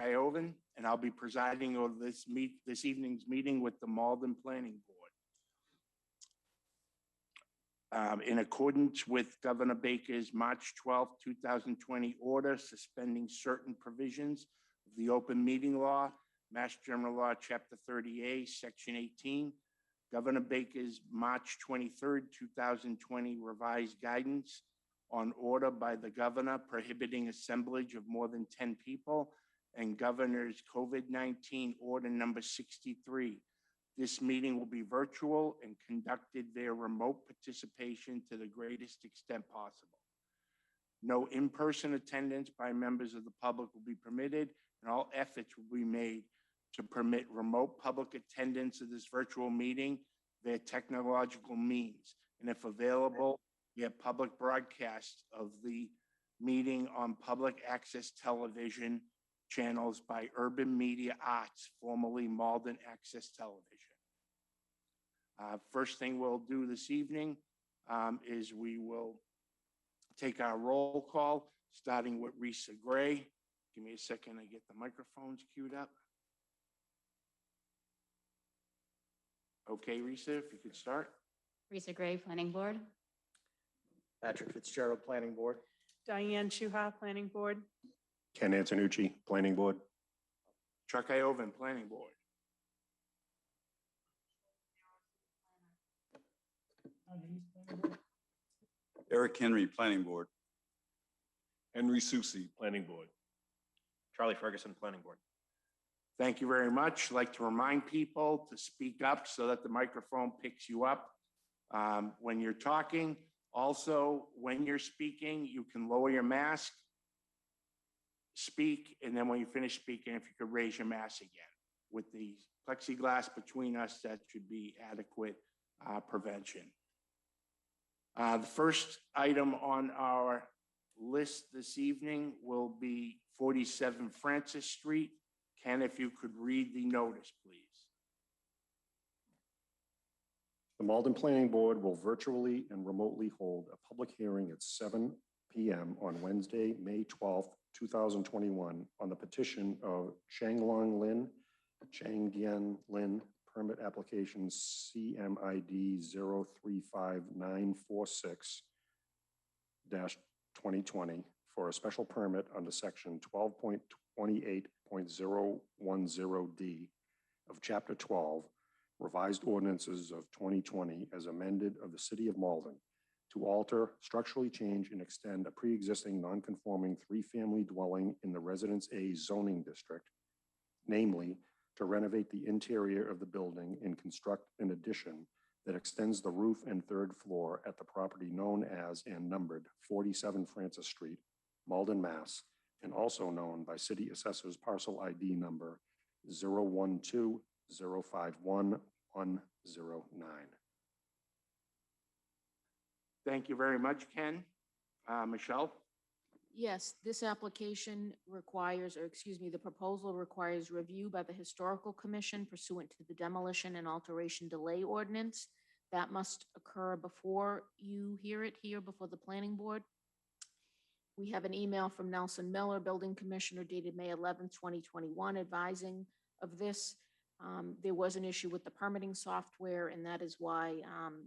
Iovan, and I'll be presiding over this evening's meeting with the Malden Planning Board. In accordance with Governor Baker's March 12, 2020 order suspending certain provisions of the open meeting law, Mass General Law, Chapter 30A, Section 18, Governor Baker's March 23, 2020 revised guidance on order by the governor prohibiting assemblage of more than 10 people, and Governor's COVID-19 order number 63. This meeting will be virtual and conducted via remote participation to the greatest extent possible. No in-person attendance by members of the public will be permitted, and all efforts will be made to permit remote public attendance of this virtual meeting via technological means, and if available, via public broadcast of the meeting on public access television channels by Urban Media Arts, formerly Malden Access Television. First thing we'll do this evening is we will take our roll call, starting with Risa Gray. Give me a second, I get the microphones queued up. Okay, Risa, if you could start. Risa Gray, Planning Board. Patrick Fitzgerald, Planning Board. Diane Shuha, Planning Board. Ken Antonucci, Planning Board. Chuck Iovan, Planning Board. Eric Henry, Planning Board. Henry Susi, Planning Board. Charlie Ferguson, Planning Board. Thank you very much. I'd like to remind people to speak up so that the microphone picks you up when you're talking. Also, when you're speaking, you can lower your mask, speak, and then when you finish speaking, if you could raise your mask again. With the plexiglass between us, that should be adequate prevention. The first item on our list this evening will be 47 Francis Street. Ken, if you could read the notice, please. The Malden Planning Board will virtually and remotely hold a public hearing at 7 p.m. on Wednesday, May 12th, 2021 on the petition of Changlong Lynn, Changdian Lynn, permit application CMID 035946-2020 for a special permit under section 12.28.010D of Chapter 12, Revised Ordinances of 2020 as amended of the City of Malden to alter, structurally change, and extend a pre-existing non-conforming three-family dwelling in the Residence A zoning district, namely to renovate the interior of the building and construct an addition that extends the roof and third floor at the property known as and numbered 47 Francis Street, Malden, Mass., and also known by City Assessor's Parcel ID number 012051109. Thank you very much, Ken. Michelle? Yes, this application requires, the proposal requires review by the Historical Commission pursuant to the Demolition and Alteration Delay Ordinance. That must occur before you hear it here before the Planning Board. We have an email from Nelson Miller, Building Commissioner, dated May 11th, 2021, advising of this. There was an issue with the permitting software, and that is why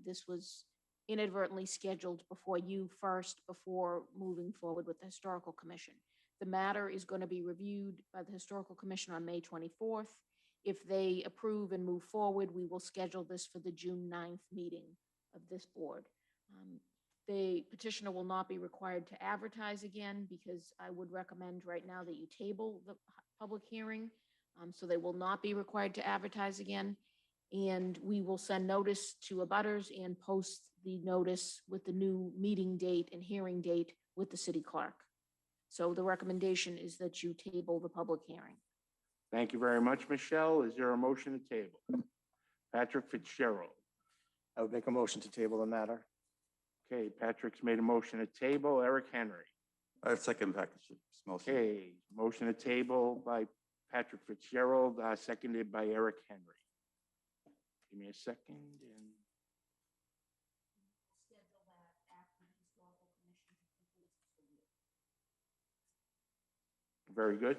this was inadvertently scheduled before you first, before moving forward with the Historical Commission. The matter is going to be reviewed by the Historical Commission on May 24th. If they approve and move forward, we will schedule this for the June 9th meeting of this board. The petitioner will not be required to advertise again, because I would recommend right now that you table the public hearing. So they will not be required to advertise again. And we will send notice to abutters and post the notice with the new meeting date and hearing date with the city clerk. So the recommendation is that you table the public hearing. Thank you very much, Michelle. Is there a motion to table? Patrick Fitzgerald. I would make a motion to table the matter. Okay, Patrick's made a motion to table. Eric Henry. I second Patrick's motion. Okay, motion to table by Patrick Fitzgerald, seconded by Eric Henry. Give me a second. And very good.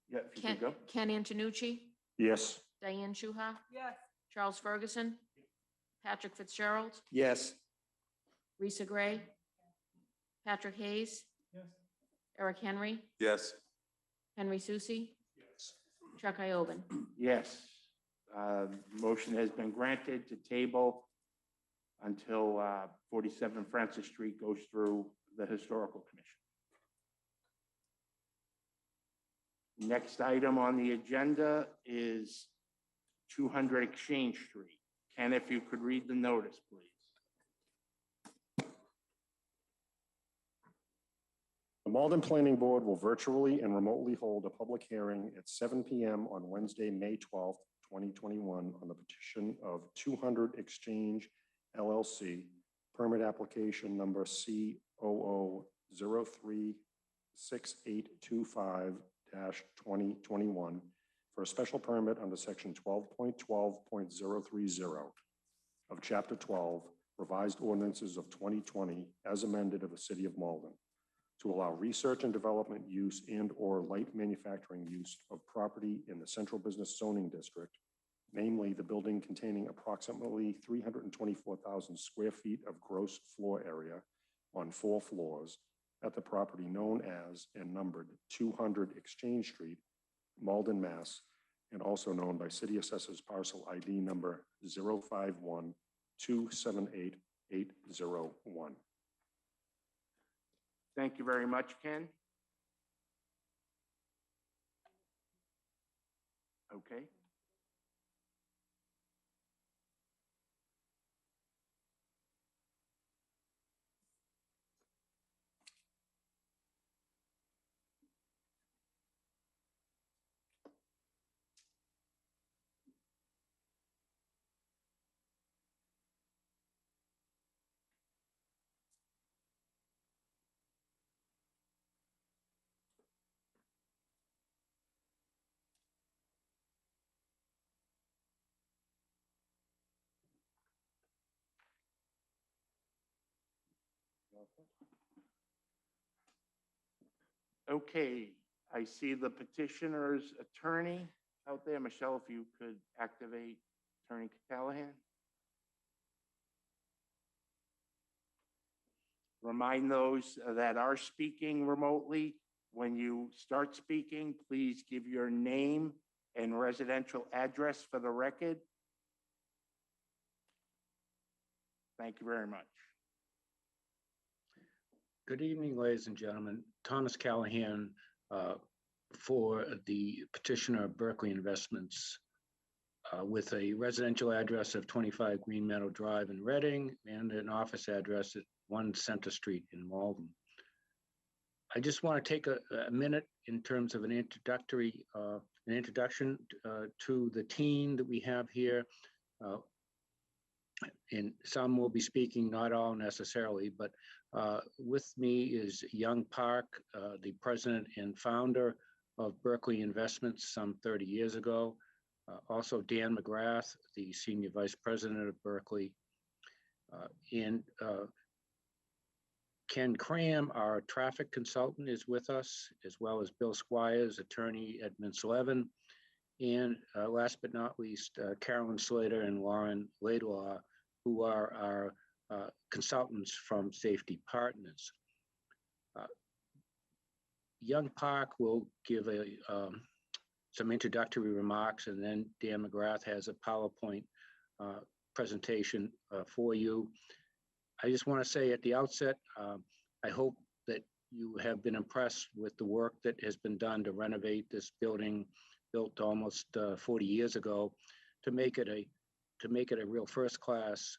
Yeah, if you Ken, could go. Ken Antonucci, Yes. Diane Shuha, Yes. Charles Ferguson, Patrick Fitzgerald, Yes. Risa Gray, Patrick Hayes, Eric Henry, Yes. Henry Susi, Chuck Ioban. Yes. Motion has been granted to table until 47 Francis Street goes through the Historical Commission. Next item on the agenda is 200 Exchange Street. Ken, if you could read the notice, please. The Malden Planning Board will virtually and remotely hold a public hearing at 7 p.m. on Wednesday, May 12th, 2021, on the petition of 200 Exchange LLC, permit application number C00036825-2021 for a special permit under section 12.12.030 of Chapter 12, Revised Ordinances of 2020, as amended of the City of Malden, to allow research and development use and/or light manufacturing use of property in the Central Business Zoning District, namely the building containing approximately 324,000 square feet of gross floor area on 4 floors at the property known as and numbered 200 Exchange Street, Malden, Mass., and also known by City Assessors Parcel ID number 051278801. Thank you very much, Ken. Okay. Okay, I see the petitioner's attorney out there. Michelle, if you could activate Attorney Callahan. Remind those that are speaking remotely, when you start speaking, please give your name and residential address for the record. Thank you very much. Good evening, ladies and gentlemen. Thomas Callahan for the petitioner Berkeley Investments with a residential address of 25 Green Meadow Drive in Reading and an office address at 1 Center Street in Malden. I just want to take a minute in terms of an introduction to the team that we have here. And some will be speaking, not all necessarily, but with me is Young Park, the president and founder of Berkeley Investments some 30 years ago. Also Dan McGrath, the senior vice president of Berkeley. And Ken Cram, our traffic consultant, is with us, as well as Bill Squires, attorney at Mintz-Levin. And last but not least, Carolyn Slater and Lauren Laidlaw, who are our consultants from Safety Partners. Young Park will give some introductory remarks, and then Dan McGrath has a PowerPoint presentation for you. I just want to say at the outset, I hope that you have been impressed with the work that has been done to renovate this building, built almost 40 years ago, to make it a real first-class,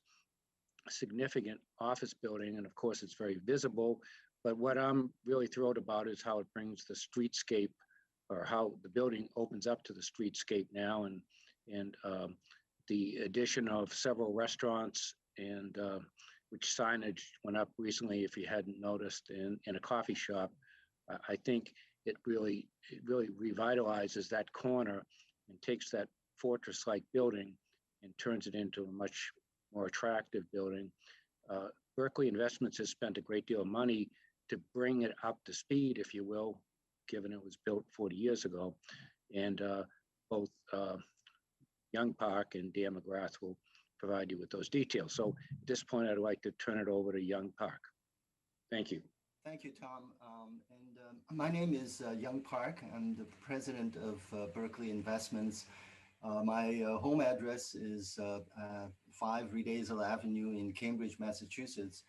significant office building. And of course, it's very visible. But what I'm really thrilled about is how it brings the streetscape, or how the building opens up to the streetscape now, and the addition of several restaurants, and which signage went up recently, if you hadn't noticed, in a coffee shop. I think it really revitalizes that corner and takes that fortress-like building and turns it into a much more attractive building. Berkeley Investments has spent a great deal of money to bring it up to speed, if you will, given it was built 40 years ago. And both Young Park and Dan McGrath will provide you with those details. So at this point, I'd like to turn it over to Young Park. Thank you. Thank you, Tom. My name is Young Park. I'm the president of Berkeley Investments. My home address is 5 Riedesel Avenue in Cambridge, Massachusetts.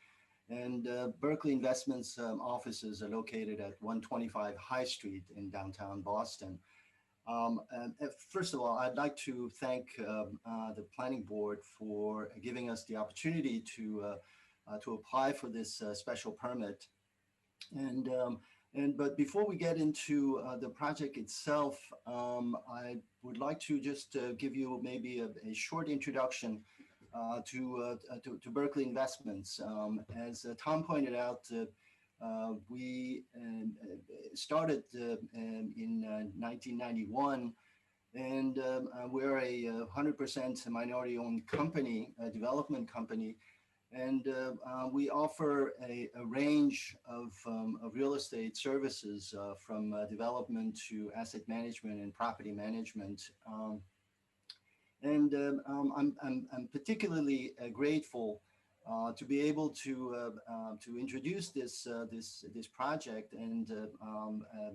And Berkeley Investments offices are located at 125 High Street in downtown Boston. First of all, I'd like to thank the Planning Board for giving us the opportunity to apply for this special permit. But before we get into the project itself, I would like to just give you maybe a short introduction to Berkeley Investments. As Tom pointed out, we started in 1991, and we're a 100% minority-owned company, a development company. And we offer a range of real estate services from development to asset management and property management. I'm particularly grateful to be able to introduce this project and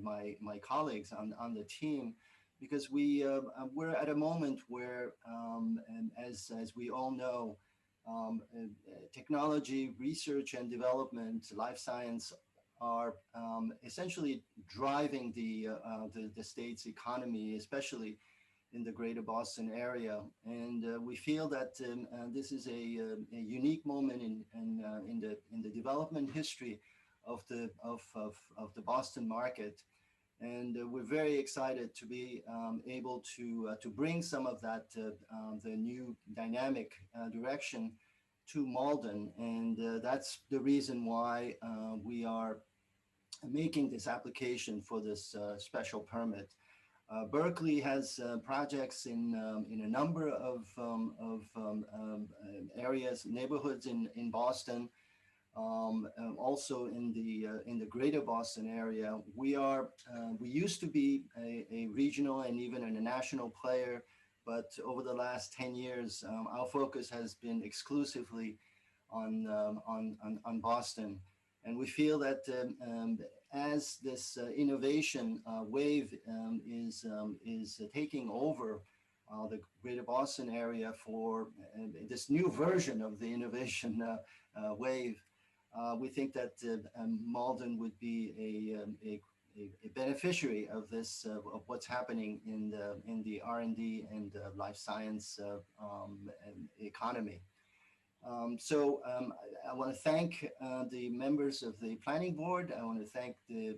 my colleagues on the team, because we're at a moment where, and as we all know, technology, research and development, life science are essentially driving the state's economy, especially in the greater Boston area. And we feel that this is a unique moment in the development history of the Boston market. And we're very excited to be able to bring some of that, the new dynamic direction to Malden. And that's the reason why we are making this application for this special permit. Berkeley has projects in a number of areas, neighborhoods in Boston. Also in the greater Boston area. We used to be a regional and even a national player, but over the last 10 years, our focus has been exclusively on Boston. And we feel that as this innovation wave is taking over the greater Boston area for this new version of the innovation wave, we think that Malden would be a beneficiary of this, of what's happening in the R&D and life science economy. So I want to thank the members of the Planning Board. I want to thank the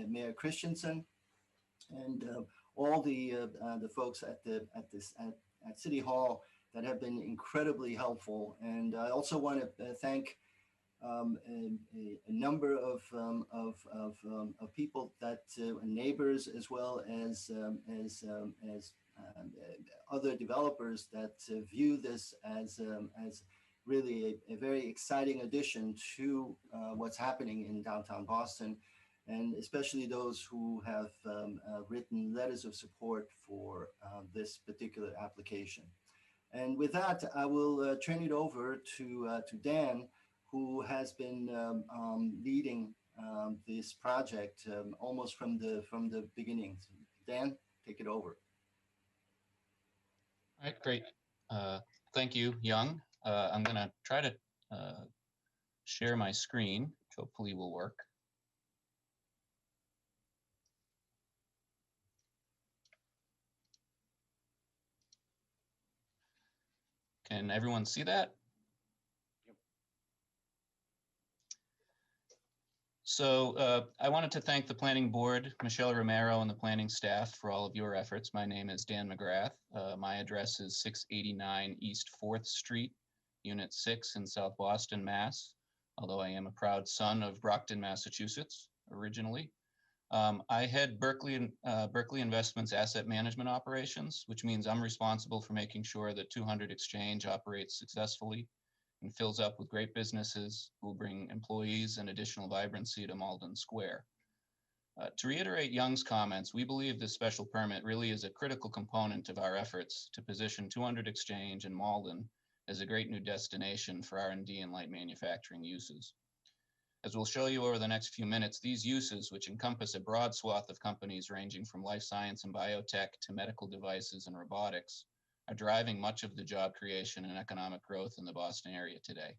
Mayor Christensen and all the folks at City Hall that have been incredibly helpful. And I also want to thank a number of people, that neighbors, as well as other developers that view this as really a very exciting addition to what's happening in downtown Boston, and especially those who have written letters of support for this particular application. And with that, I will turn it over to Dan, who has been leading this project almost from the beginning. Dan, take it over. All right, great. Thank you, Young. I'm going to try to share my screen, which hopefully will work. Can everyone see that? Yep. So I wanted to thank the Planning Board, Michelle Romero, and the planning staff for all of your efforts. My name is Dan McGrath. My address is 689 East 4th Street, Unit 6 in South Boston, Mass. Although I am a proud son of Brockton, Massachusetts, originally. I head Berkeley Investments Asset Management Operations, which means I'm responsible for making sure that 200 Exchange operates successfully and fills up with great businesses who will bring employees and additional vibrancy to Malden Square. To reiterate Young's comments, we believe this special permit really is a critical component of our efforts to position 200 Exchange and Malden as a great new destination for R&D and light manufacturing uses. As we'll show you over the next few minutes, these uses, which encompass a broad swath of companies ranging from life science and biotech to medical devices and robotics, are driving much of the job creation and economic growth in the Boston area today.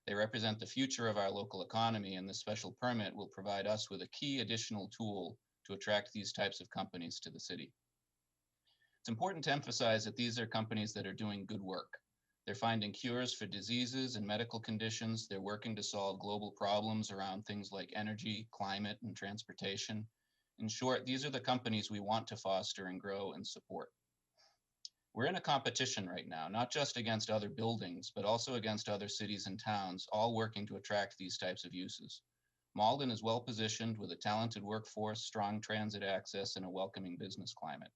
They represent the future of our local economy, and this special permit will provide us with a key additional tool to attract these types of companies to the city. It's important to emphasize that these are companies that are doing good work. They're finding cures for diseases and medical conditions. They're working to solve global problems around things like energy, climate, and transportation. In short, these are the companies we want to foster and grow and support. We're in a competition right now, not just against other buildings, but also against other cities and towns, all working to attract these types of uses. Malden is well positioned with a talented workforce, strong transit access, and a welcoming business climate.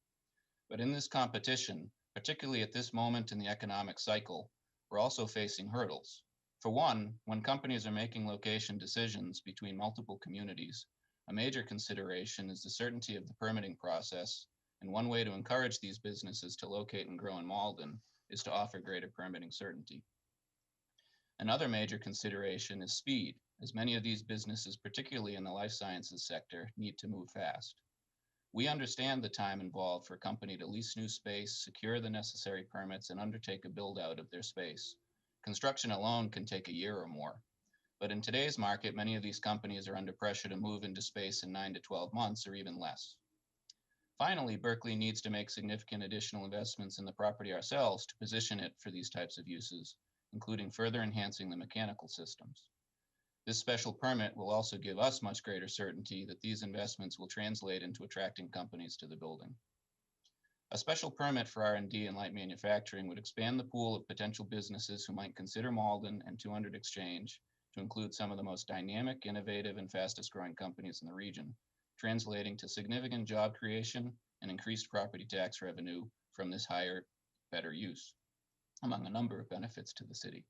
But in this competition, particularly at this moment in the economic cycle, we're also facing hurdles. For one, when companies are making location decisions between multiple communities, a major consideration is the certainty of the permitting process, and one way to encourage these businesses to locate and grow in Malden is to offer greater permitting certainty. Another major consideration is speed, as many of these businesses, particularly in the life sciences sector, need to move fast. We understand the time involved for a company to lease new space, secure the necessary permits, and undertake a build out of their space. Construction alone can take a year or more. But in today's market, many of these companies are under pressure to move into space in 9 to 12 months or even less. Finally, Berkeley needs to make significant additional investments in the property ourselves to position it for these types of uses, including further enhancing the mechanical systems. This special permit will also give us much greater certainty that these investments will translate into attracting companies to the building. A special permit for R&D and light manufacturing would expand the pool of potential businesses who might consider Malden and 200 Exchange to include some of the most dynamic, innovative, and fastest growing companies in the region, translating to significant job creation and increased property tax revenue from this higher, better use, among a number of benefits to the city.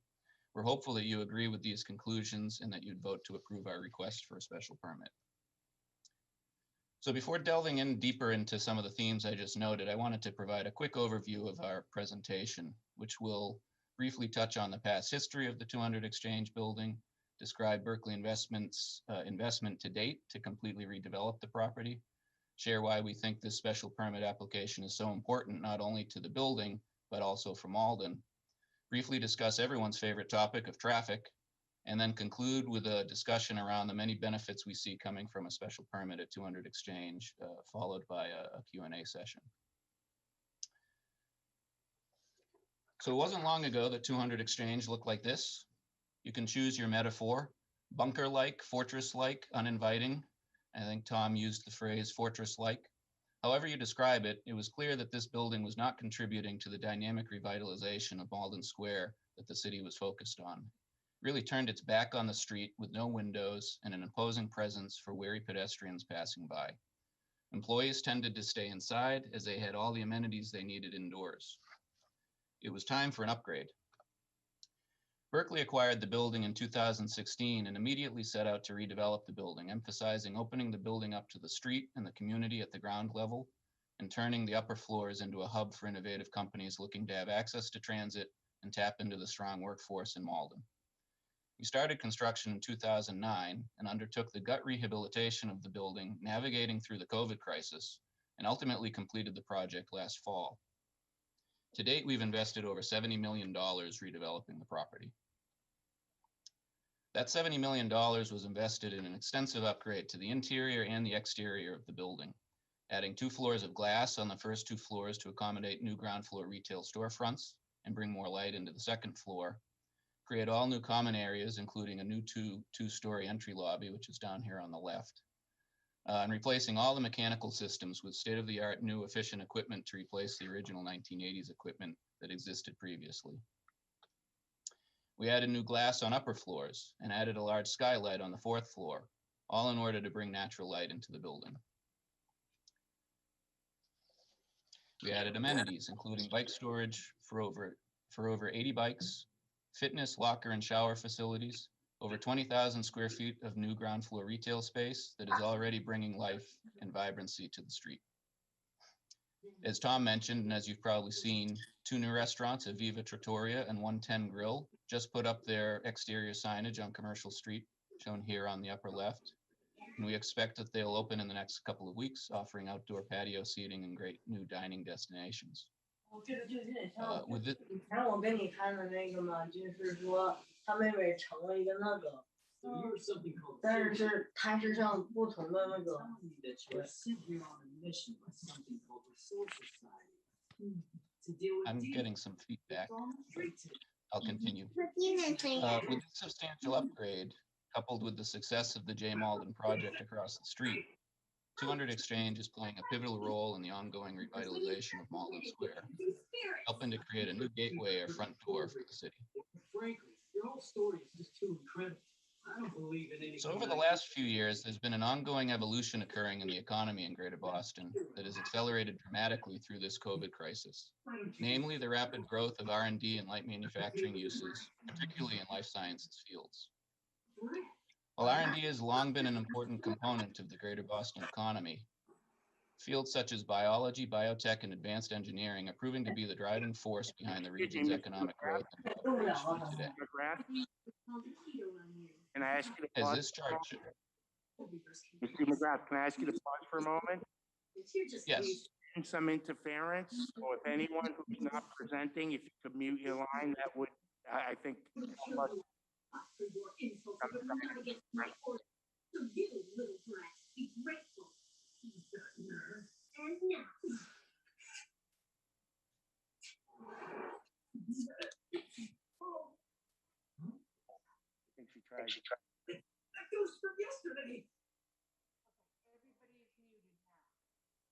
We're hopeful that you agree with these conclusions and that you'd vote to approve our request for a special permit. So before delving in deeper into some of the themes I just noted, I wanted to provide a quick overview of our presentation, which will briefly touch on the past history of the 200 Exchange building, describe Berkeley investment to date to completely redevelop the property, share why we think this special permit application is so important not only to the building, but also for Malden, briefly discuss everyone's favorite topic of traffic, and then conclude with a discussion around the many benefits we see coming from a special permit at 200 Exchange, followed by a Q&A session. So it wasn't long ago that 200 Exchange looked like this. You can choose your metaphor: bunker-like, fortress-like, uninviting. I think Tom used the phrase fortress-like. However you describe it, it was clear that this building was not contributing to the dynamic revitalization of Malden Square that the city was focused on. It really turned its back on the street with no windows and an imposing presence for weary pedestrians passing by. Employees tended to stay inside as they had all the amenities they needed indoors. It was time for an upgrade. Berkeley acquired the building in 2016 and immediately set out to redevelop the building, emphasizing opening the building up to the street and the community at the ground level, and turning the upper floors into a hub for innovative companies looking to have access to transit and tap into the strong workforce in Malden. We started construction in 2009 and undertook the gut rehabilitation of the building, navigating through the COVID crisis, and ultimately completed the project last fall. To date, we've invested over $70 million redeveloping the property. That $70 million was invested in an extensive upgrade to the interior and the exterior of the building, adding 2 floors of glass on the first 2 floors to accommodate new ground floor retail storefronts and bring more light into the second floor, create all new common areas, including a new two-story entry lobby, which is down here on the left, and replacing all the mechanical systems with state-of-the-art new efficient equipment to replace the original 1980s equipment that existed previously. We added new glass on upper floors and added a large skylight on the 4th floor, all in order to bring natural light into the building. We added amenities, including bike storage for over 80 bikes, fitness, locker, and shower facilities, over 20,000 square feet of new ground floor retail space that is already bringing life and vibrancy to the street. As Tom mentioned, and as you've probably seen, 2 new restaurants, a Viva Trattoria and 110 Grill, just put up their exterior signage on Commercial Street, shown here on the upper left. And we expect that they'll open in the next couple of weeks, offering outdoor patio seating and great new dining destinations. With this, 以前我给你看的那个嘛，就是说他们也成了一个那个，但是它是像不同的那个。I'm getting some feedback. I'll continue. With this substantial upgrade, coupled with the success of the J. Malden project across the street, 200 Exchange is playing a pivotal role in the ongoing revitalization of Malden Square, helping to create a new gateway or front door for the city. Frankly, your whole story is just too incredible. I don't believe in anything. So over the last few years, there's been an ongoing evolution occurring in the economy in Greater Boston that has accelerated dramatically through this COVID crisis, namely the rapid growth of R&D and light manufacturing uses, particularly in life sciences fields. While R&D has long been an important component of the Greater Boston economy, fields such as biology, biotech, and advanced engineering are proving to be the driving force behind the region's economic growth and prosperity today. Can I ask you to As pause? this chart shows, Mr. McGrath, can I ask you to pause for a moment? yes, Some interference, or if anyone who's not presenting, if you could mute your line, that would, I think, help us. I think she tried.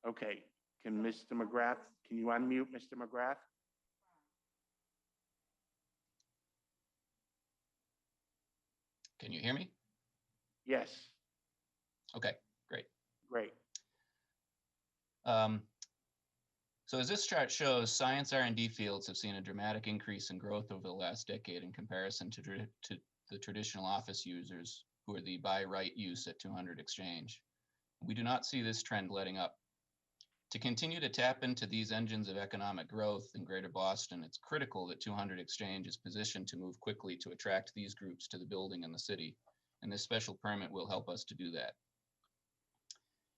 Okay, can Mr. McGrath, can you unmute Mr. McGrath? can you hear me? Yes, Okay, great. great. So as this chart shows, science R&D fields have seen a dramatic increase in growth over the last decade in comparison to the traditional office users who are the by right use at 200 Exchange. We do not see this trend letting up. To continue to tap into these engines of economic growth in Greater Boston, it's critical that 200 Exchange is positioned to move quickly to attract these groups to the building and the city, and this special permit will help us to do that.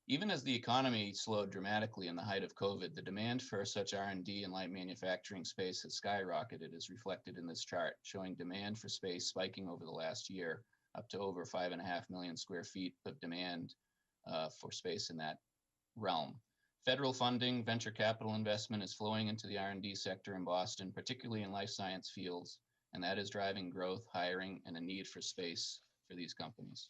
Even as the economy slowed dramatically in the height of COVID, the demand for such R&D and light manufacturing space has skyrocketed, as reflected in this chart, showing demand for space spiking over the last year, up to over 5.5 million square feet of demand for space in that realm. Federal funding, venture capital investment is flowing into the R&D sector in Boston, particularly in life science fields, and that is driving growth, hiring, and a need for space for these companies.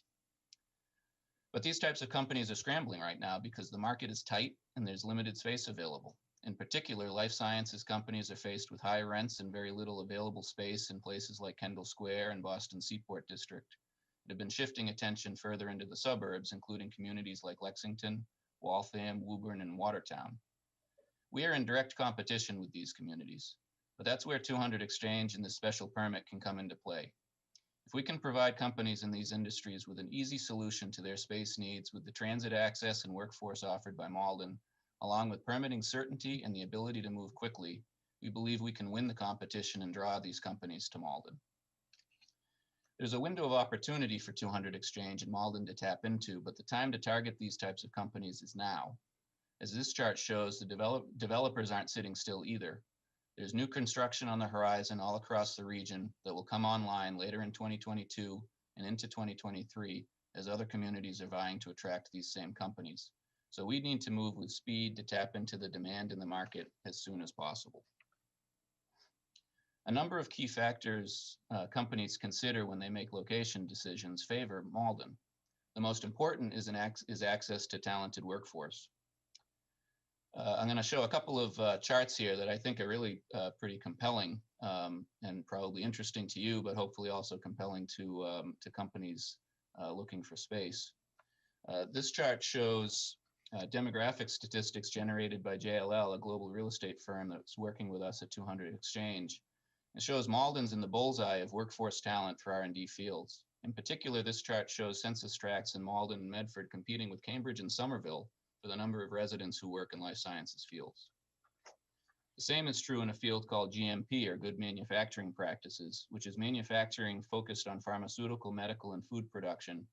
But these types of companies are scrambling right now because the market is tight and there's limited space available. In particular, life sciences companies are faced with high rents and very little available space in places like Kendall Square and Boston Seaport District. It have been shifting attention further into the suburbs, including communities like Lexington, Waltham, Woburn, and Watertown. We are in direct competition with these communities, but that's where 200 Exchange and this special permit can come into play. If we can provide companies in these industries with an easy solution to their space needs with the transit access and workforce offered by Malden, along with permitting certainty and the ability to move quickly, we believe we can win the competition and draw these companies to Malden. There's a window of opportunity for 200 Exchange and Malden to tap into, but the time to target these types of companies is now. As this chart shows, the developers aren't sitting still either. There's new construction on the horizon all across the region that will come online later in 2022 and into 2023 as other communities are vying to attract these same companies. So we need to move with speed to tap into the demand in the market as soon as possible. A number of key factors companies consider when they make location decisions favor Malden. The most important is access to talented workforce. I'm going to show a couple of charts here that I think are really pretty compelling and probably interesting to you, but hopefully also compelling to companies looking for space. This chart shows demographic statistics generated by JLL, a global real estate firm that's working with us at 200 Exchange. It shows Malden's in the bullseye of workforce talent for R&D fields. In particular, this chart shows census tracts in Malden and Medford competing with Cambridge and Somerville for the number of residents who work in life sciences fields. The same is true in a field called GMP, or Good Manufacturing Practices, which is manufacturing focused on pharmaceutical, medical, and food production,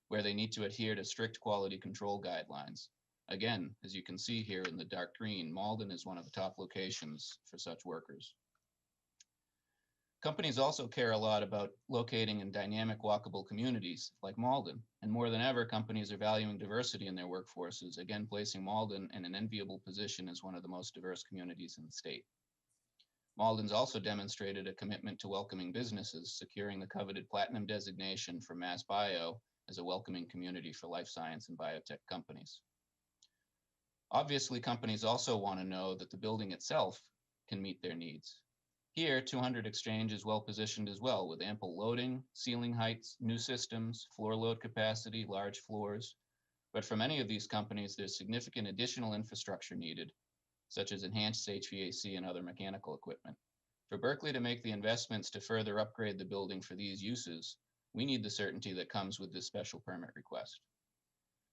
where they need to adhere to strict quality control guidelines. Again, as you can see here in the dark green, Malden is one of the top locations for such workers. Companies also care a lot about locating in dynamic walkable communities like Malden, and more than ever, companies are valuing diversity in their workforces, again placing Malden in an enviable position as one of the most diverse communities in the state. Malden's also demonstrated a commitment to welcoming businesses, securing the coveted platinum designation for Mass Bio as a welcoming community for life science and biotech companies. Obviously, companies also want to know that the building itself can meet their needs. Here, 200 Exchange is well positioned as well, with ample loading, ceiling heights, new systems, floor load capacity, large floors. But for many of these companies, there's significant additional infrastructure needed, such as enhanced HVAC and other mechanical equipment. For Berkeley to make the investments to further upgrade the building for these uses, we need the certainty that comes with this special permit request.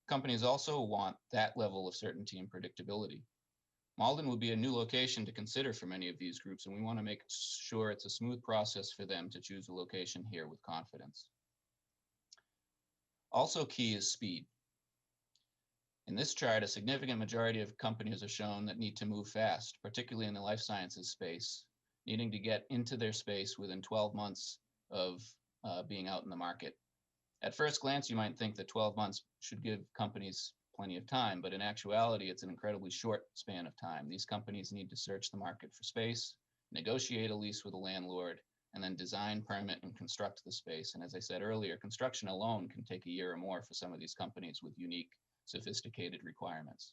Companies also want that level of certainty and predictability. Malden would be a new location to consider for many of these groups, and we want to make sure it's a smooth process for them to choose a location here with confidence. Also key is speed. In this chart, a significant majority of companies are shown that need to move fast, particularly in the life sciences space, needing to get into their space within 12 months of being out in the market. At first glance, you might think that 12 months should give companies plenty of time, but in actuality, it's an incredibly short span of time. These companies need to search the market for space, negotiate a lease with a landlord, and then design, permit, and construct the space. And as I said earlier, construction alone can take a year or more for some of these companies with unique, sophisticated requirements.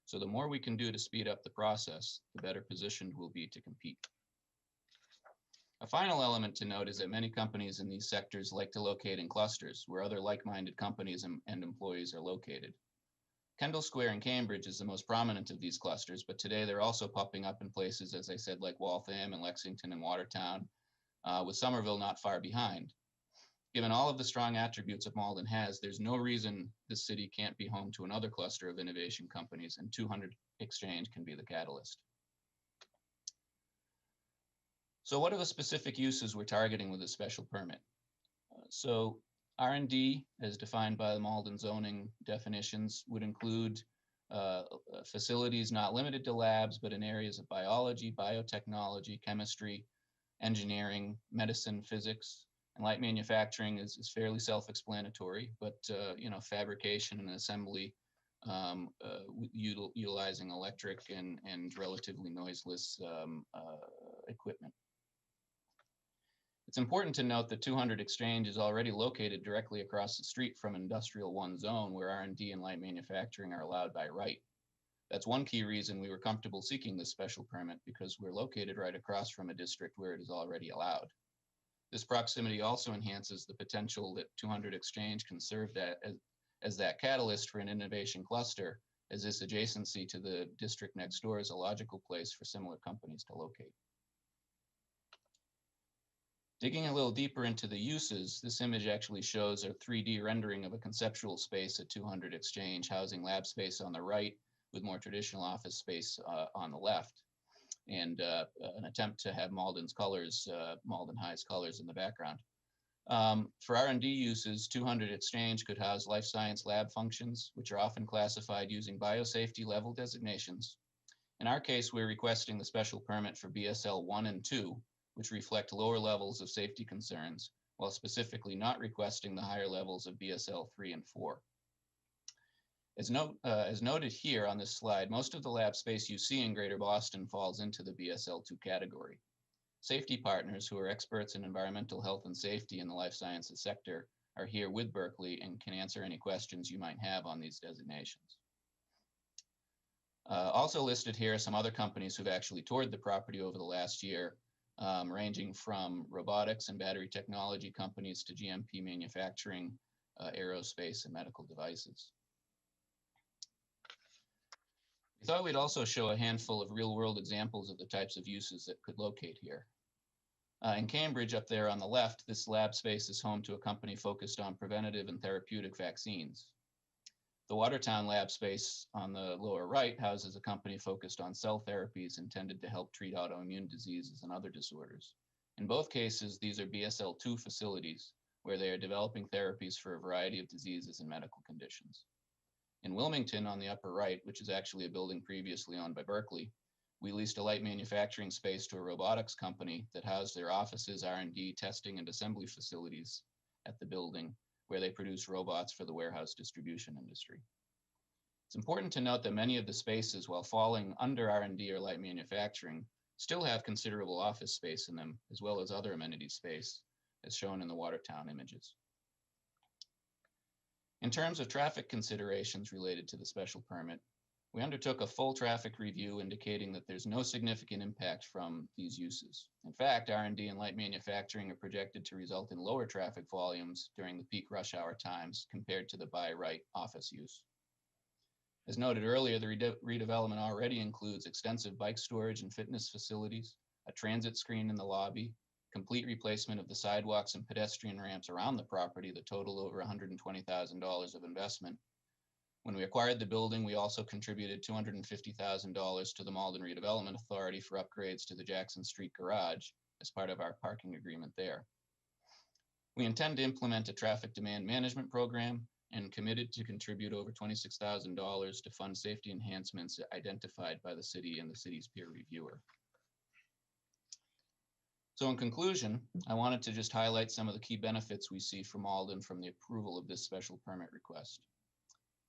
So the more we can do to speed up the process, the better positioned we'll be to compete. A final element to note is that many companies in these sectors like to locate in clusters where other like-minded companies and employees are located. Kendall Square in Cambridge is the most prominent of these clusters, but today they're also popping up in places, as I said, like Waltham and Lexington and Watertown, with Somerville not far behind. Given all of the strong attributes that Malden has, there's no reason the city can't be home to another cluster of innovation companies, and 200 Exchange can be the catalyst. So what are the specific uses we're targeting with this special permit? So R&D, as defined by the Malden zoning definitions, would include facilities not limited to labs, but in areas of biology, biotechnology, chemistry, engineering, medicine, physics, and light manufacturing is fairly self-explanatory, but fabrication and assembly utilizing electric and relatively noiseless equipment. It's important to note that 200 Exchange is already located directly across the street from Industrial 1 zone, where R&D and light manufacturing are allowed by right. That's one key reason we were comfortable seeking this special permit, because we're located right across from a district where it is already allowed. This proximity also enhances the potential that 200 Exchange can serve as that catalyst for an innovation cluster, as this adjacency to the district next door is a logical place for similar companies to locate. Digging a little deeper into the uses, this image actually shows a 3D rendering of a conceptual space at 200 Exchange, housing lab space on the right with more traditional office space on the left, and an attempt to have Malden's colors, Malden High's colors in the background. For R&D uses, 200 Exchange could house life science lab functions, which are often classified using biosafety level designations. In our case, we're requesting the special permit for BSL 1 and 2, which reflect lower levels of safety concerns, while specifically not requesting the higher levels of BSL 3 and 4. As noted here on this slide, most of the lab space you see in Greater Boston falls into the BSL 2 category. Safety partners who are experts in environmental health and safety in the life sciences sector are here with Berkeley and can answer any questions you might have on these designations. Also listed here are some other companies who've actually toured the property over the last year, ranging from robotics and battery technology companies to GMP manufacturing, aerospace, and medical devices. We thought we'd also show a handful of real-world examples of the types of uses that could locate here. In Cambridge, up there on the left, this lab space is home to a company focused on preventative and therapeutic vaccines. The Watertown lab space on the lower right houses a company focused on cell therapies intended to help treat autoimmune diseases and other disorders. In both cases, these are BSL-2 facilities where they are developing therapies for a variety of diseases and medical conditions. In Wilmington, on the upper right, which is actually a building previously owned by Berkeley, we leased a light manufacturing space to a robotics company that housed their offices, R&D, testing, and assembly facilities at the building, where they produce robots for the warehouse distribution industry. It's important to note that many of the spaces, while falling under R&D or light manufacturing, still have considerable office space in them, as well as other amenity space, as shown in the Watertown images. In terms of traffic considerations related to the special permit, we undertook a full traffic review indicating that there's no significant impact from these uses. In fact, R&D and light manufacturing are projected to result in lower traffic volumes during the peak rush hour times compared to the by right office use. As noted earlier, the redevelopment already includes extensive bike storage and fitness facilities, a transit screen in the lobby, complete replacement of the sidewalks and pedestrian ramps around the property that total over $120,000 of investment. When we acquired the building, we also contributed $250,000 to the Malden Redevelopment Authority for upgrades to the Jackson Street garage as part of our parking agreement there. We intend to implement a traffic demand management program and committed to contribute over $26,000 to fund safety enhancements identified by the city and the city's peer reviewer. So in conclusion, I wanted to just highlight some of the key benefits we see for Malden from the approval of this special permit request.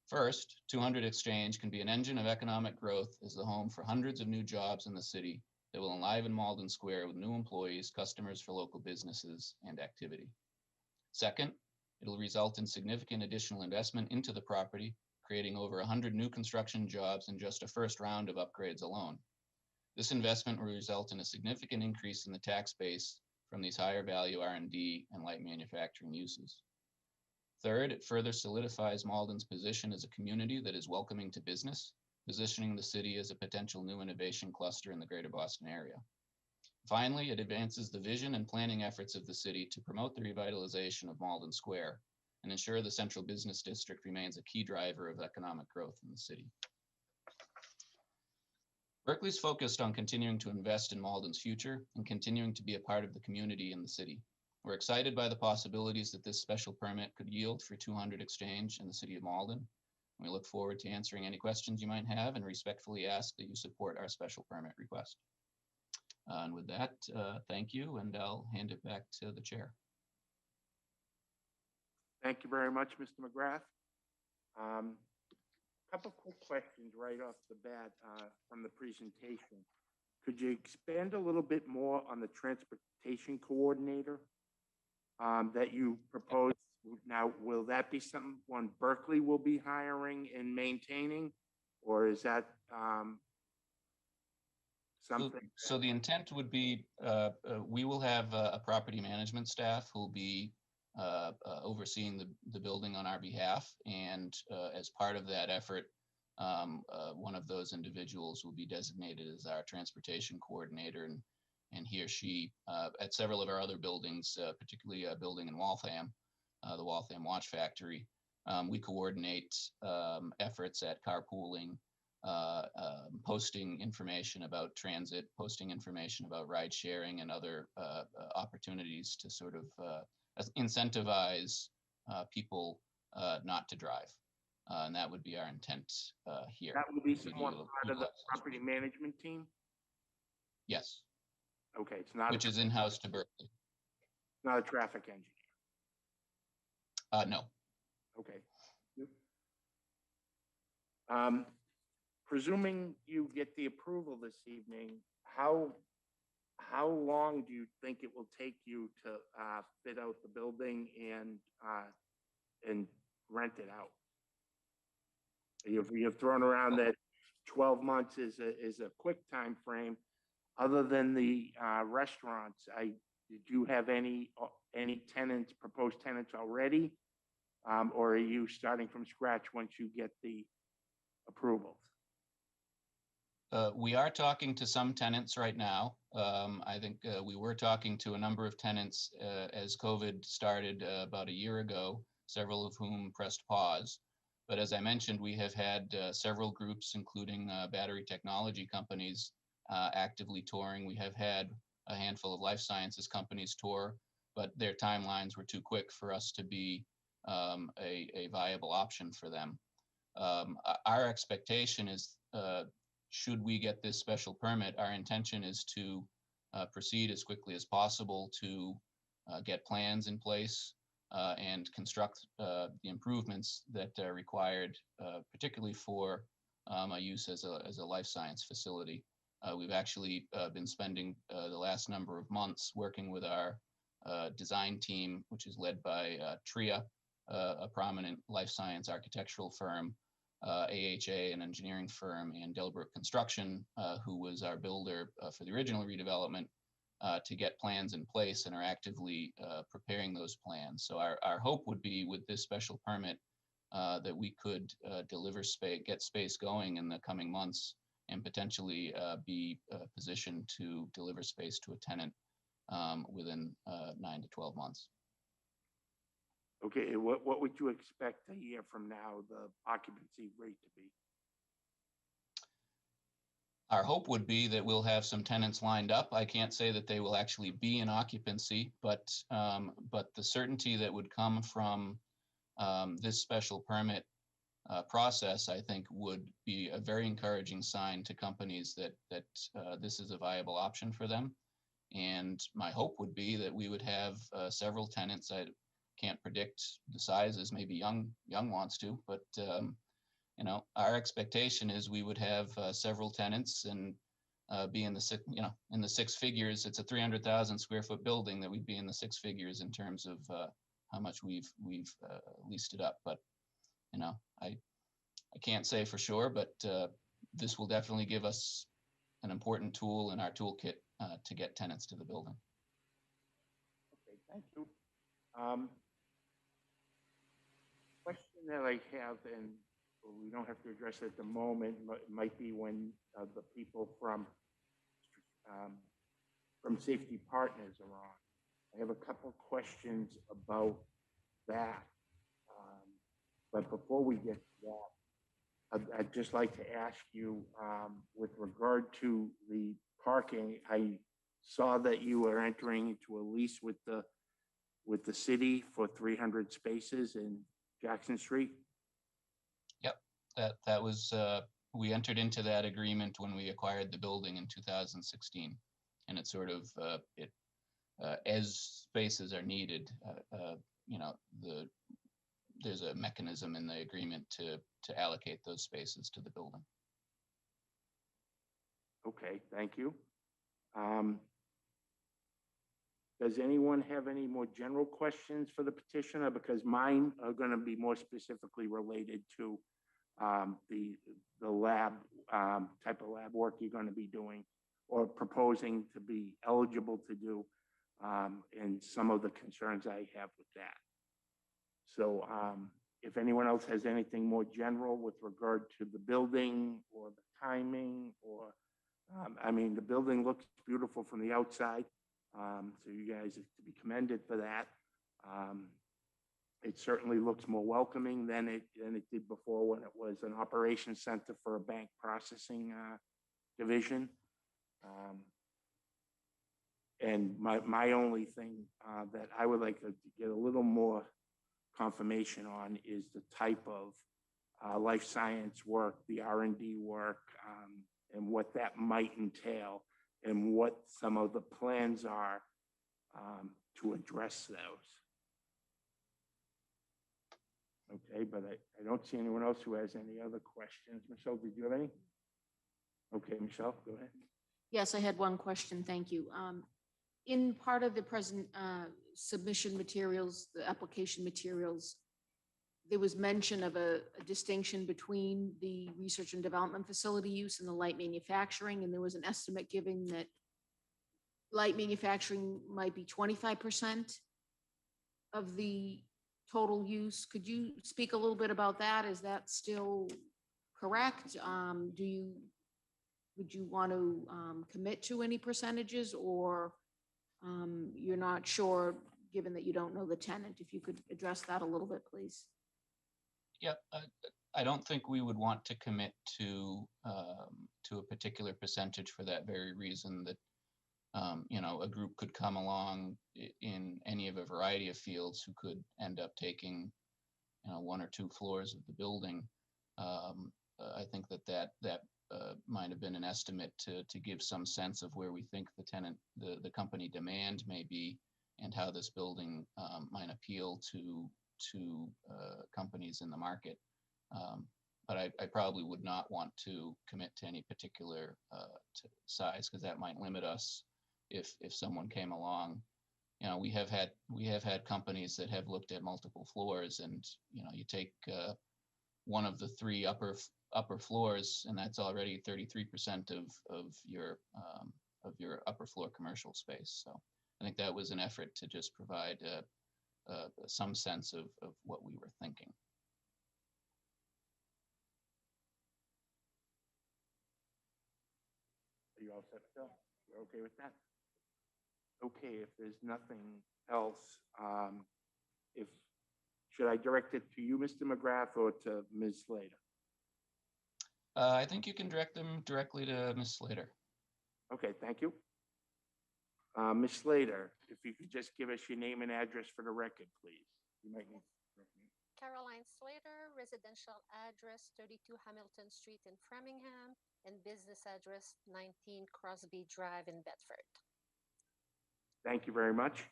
First, 200 Exchange can be an engine of economic growth as the home for hundreds of new jobs in the city that will enliven Malden Square with new employees, customers for local businesses, and activity. Second, it'll result in significant additional investment into the property, creating over 100 new construction jobs in just a first round of upgrades alone. This investment will result in a significant increase in the tax base from these higher value R&D and light manufacturing uses. Third, it further solidifies Malden's position as a community that is welcoming to business, positioning the city as a potential new innovation cluster in the greater Boston area. Finally, it advances the vision and planning efforts of the city to promote the revitalization of Malden Square and ensure the central business district remains a key driver of economic growth in the city. Berkeley's focused on continuing to invest in Malden's future and continuing to be a part of the community in the city. We're excited by the possibilities that this special permit could yield for 200 Exchange in the city of Malden. We look forward to answering any questions you might have and respectfully ask that you support our special permit request. And with that, thank you, and I'll hand it back to the chair. Thank you very much, Mr. McGrath. Couple quick questions right off the bat from the presentation. Could you expand a little bit more on the transportation coordinator that you proposed? Now, will that be someone Berkeley will be hiring and maintaining, or is that something? So the intent would be we will have a property management staff who will be overseeing the building on our behalf, and as part of that effort, one of those individuals will be designated as our transportation coordinator, and he or she at several of our other buildings, particularly a building in Waltham, the Waltham Watch Factory, we coordinate efforts at carpooling, posting information about transit, posting information about ride sharing and other opportunities to sort of incentivize people not to drive. And that would be our intent here. That would be someone part of the property management team? Yes. Okay, it's not. Which is in-house to Berkeley. Not a traffic engineer? No. Okay. Presuming you get the approval this evening, how long do you think it will take you to fit out the building and rent it out? You've thrown around that 12 months is a quick time frame. Other than the restaurants, did you have any tenants, proposed tenants already? Or are you starting from scratch once you get the approvals? We are talking to some tenants right now. I think we were talking to a number of tenants as COVID started about a year ago, several of whom pressed pause. But as I mentioned, we have had several groups, including battery technology companies, actively touring. We have had a handful of life sciences companies tour, but their timelines were too quick for us to be a viable option for them. Our expectation is, should we get this special permit, our intention is to proceed as quickly as possible to get plans in place and construct the improvements that are required, particularly for a use as a life science facility. We've actually been spending the last number of months working with our design team, which is led by TRIA, a prominent life science architectural firm, AHA, an engineering firm, and Delbrook Construction, who was our builder for the original redevelopment, to get plans in place and are actively preparing those plans. So our hope would be with this special permit that we could deliver space, get space going in the coming months, and potentially be positioned to deliver space to a tenant within 9 to 12 months. Okay, what would you expect a year from now, the occupancy rate to be? Our hope would be that we'll have some tenants lined up. I can't say that they will actually be in occupancy, but the certainty that would come from this special permit process, I think, would be a very encouraging sign to companies that this is a viable option for them. And my hope would be that we would have several tenants. I can't predict the sizes, maybe Young wants to, but you know, our expectation is we would have several tenants and be in the six figures. It's a 300,000 square foot building that we'd be in the six figures in terms of how much we've leased it up. But you know, I can't say for sure, but this will definitely give us an important tool in our toolkit to get tenants to the building. Okay, thank you. Question that I have, and we don't have to address it at the moment, but it might be when the people from Safety Partners are on. I have a couple questions about that. But before we get to that, I'd just like to ask you, with regard to the parking, I saw that you were entering into a lease with the city for 300 spaces in Jackson Street. Yep, that was, we entered into that agreement when we acquired the building in 2016. And it's sort of, as spaces are needed, you know, there's a mechanism in the agreement to allocate those spaces to the building. Okay, thank you. Does anyone have any more general questions for the petitioner? Because mine are going to be more specifically related to the lab, type of lab work you're going to be doing or proposing to be eligible to do, and some of the concerns I have with that. So if anyone else has anything more general with regard to the building or the timing, or I mean, the building looks beautiful from the outside. So you guys are to be commended for that. It certainly looks more welcoming than it did before, when it was an operations center for a bank processing division. And my only thing that I would like to get a little more confirmation on is the type of life science work, the R&D work, and what that might entail, and what some of the plans are to address those. Okay, but I don't see anyone else who has any other questions. Michelle, did you have any? Okay, Michelle, go ahead. Yes, I had one question. Thank you. In part of the present submission materials, the application materials, there was mention of a distinction between the research and development facility use and the light manufacturing. And there was an estimate giving that light manufacturing might be 25% of the total use. Could you speak a little bit about that? Is that still correct? Do you would you want to commit to any percentages, or you're not sure, given that you don't know the tenant? If you could address that a little bit, please. Yep, I don't think we would want to commit to a particular percentage for that very reason that, you know, a group could come along in any of a variety of fields who could end up taking, you know, 1 or 2 floors of the building. I think that might have been an estimate to give some sense of where we think the tenant, the company demand may be, and how this building might appeal to companies in the market. But I probably would not want to commit to any particular size, because that might limit us if someone came along. You know, we have had companies that have looked at multiple floors, and, you know, you take one of the 3 upper floors, and that's already 33% of your upper floor commercial space. So I think that was an effort to just provide some sense of what we were thinking. Are you all set, Phil? You're okay with that? Okay, if there's nothing else, should I direct it to you, Mr. McGrath, or to Ms. Slater? I think you can direct them directly to Ms. Slater. Okay, thank you. Ms. Slater, if you could just give us your name and address for the record, please. You might need. Caroline Slater, residential address 32 Hamilton Street in Framingham, and business address 19 Crosby Drive in Bedford. Thank you very much.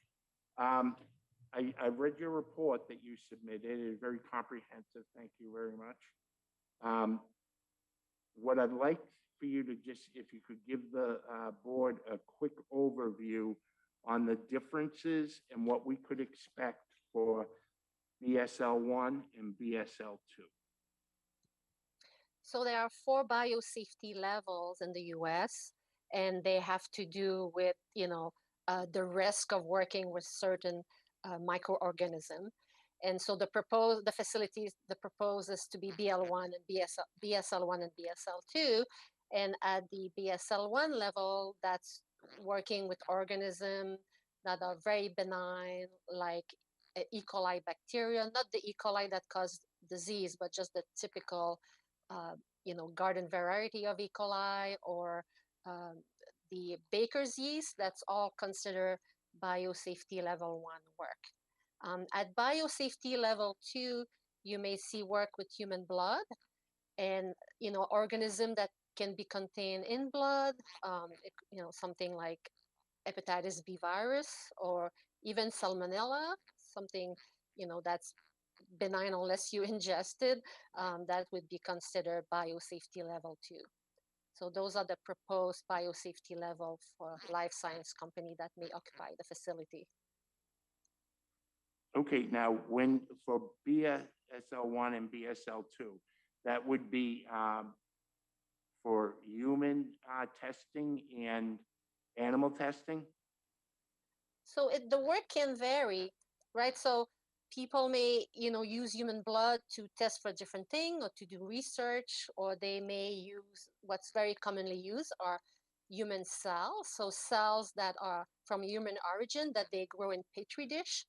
I read your report that you submitted. It's very comprehensive. Thank you very much. What I'd like for you to just, if you could give the board a quick overview on the differences and what we could expect for BSL1 and BSL2. So there are 4 biosafety levels in the US, and they have to do with, you know, the risk of working with certain microorganism. And so the facilities, the proposed is to be BL1 and BSL1 and BSL2. And at the BSL1 level, that's working with organisms that are very benign, like E. coli bacteria, not the E. coli that cause disease, but just the typical, you know, garden variety of E. coli, or the baker's yeast. That's all considered biosafety level 1 work. At biosafety level 2, you may see work with human blood, and, you know, organism that can be contained in blood, you know, something like hepatitis B virus, or even salmonella, something, you know, that's benign unless you ingested, that would be considered biosafety level 2. So those are the proposed biosafety level for life science company that may occupy the facility. Okay, now for BSL1 and BSL2, that would be for human testing and animal testing? So the work can vary, right? So people may, you know, use human blood to test for different things or to do research, or they may use, what's very commonly used are human cells. So cells that are from human origin that they grow in petri dish.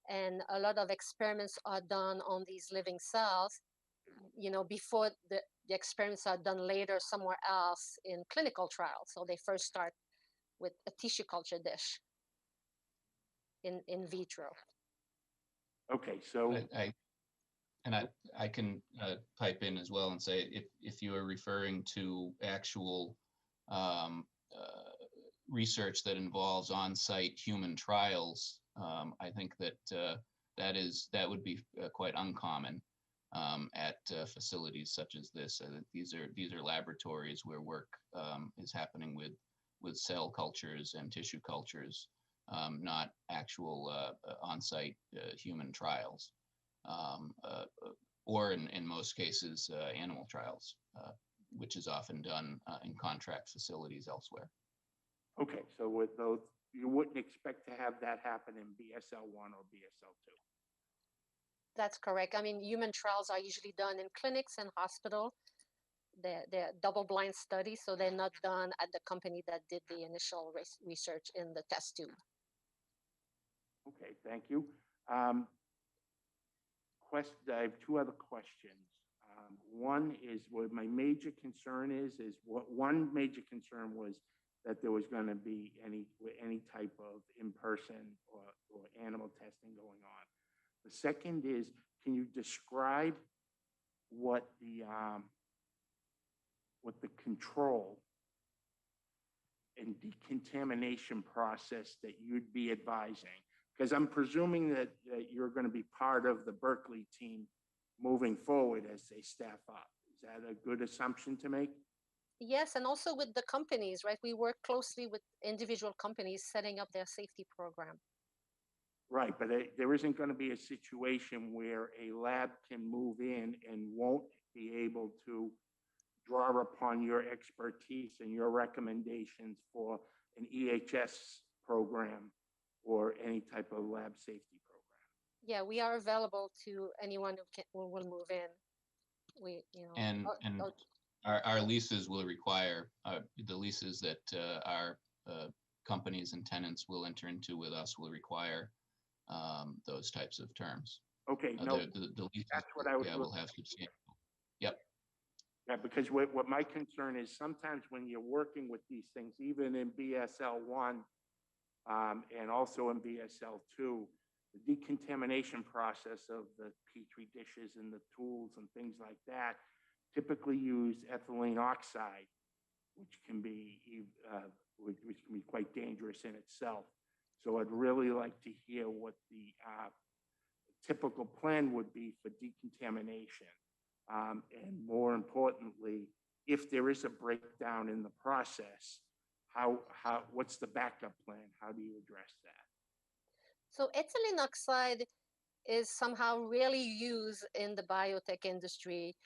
And a lot of experiments are done on these living cells, you know, before the experiments are done later somewhere else in clinical trials. So they first start with a tissue culture dish in vitro. Okay, so I can pipe in as well and say, if you are referring to actual research that involves on-site human trials, I think that that would be quite uncommon at facilities such as this. These are laboratories where work is happening with cell cultures and tissue cultures, not actual on-site human trials, or in most cases animal trials, which is often done in contract facilities elsewhere. Okay, so with those, you wouldn't expect to have that happen in BSL1 or BSL2? That's correct. I mean, human trials are usually done in clinics and hospital. they're double-blind studies, so they're not done at the company that did the initial research in the test tube. Okay, thank you. I have two other questions. One is what my major concern is what one major concern was that there was going to be any type of in-person or animal testing going on. The second is, can you describe what the control and decontamination process that you'd be advising? Because I'm presuming that you're going to be part of the Berkeley team moving forward as they staff up. Is that a good assumption to make? Yes, and also with the companies, right? We work closely with individual companies setting up their safety program. Right, but there isn't going to be a situation where a lab can move in and won't be able to draw upon your expertise and your recommendations for an EHS program or any type of lab safety program. Yeah, we are available to anyone who will move in. And our leases will require, the leases that our companies and tenants will enter into with us will require those types of terms. Okay, no, the leases, that's what I was will have substantial. Yep. Yeah, because what my concern is, sometimes when you're working with these things, even in BSL 1 and also in BSL 2, the decontamination process of the Petri dishes and the tools and things like that typically use ethylene oxide, which can be quite dangerous in itself. So I'd really like to hear what the typical plan would be for decontamination. And more importantly, if there is a breakdown in the process, what's the backup plan? How do you address that? So ethylene oxide is somehow really used in the biotech industry.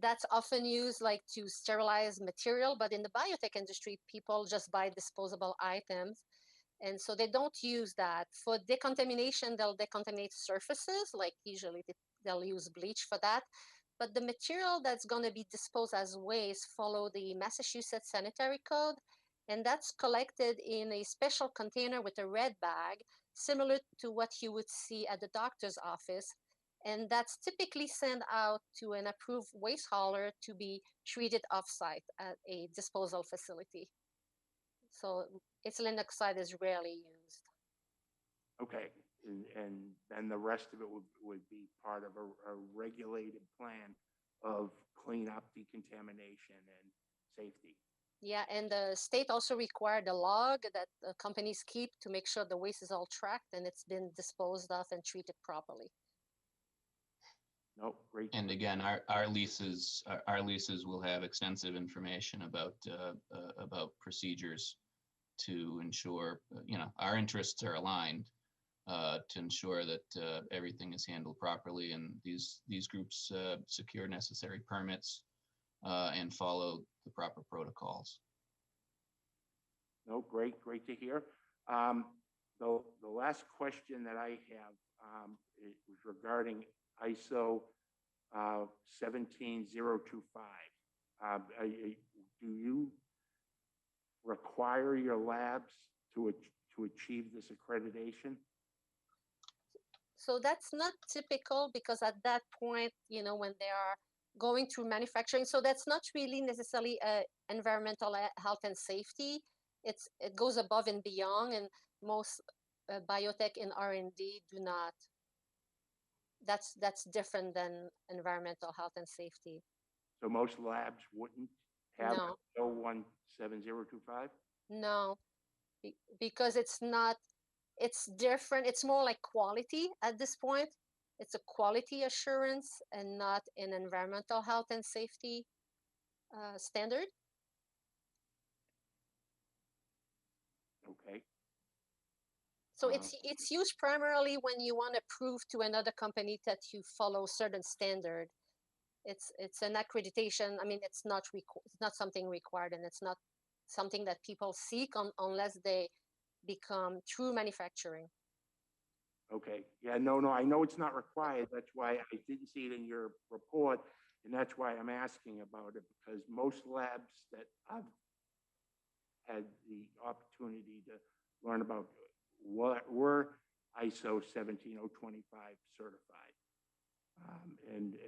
That's often used like to sterilize material, but in the biotech industry, people just buy disposable items. And so they don't use that. For decontamination, they'll decontaminate surfaces, like usually they'll use bleach for that. But the material that's going to be disposed as waste follow the Massachusetts Sanitary Code, and that's collected in a special container with a red bag, similar to what you would see at the doctor's office. And that's typically sent out to an approved waste hauler to be treated offsite at a disposal facility. So ethylene oxide is rarely used. Okay, and then the rest of it would be part of a regulated plan of cleanup, decontamination, and safety. Yeah, and the state also required a log that the companies keep to make sure the waste is all tracked and it's been disposed of and treated properly. No, great. And again, our leases will have extensive information about procedures to ensure, our interests are aligned to ensure that everything is handled properly, and these groups secure necessary permits and follow the proper protocols. No, great to hear. The last question that I have is regarding ISO 17025. Do you require your labs to achieve this accreditation? So that's not typical, because at that point, when they are going through manufacturing, so that's not really necessarily environmental health and safety. It goes above and beyond, and most biotech in R&D do not. That's different than environmental health and safety. So most labs wouldn't have No. ISO 17025? No, because it's not. It's different. It's more like quality at this point. It's a quality assurance and not an environmental health and safety standard. Okay. So it's used primarily when you want to prove to another company that you follow certain standard. It's an accreditation. I mean, it's not something required, and it's not something that people seek unless they become true manufacturing. Okay. Yeah, no, I know it's not required. That's why I didn't see it in your report. And that's why I'm asking about it, because most labs that I've had the opportunity to learn about were ISO 17025 certified.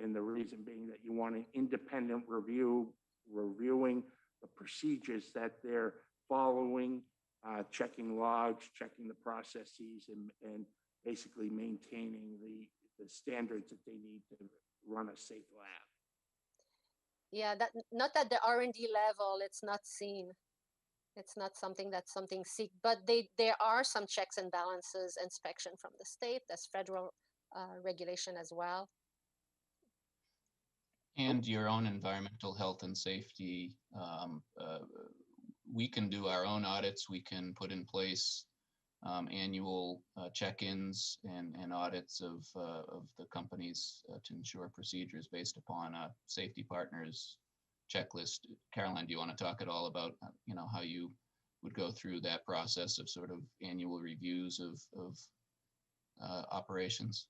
And the reason being that you want an independent reviewing the procedures that they're following, checking logs, checking the processes, and basically maintaining the standards that they need to run a safe lab. Yeah, that not at the R&D level, it's not seen. It's not something that's something seek, but there are some checks and balances, inspection from the state, there's federal regulation as well. And your own environmental health and safety. We can do our own audits. We can put in place annual check-ins and audits of the companies to ensure procedures based upon a safety partners checklist. Caroline, do you want to talk at all about how you would go through that process of sort of annual reviews of operations?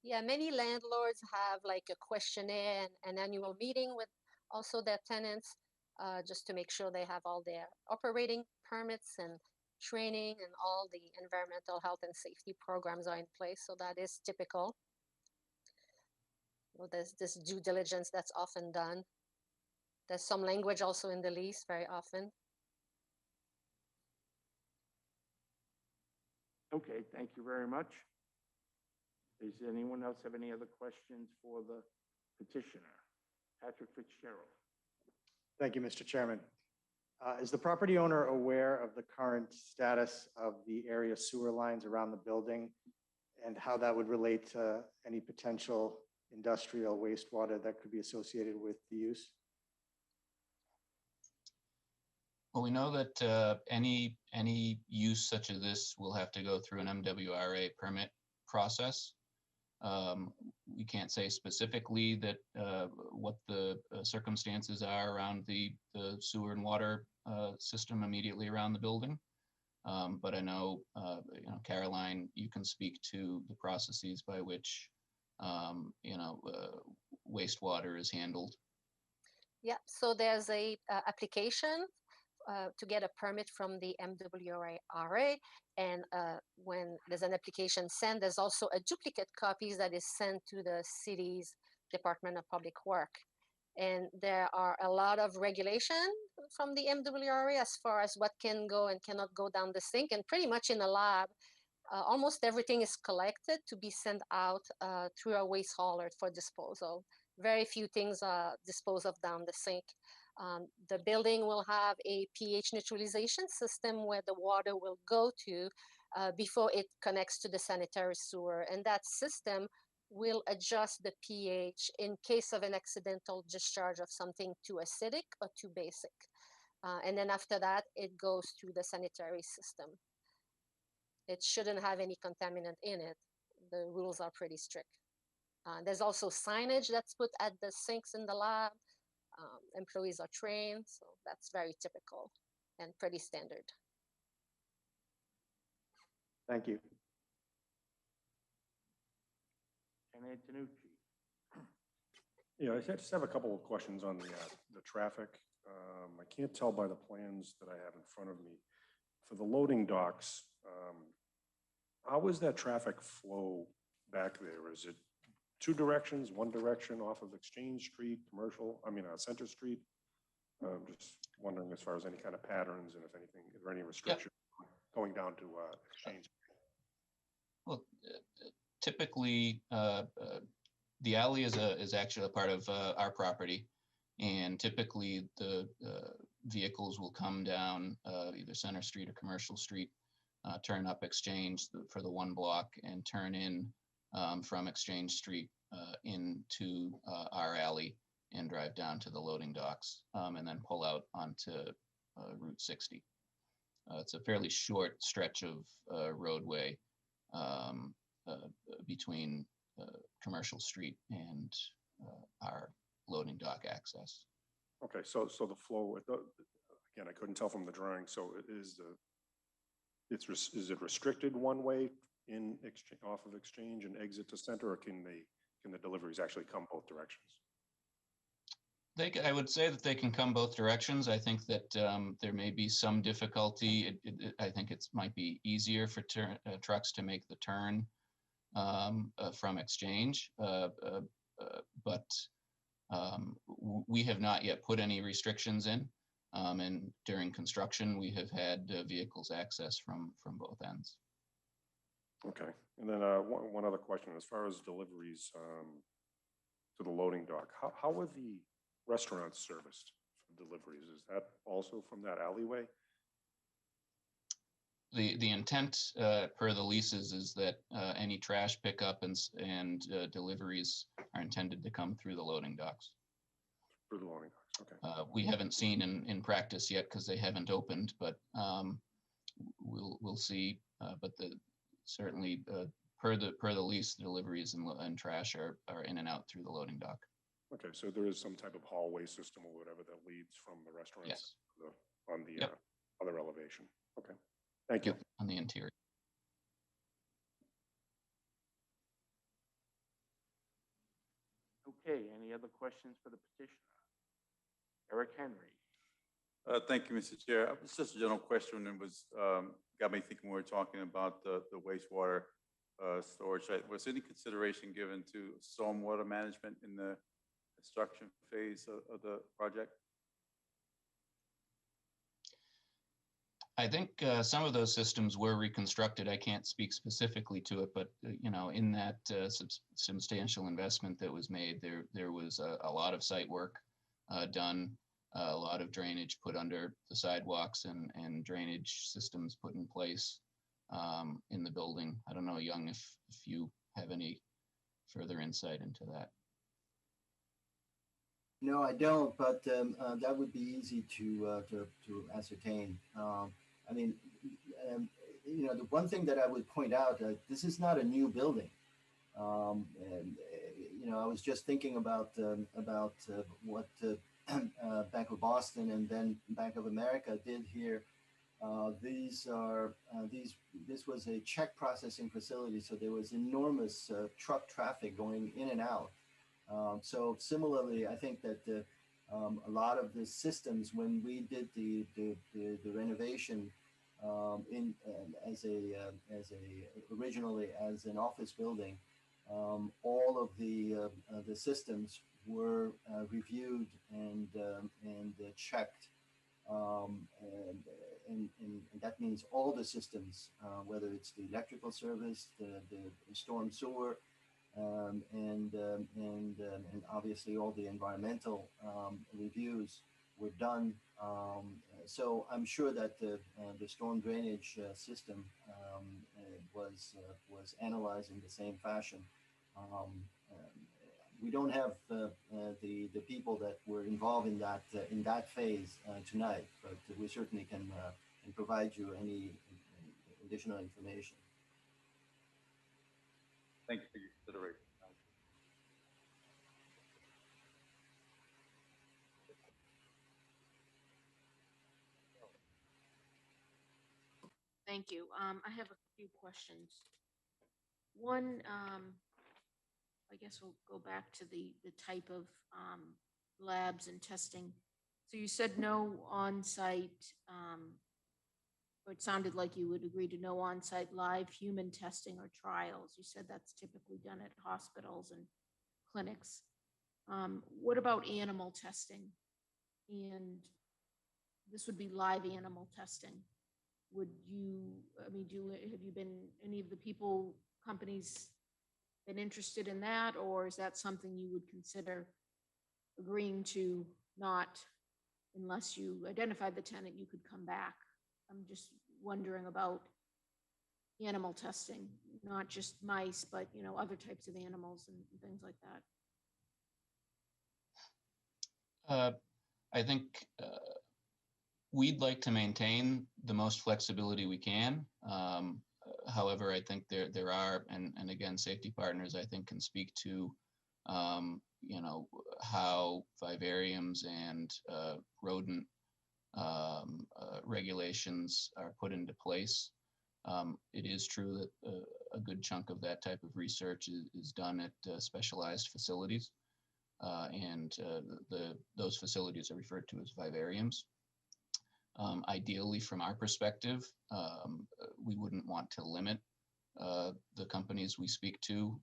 Yeah, many landlords have like a questionnaire and an annual meeting with also their tenants, just to make sure they have all their operating permits and training and all the environmental health and safety programs are in place. So that is typical. Well, there's this due diligence that's often done. There's some language also in the lease very often. Okay, thank you very much. Does anyone else have any other questions for the petitioner? Patrick Fitzgerald. Thank you, Mr. Chairman. Is the property owner aware of the current status of the area sewer lines around the building and how that would relate to any potential industrial wastewater that could be associated with the use? Well, we know that any use such as this will have to go through an MWRA permit process. We can't say specifically that what the circumstances are around the sewer and water system immediately around the building. But I know, Caroline, you can speak to the processes by which, wastewater is handled. Yeah, so there's a application to get a permit from the MWRA, and when there's an application sent, there's also a duplicate copies that is sent to the city's Department of Public Work. And there are a lot of regulation from the MWRA as far as what can go and cannot go down the sink. And pretty much in a lab, almost everything is collected to be sent out through a waste hauler for disposal. Very few things are disposed of down the sink. The building will have a pH neutralization system where the water will go to before it connects to the sanitary sewer. And that system will adjust the pH in case of an accidental discharge of something too acidic or too basic. And then after that, it goes through the sanitary system. It shouldn't have any contaminant in it. The rules are pretty strict. There's also signage that's put at the sinks in the lab. Employees are trained, so that's very typical and pretty standard. Thank you. And Antonucci. Yeah, I just have a couple of questions on the traffic. I can't tell by the plans that I have in front of me. For the loading docks, how is that traffic flow back there? Is it two directions, one direction off of Exchange Street, Center Street? Just wondering as far as any kind of patterns and if anything, is there any restriction going down to Exchange? Well, typically, the alley is actually a part of our property, and typically the vehicles will come down either Center Street or Commercial Street, turn up Exchange for the one block, and turn in from Exchange Street into our alley and drive down to the loading docks, and then pull out onto Route 60. It's a fairly short stretch of roadway between Commercial Street and our loading dock access. Okay, so the flow, again, I couldn't tell from the drawing. So is it restricted one way in exchange off of Exchange and exit to Center, or can the deliveries actually come both directions? I would say that they can come both directions. I think that there may be some difficulty. I think it might be easier for trucks to make the turn from Exchange, but we have not yet put any restrictions in. And during construction, we have had vehicles access from both ends. Okay, and then one other question, as far as deliveries to the loading dock, how are the restaurants serviced for deliveries? Is that also from that alleyway? The intent per the leases is that any trash pickup and deliveries are intended to come through the loading docks. Through the loading docks, okay. We haven't seen in practice yet because they haven't opened, but we'll see. But certainly per the lease, the deliveries and trash are in and out through the loading dock. Okay, so there is some type of hallway system or whatever that leads from the restaurants. Yes. On the Yep. other elevation. Okay, thank you. Yep, on the interior. Okay, any other questions for the petitioner? Eric Henry. Thank you, Mr. Chair. It's just a general question and was got me thinking when we were talking about the wastewater storage. Was any consideration given to stormwater management in the construction phase of the project? I think some of those systems were reconstructed. I can't speak specifically to it, but in that substantial investment that was made, there was a lot of site work done, a lot of drainage put under the sidewalks and drainage systems put in place in the building. I don't know, Young, if you have any further insight into that. No, I don't, but that would be easy to ascertain. I mean, the one thing that I would point out, this is not a new building. And, I was just thinking about what Bank of Boston and then Bank of America did here. This was a check processing facility, so there was enormous truck traffic going in and out. So similarly, I think that a lot of the systems, when we did the renovation originally as an office building, all of the systems were reviewed and checked, and that means all the systems, whether it's the electrical service, the storm sewer, and obviously all the environmental reviews were done. So I'm sure that the storm drainage system was analyzed in the same fashion. We don't have the people that were involved in that phase tonight, but we certainly can provide you any additional information. Thank you for your consideration. Thank you. I have a few questions. One, I guess we'll go back to the type of labs and testing. So you said no on-site, or it sounded like you would agree to no on-site live human testing or trials. You said that's typically done at hospitals and clinics. What about animal testing? And this would be live animal testing. Would you, have you been, any of the companies been interested in that, or is that something you would consider agreeing to not, unless you identified the tenant, you could come back? I'm just wondering about animal testing, not just mice, but, other types of animals and things like that. I think we'd like to maintain the most flexibility we can. However, I think there are, and again, safety partners, I think, can speak to, how vivariums and rodent regulations are put into place. It is true that a good chunk of that type of research is done at specialized facilities. and those facilities are referred to as vivariums. Ideally, from our perspective, we wouldn't want to limit the companies we speak to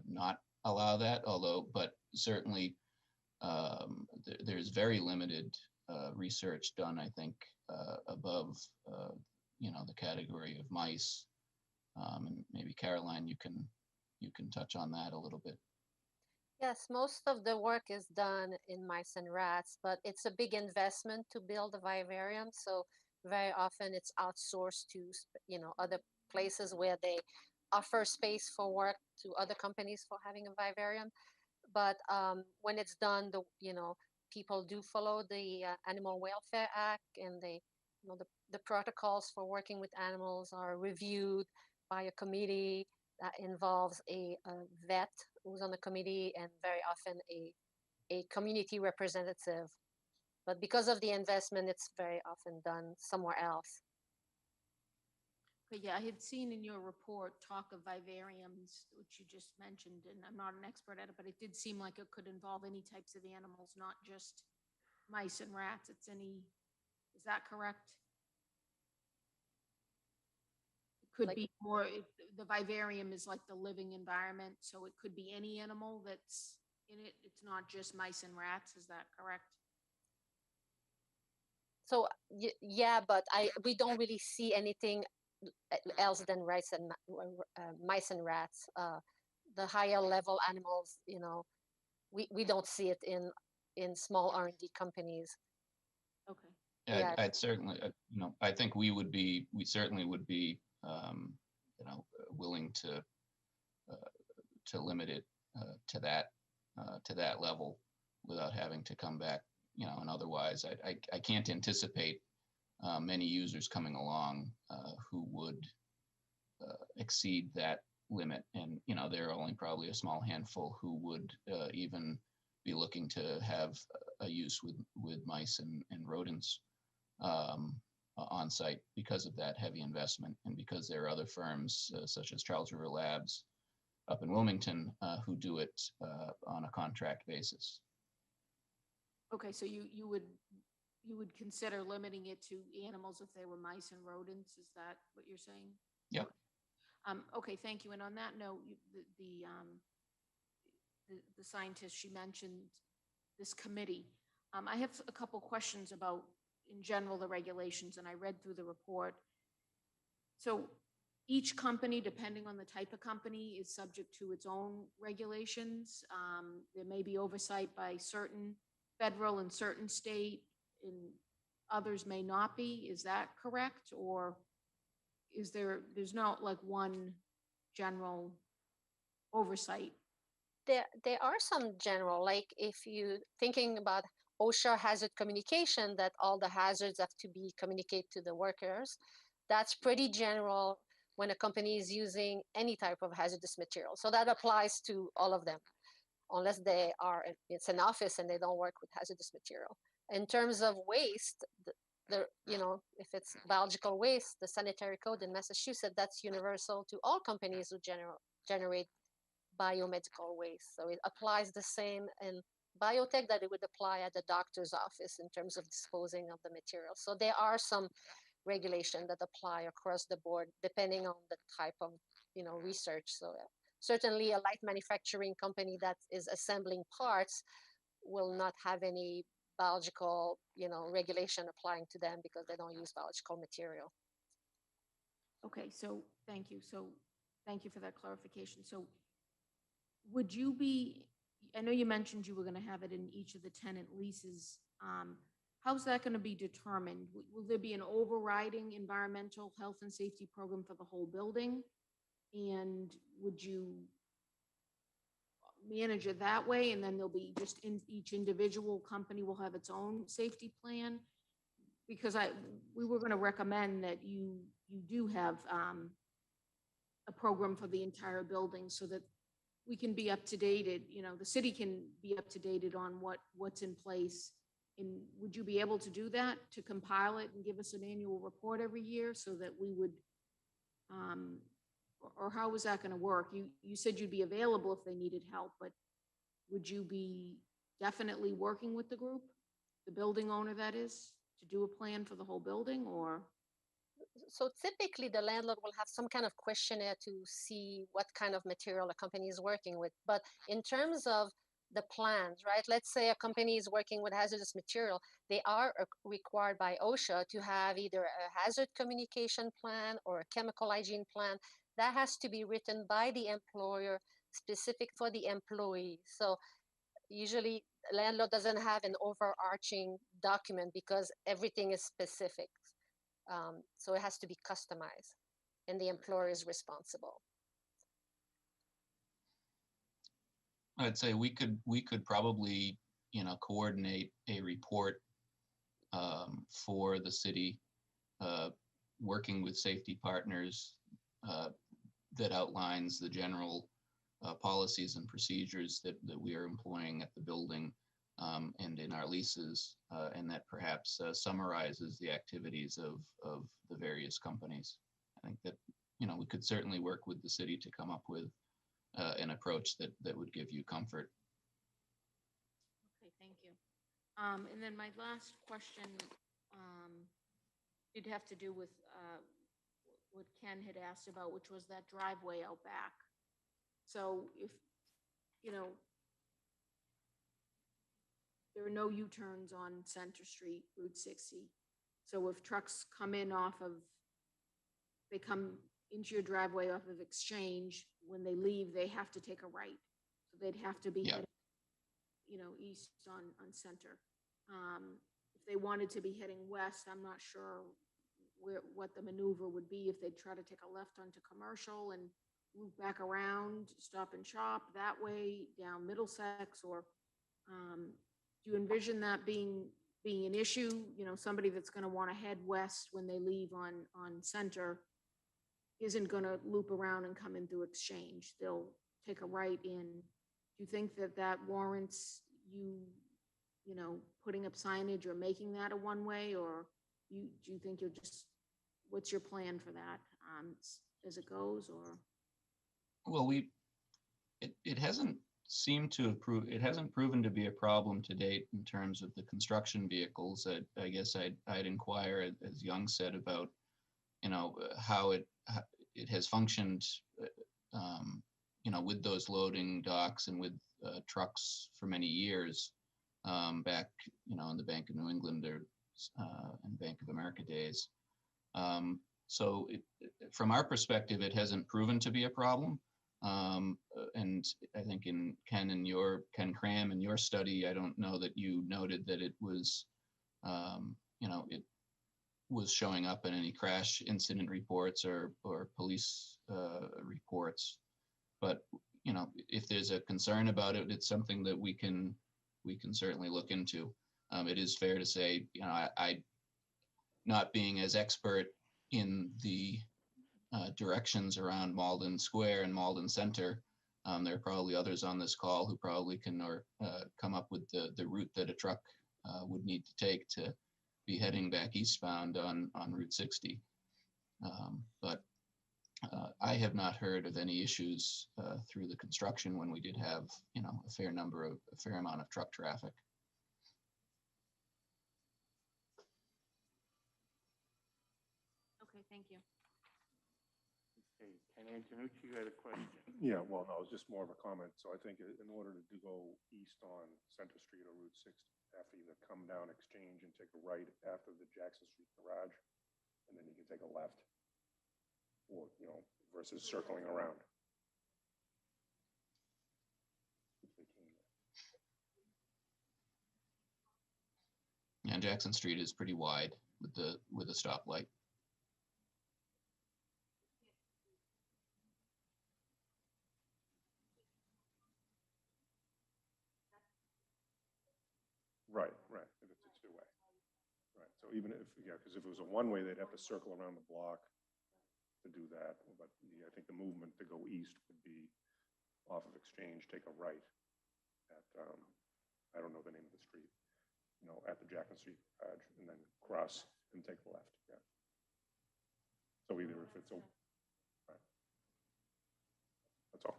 not allow that, but certainly there's very limited research done, I think, above, the category of mice. And maybe Caroline, you can touch on that a little bit. Yes, most of the work is done in mice and rats, but it's a big investment to build a vivarium. So very often it's outsourced to, other places where they offer space for work to other companies for having a vivarium. But when it's done, people do follow the Animal Welfare Act, and the protocols for working with animals are reviewed by a committee that involves a vet who's on the committee, and very often a community representative. But because of the investment, it's very often done somewhere else. But yeah, I had seen in your report talk of vivariums, which you just mentioned, and I'm not an expert at it, but it did seem like it could involve any types of animals, not just mice and rats. Is that correct? Could be more, the vivarium is like the living environment, so it could be any animal that's in it. It's not just mice and rats. Is that correct? So yeah, but we don't really see anything else than mice and rats. The higher level animals, we don't see it in small R&D companies. Okay. Yeah, I'd certainly, I think we certainly would be, willing to limit it to that level without having to come back, and otherwise I can't anticipate many users coming along who would exceed that limit. And, there are only probably a small handful who would even be looking to have a use with mice and rodents on site because of that heavy investment, and because there are other firms such as Charles River Labs up in Wilmington who do it on a contract basis. Okay, so you would consider limiting it to animals if they were mice and rodents? Is that what you're saying? Yep. Okay, thank you. And on that note, the scientist, she mentioned this committee. I have a couple questions about, in general, the regulations, and I read through the report. So each company, depending on the type of company, is subject to its own regulations. There may be oversight by certain federal and certain state, and others may not be. Is that correct? Or there's not like one general oversight? There are some general, like if you thinking about OSHA hazard communication, that all the hazards have to be communicated to the workers. That's pretty general when a company is using any type of hazardous material. So that applies to all of them, unless it's an office and they don't work with hazardous material. In terms of waste, if it's biological waste, the sanitary code in Massachusetts, that's universal to all companies who generate biomedical waste. So it applies the same in biotech that it would apply at the doctor's office in terms of disposing of the material. So there are some regulations that apply across the board depending on the type of research. So certainly a light manufacturing company that is assembling parts will not have any biological regulation applying to them because they don't use biological material. Okay, so thank you. So thank you for that clarification. So would you be, I know you mentioned you were going to have it in each of the tenant leases. How's that going to be determined? Will there be an overriding environmental health and safety program for the whole building? And would you manage it that way? And then there'll be just each individual company will have its own safety plan? Because we were going to recommend that you do have a program for the entire building so that we can be up to date. The city can be up to date on what's in place. And would you be able to do that, to compile it and give us an annual report every year so that we would, or how was that going to work? You said you'd be available if they needed help, but would you be definitely working with the group, the building owner that is, to do a plan for the whole building, or? So typically the landlord will have some kind of questionnaire to see what kind of material a company is working with. But in terms of the plans, right? Let's say a company is working with hazardous material. They are required by OSHA to have either a hazard communication plan or a chemical hygiene plan. That has to be written by the employer, specific for the employee. So usually landlord doesn't have an overarching document because everything is specific. So it has to be customized and the employer is responsible. I'd say we could probably, coordinate a report for the city, working with safety partners that outlines the general policies and procedures that we are employing at the building and in our leases, and that perhaps summarizes the activities of the various companies. I think that, we could certainly work with the city to come up with an approach that would give you comfort. Okay, thank you. And then my last question did have to do with what Ken had asked about, which was that driveway out back. So if, there are no U-turns on Center Street, Route 60. So if trucks come in they come into your driveway off of Exchange, when they leave, they have to take a right. So they'd have to be heading, east on Center. If they wanted to be heading west, I'm not sure what the maneuver would be, if they'd try to take a left onto Commercial and loop back around, Stop and Shop that way down Middlesex, or do you envision that being an issue? Somebody that's going to want to head west when they leave on Center isn't going to loop around and come in through Exchange. They'll take a right in. Do you think that warrants you, putting up signage or making that a one-way, or do you think you'll just, what's your plan for that as it goes, or? Well, it hasn't seemed to it hasn't proven to be a problem to date in terms of the construction vehicles. I guess I'd inquire, as Young said, about, how it has functioned, with those loading docks and with trucks for many years, back, in the Bank of New England and Bank of America days. So from our perspective, it hasn't proven to be a problem. And I think in Ken Cram, in your study, I don't know that you noted that it was, it was showing up in any crash incident reports or police reports. But, if there's a concern about it, it's something that we can certainly look into. It is fair to say, I not being as expert in the directions around Malden Square and Malden Center, there are probably others on this call who probably can come up with the route that a truck would need to take to be heading back eastbound on Route 60. But I have not heard of any issues through the construction when we did have, a fair amount of truck traffic. Okay, thank you. Okay, Ken Antonucci, you had a question? Yeah, well, no, it was just more of a comment. So I think in order to go east on Center Street or Route 60, you have to either come down Exchange and take a right after the Jackson Street garage, and then you can take a left, or, versus circling around. And Jackson Street is pretty wide with a stoplight. Right. If it's a two-way. Right. So even if, because if it was a one-way, they'd have to circle around the block to do that. But I think the movement to go east would be off of Exchange, take a right at, I don't know the name of the street, at the Jackson Street garage, and then cross and take the left. Yeah. So either if it's right. That's all.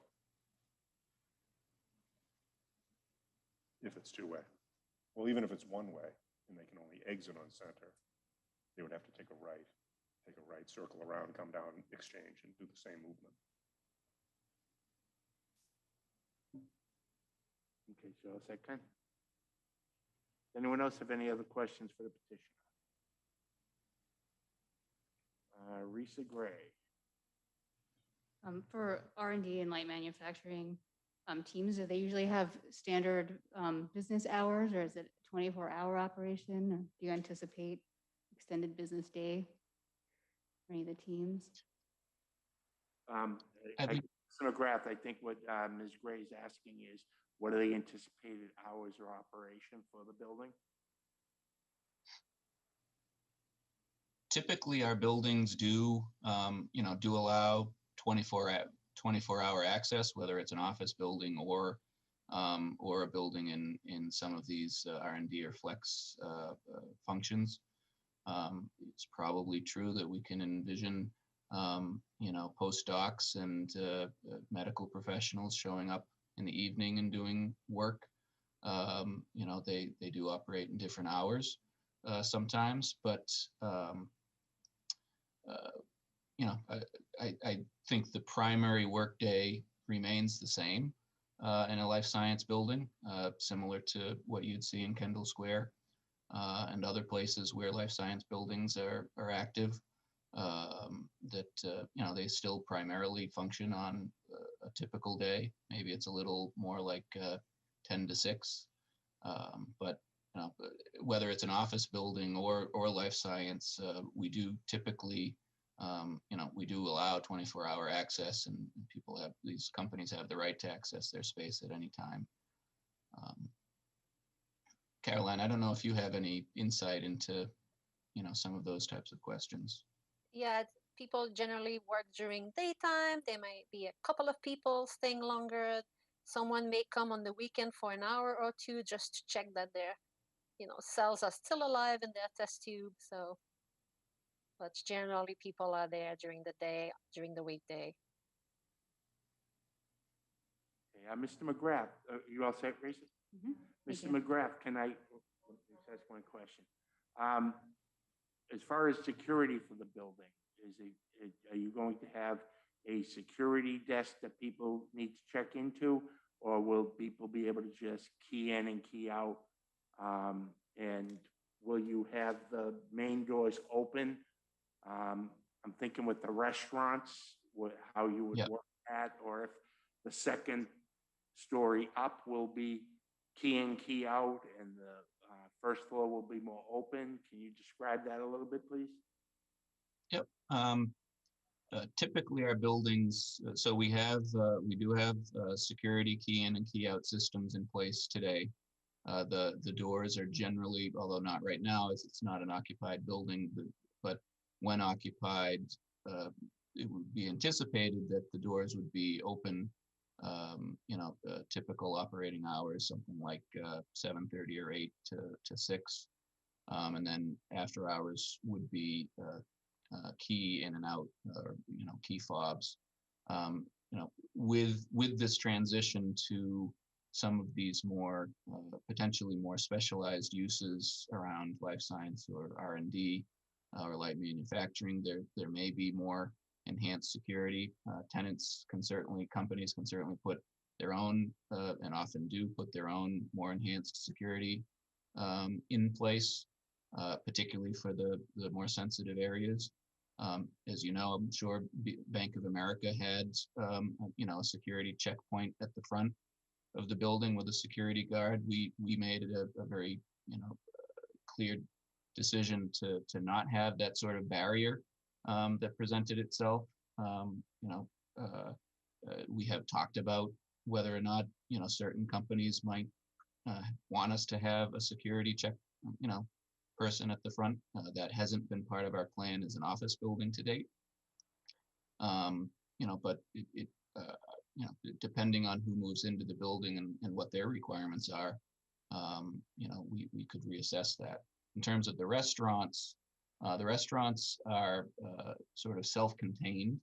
if it's two-way. Well, even if it's one-way and they can only exit on Center, they would have to take a right, circle around, come down, exchange, and do the same movement. Okay, so second. Anyone else have any other questions for the petitioner? Risa Gray. For R&D and light manufacturing teams, do they usually have standard business hours, or is it 24-hour operation? Or do you anticipate extended business day for any of the teams? Mr. McGrath, I think what Ms. Gray is asking is, what are the anticipated hours of operation for the building? Typically, our buildings do, do allow 24-hour access, whether it's an office building or a building in some of these R&D or flex functions. It's probably true that we can envision, postdocs and medical professionals showing up in the evening and doing work. They do operate in different hours sometimes, but I think the primary workday remains the same in a life science building, similar to what you'd see in Kendall Square and other places where life science buildings are active. They still primarily function on a typical day. Maybe it's a little more like 10 to 6, but whether it's an office building or life science, we do typically, we do allow 24-hour access, and these companies have the right to access their space at any time. Caroline, I don't know if you have any insight into, some of those types of questions. Yeah, people generally work during daytime. There might be a couple of people staying longer. Someone may come on the weekend for an hour or two just to check that their, cells are still alive in their test tube. So, but generally people are there during the day, during the weekday. Okay, Mr. McGrath, you all set, Risa? Mr. McGrath, can I just ask one question? As far as security for the building, are you going to have a security desk that people need to check into, or will people be able to just key in and key out? And will you have the main doors open? I'm thinking with the restaurants, how you would work that, or if the second story up will be key in, key out, and the first floor will be more open. Can you describe that a little bit, please? Yep. Typically, our buildings, so we do have security key in and key out systems in place today. The doors are generally, although not right now, as it's not an occupied building, but when occupied, it would be anticipated that the doors would be open. Typical operating hours, something like 7:30 or 8 to 6, and then after hours would be key in and out, or key fobs. With this transition to some of these more potentially more specialized uses around life science or R&D or light manufacturing, there may be more enhanced security. Companies can certainly put their own, and often do put their own more enhanced security in place, particularly for the more sensitive areas. As you know, I'm sure Bank of America had, a security checkpoint at the front of the building with a security guard. We made it a very, clear decision to not have that sort of barrier that presented itself. We have talked about whether or not, certain companies might want us to have a security check, person at the front. That hasn't been part of our plan as an office building to date. But depending on who moves into the building and what their requirements are, we could reassess that. In terms of the restaurants are sort of self-contained.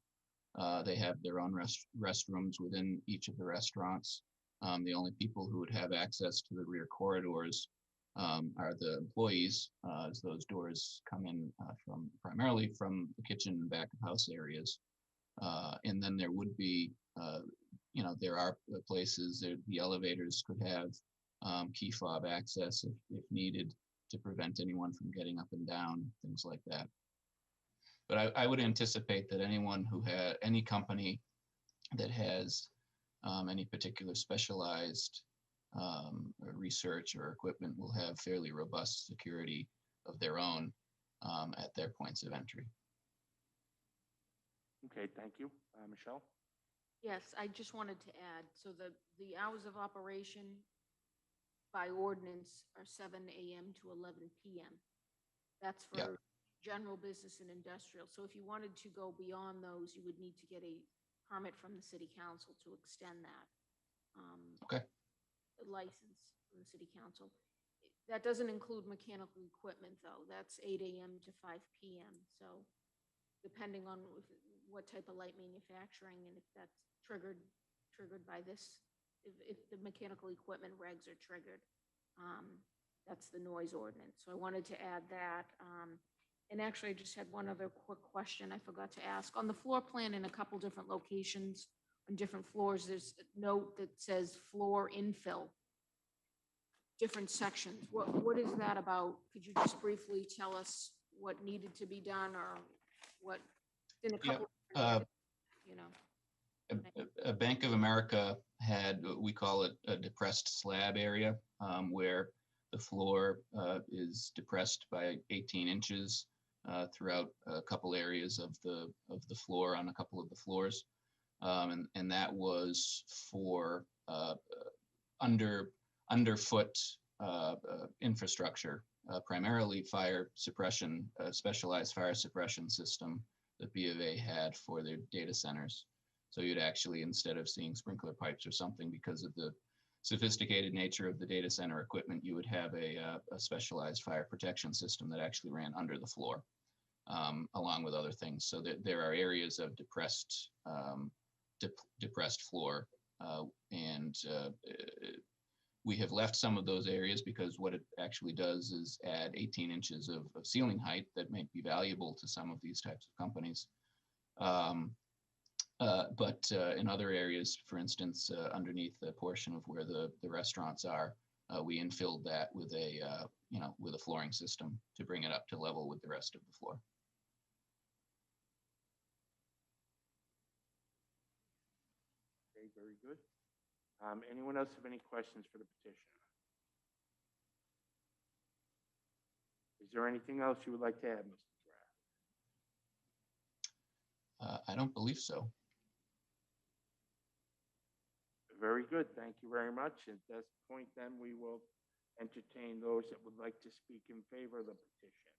They have their own restrooms within each of the restaurants. The only people who would have access to the rear corridors are the employees, as those doors come in primarily from the kitchen and back of house areas. And then there would be, there are places that the elevators could have key fob access if needed to prevent anyone from getting up and down, things like that. But I would anticipate that any company that has any particular specialized research or equipment will have fairly robust security of their own at their points of entry. Okay, thank you. Michelle? Yes, I just wanted to add, so the hours of operation by ordinance are 7 a.m. to 11 p.m. That's for Yeah. general business and industrial. So if you wanted to go beyond those, you would need to get a permit from the city council to extend that. Okay. License from the city council. That doesn't include mechanical equipment though. That's 8 a.m. to 5 p.m. So depending on what type of light manufacturing and if that's triggered by this, if the mechanical equipment regs are triggered, that's the noise ordinance. So I wanted to add that. And actually I just had one other quick question I forgot to ask. On the floor plan in a couple different locations on different floors, there's a note that says floor infill, different sections. What is that about? Could you just briefly tell us what needed to be done or what in a couple, A Bank of America had, we call it a depressed slab area, where the floor is depressed by 18 inches throughout a couple areas of the floor on a couple of the floors. And that was for underfoot infrastructure, primarily fire suppression, specialized fire suppression system that B of A had for their data centers. So you'd actually, instead of seeing sprinkler pipes or something, because of the sophisticated nature of the data center equipment, you would have a specialized fire protection system that actually ran under the floor, along with other things. So that there are areas of depressed floor, and we have left some of those areas because what it actually does is add 18 inches of ceiling height that might be valuable to some of these types of companies. But in other areas, for instance, underneath the portion of where the restaurants are, we infilled that with a flooring system to bring it up to level with the rest of the floor. Okay, very good. Anyone else have any questions for the petitioner? Is there anything else you would like to add, Mr. Draft? I don't believe so. Very good. Thank you very much. At this point, then, we will entertain those that would like to speak in favor of the petition.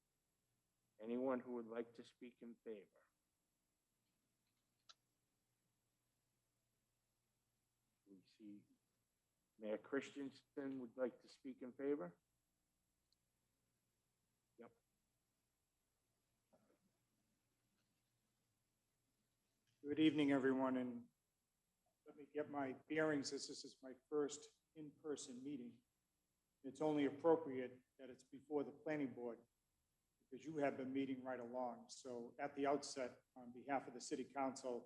Anyone who would like to speak in favor? We see Mayor Christensen would like to speak in favor. Yep. Good evening, everyone, and let me get my bearings as this is my first in-person meeting. It's only appropriate that it's before the planning board because you have been meeting right along. So at the outset, on behalf of the city council,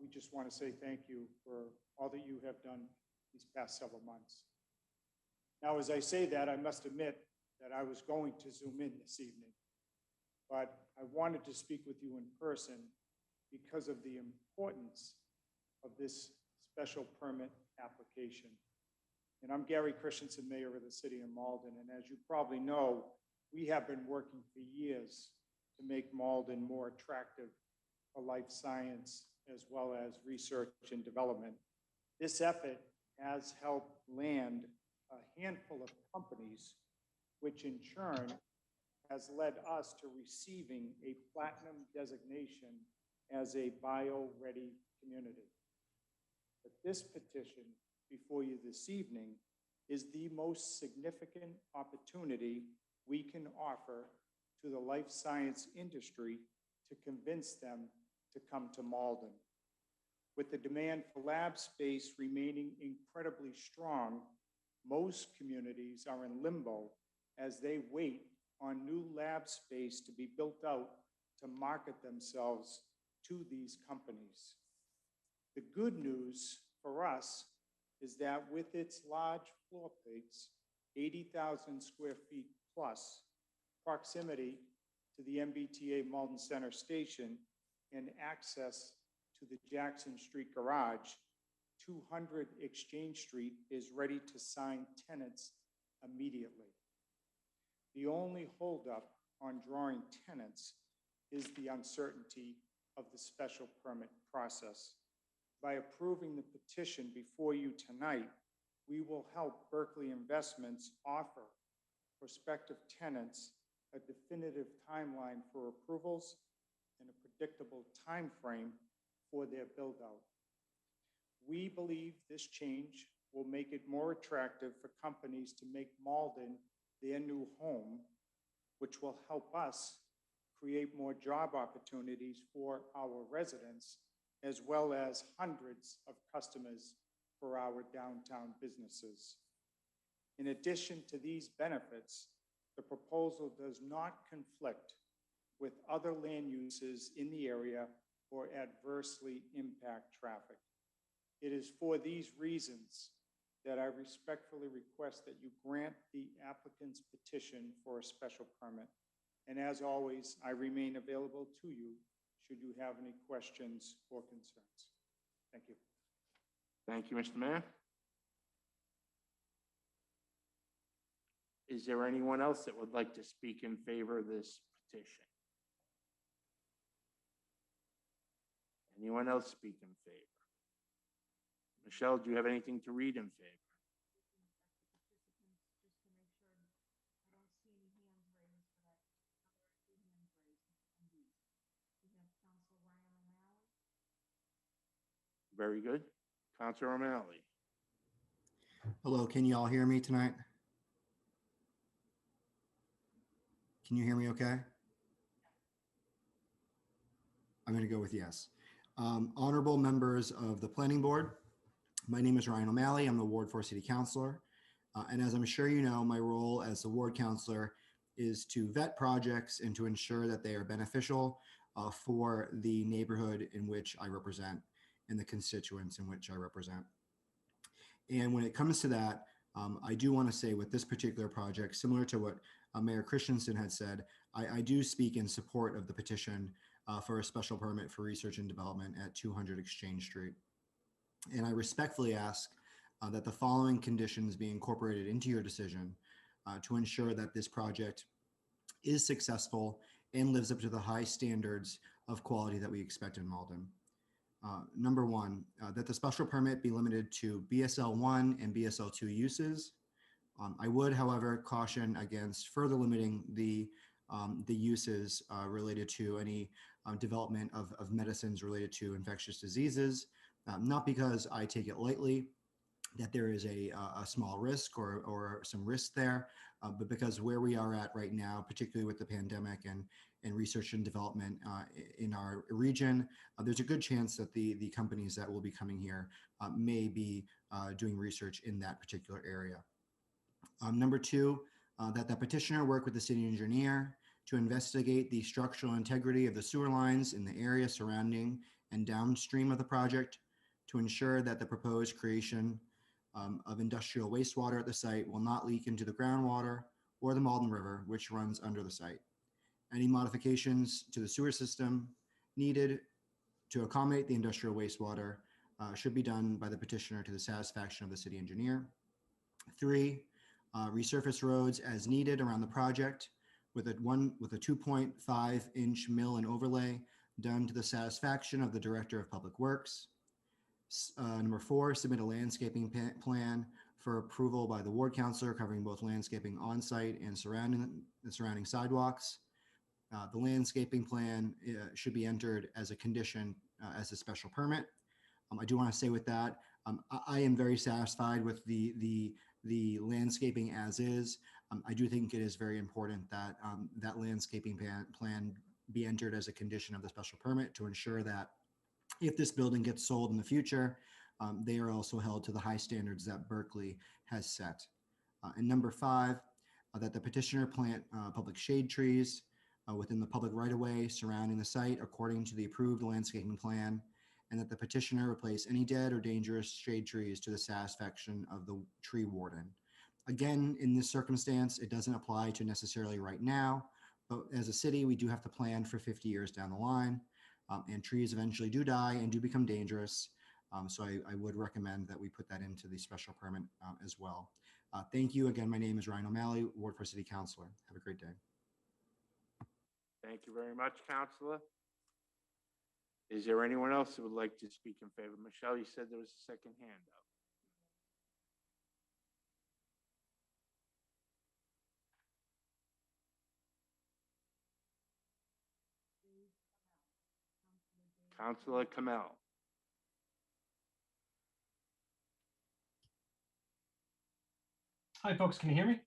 we just want to say thank you for all that you have done these past several months. Now, as I say that, I must admit that I was going to Zoom in this evening, but I wanted to speak with you in person because of the importance of this special permit application. And I'm Gary Christensen, Mayor of the City of Malden, and as you probably know, we have been working for years to make Malden more attractive for life science as well as research and development. This effort has helped land a handful of companies, which in turn has led us to receiving a platinum designation as a bio-ready community. But this petition before you this evening is the most significant opportunity we can offer to the life science industry to convince them to come to Malden. With the demand for lab space remaining incredibly strong, most communities are in limbo as they wait on new lab space to be built out to market themselves to these companies. The good news for us is that with its large floor plates, 80,000 square feet plus, proximity to the MBTA Malden Center Station, and access to the Jackson Street Garage, 200 Exchange Street is ready to sign tenants immediately. The only holdup on drawing tenants is the uncertainty of the special permit process. By approving the petition before you tonight, we will help Berkeley Investments offer prospective tenants a definitive timeline for approvals and a predictable time frame for their build-out. We believe this change will make it more attractive for companies to make Malden their new home, which will help us create more job opportunities for our residents, as well as hundreds of customers for our downtown businesses. In addition to these benefits, the proposal does not conflict with other land uses in the area or adversely impact traffic. It is for these reasons that I respectfully request that you grant the applicant's petition for a special permit. And as always, I remain available to you should you have any questions or concerns. Thank you. Thank you, Mr. Mayor. Is there anyone else that would like to speak in favor of this petition? Anyone else speak in favor? Michelle, do you have anything to read in favor? Very good. Councilor O'Malley. Hello, can you all hear me tonight? Can you hear me okay? I'm going to go with yes. Honorable members of the Planning Board, my name is Ryan O'Malley. I'm the Ward 4 City Councilor. And as I'm sure you know, my role as the Ward Councilor is to vet projects and to ensure that they are beneficial for the neighborhood in which I represent and the constituents in which I represent. And when it comes to that, I do want to say with this particular project, similar to what Mayor Christensen had said, I do speak in support of the petition for a special permit for research and development at 200 Exchange Street. And I respectfully ask that the following conditions be incorporated into your decision to ensure that this project is successful and lives up to the high standards of quality that we expect in Malden. Number one, that the special permit be limited to BSL1 and BSL2 uses. I would, however, caution against further limiting the uses related to any development of medicines related to infectious diseases, not because I take it lightly that there is a small risk or some risk there, but because where we are at right now, particularly with the pandemic and research and development in our region, there's a good chance that the companies that will be coming here may be doing research in that particular area. Number two, that the petitioner work with the city engineer to investigate the structural integrity of the sewer lines in the area surrounding and downstream of the project to ensure that the proposed creation of industrial wastewater at the site will not leak into the groundwater or the Malden River, which runs under the site. Any modifications to the sewer system needed to accommodate the industrial wastewater should be done by the petitioner to the satisfaction of the city engineer. Three, resurface roads as needed around the project with a 2.5-inch mill and overlay done to the satisfaction of the Director of Public Works. Number four, submit a landscaping plan for approval by the Ward Councilor covering both landscaping on-site and surrounding sidewalks. The landscaping plan should be entered as a condition as a special permit. I do want to say with that, I am very satisfied with the landscaping as is. I do think it is very important that that landscaping plan be entered as a condition of the special permit to ensure that if this building gets sold in the future, they are also held to the high standards that Berkeley has set. And number 5, that the petitioner plant public shade trees within the public right-of-way surrounding the site according to the approved landscaping plan, and that the petitioner replace any dead or dangerous shade trees to the satisfaction of the tree warden. Again, in this circumstance, it doesn't apply to necessarily right now, but as a city, we do have to plan for 50 years down the line, and trees eventually do die and do become dangerous. So I would recommend that we put that into the special permit as well. Thank you. Again, my name is Ryan O'Malley, Ward 4 City Councilor. Have a great day. Thank you very much, Counselor. Is there anyone else who would like to speak in favor? Michelle, you said there was a second hand up. Counselor Kamel. Hi, folks. Can you hear me?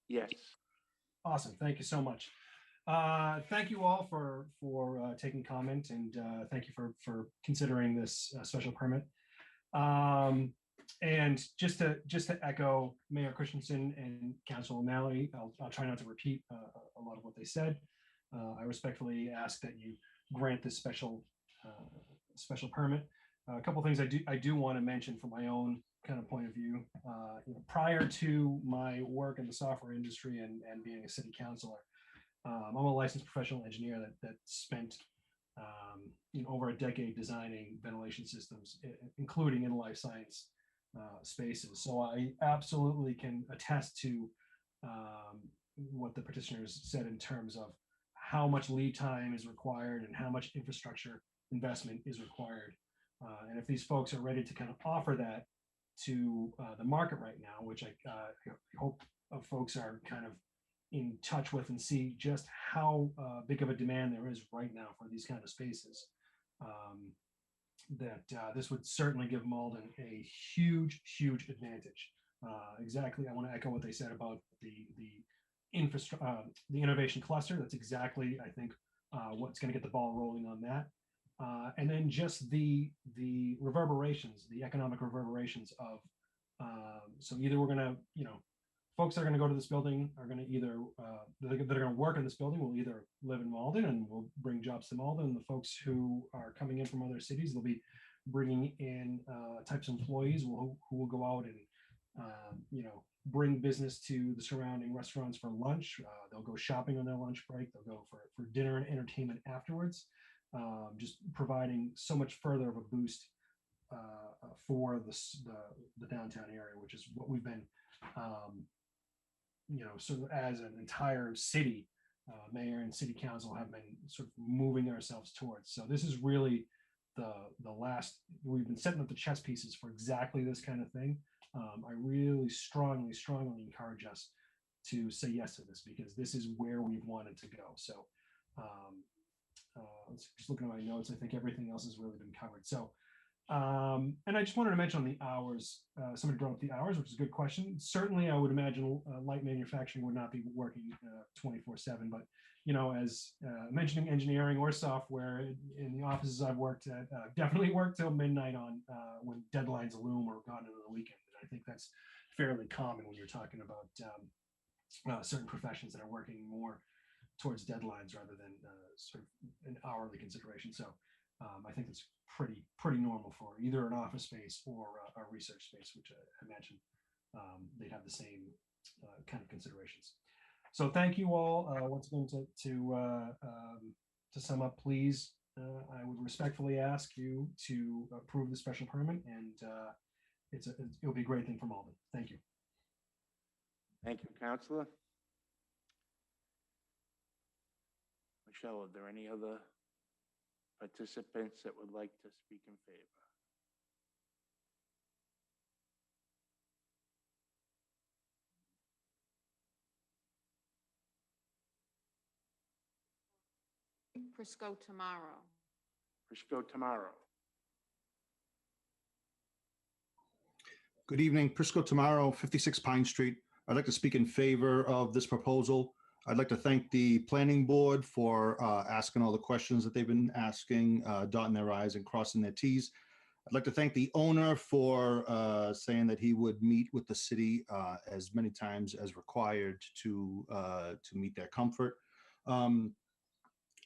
Yes. Awesome. Thank you so much. Thank you all for taking comment, and thank you for considering this special permit. And just to echo Mayor Christensen and Councilor O'Malley, I'll try not to repeat a lot of what they said. I respectfully ask that you grant this special permit. A couple of things I do want to mention from my own kind of point of view. Prior to my work in the software industry and being a city councilor, I'm a licensed professional engineer that spent over a decade designing ventilation systems, including in life science spaces. So I absolutely can attest to what the petitioners said in terms of how much lead time is required and how much infrastructure investment is required. And if these folks are ready to kind of offer that to the market right now, which I hope folks are kind of in touch with and see just how big of a demand there is right now for these kind of spaces, this would certainly give Malden a huge advantage. Exactly, I want to echo what they said about the infrastructure, the innovation cluster. That's exactly, I think, what's going to get the ball rolling on that. And then just the reverberations, the economic reverberations of, so either we're going to, folks that are going to go to this building are going to either, that are going to work in this building will either live in Malden and will bring jobs to Malden. And the folks who are coming in from other cities, they'll be bringing in types of employees who will go out and, bring business to the surrounding restaurants for lunch. They'll go shopping on their lunch break. They'll go for dinner and entertainment afterwards. Just providing so much further of a boost for the downtown area, which is what we've been, sort of as an entire city, mayor and city council have been sort of moving ourselves towards. So this is really the last, we've been setting up the chess pieces for exactly this kind of thing. I really strongly encourage us to say yes to this, because this is where we've wanted to go. So just looking at my notes, I think everything else has really been covered. So, and I just wanted to mention on the hours, somebody brought up the hours, which is a good question. Certainly, I would imagine light manufacturing would not be working 24/7, but, as mentioning engineering or software in the offices I've worked at, definitely worked till midnight on when deadlines loom or gone into the weekend. And I think that's fairly common when you're talking about certain professions that are working more towards deadlines rather than sort of an hourly consideration. So I think it's pretty normal for either an office space or a research space, which I imagine they'd have the same kind of considerations. So thank you all once again. To sum up, please, I would respectfully ask you to approve the special permit, and it'll be a great thing for Malden. Thank you. Thank you, Councilor. Michelle, are there any other participants that would like to speak in favor? Prisco tomorrow. Prisco tomorrow. Good evening, Prisco Tamaro, 56 Pine Street. I'd like to speak in favor of this proposal. I'd like to thank the planning board for asking all the questions that they've been asking, dotting their i's and crossing their t's. I'd like to thank the owner for saying that he would meet with the city as many times as required to meet their comfort.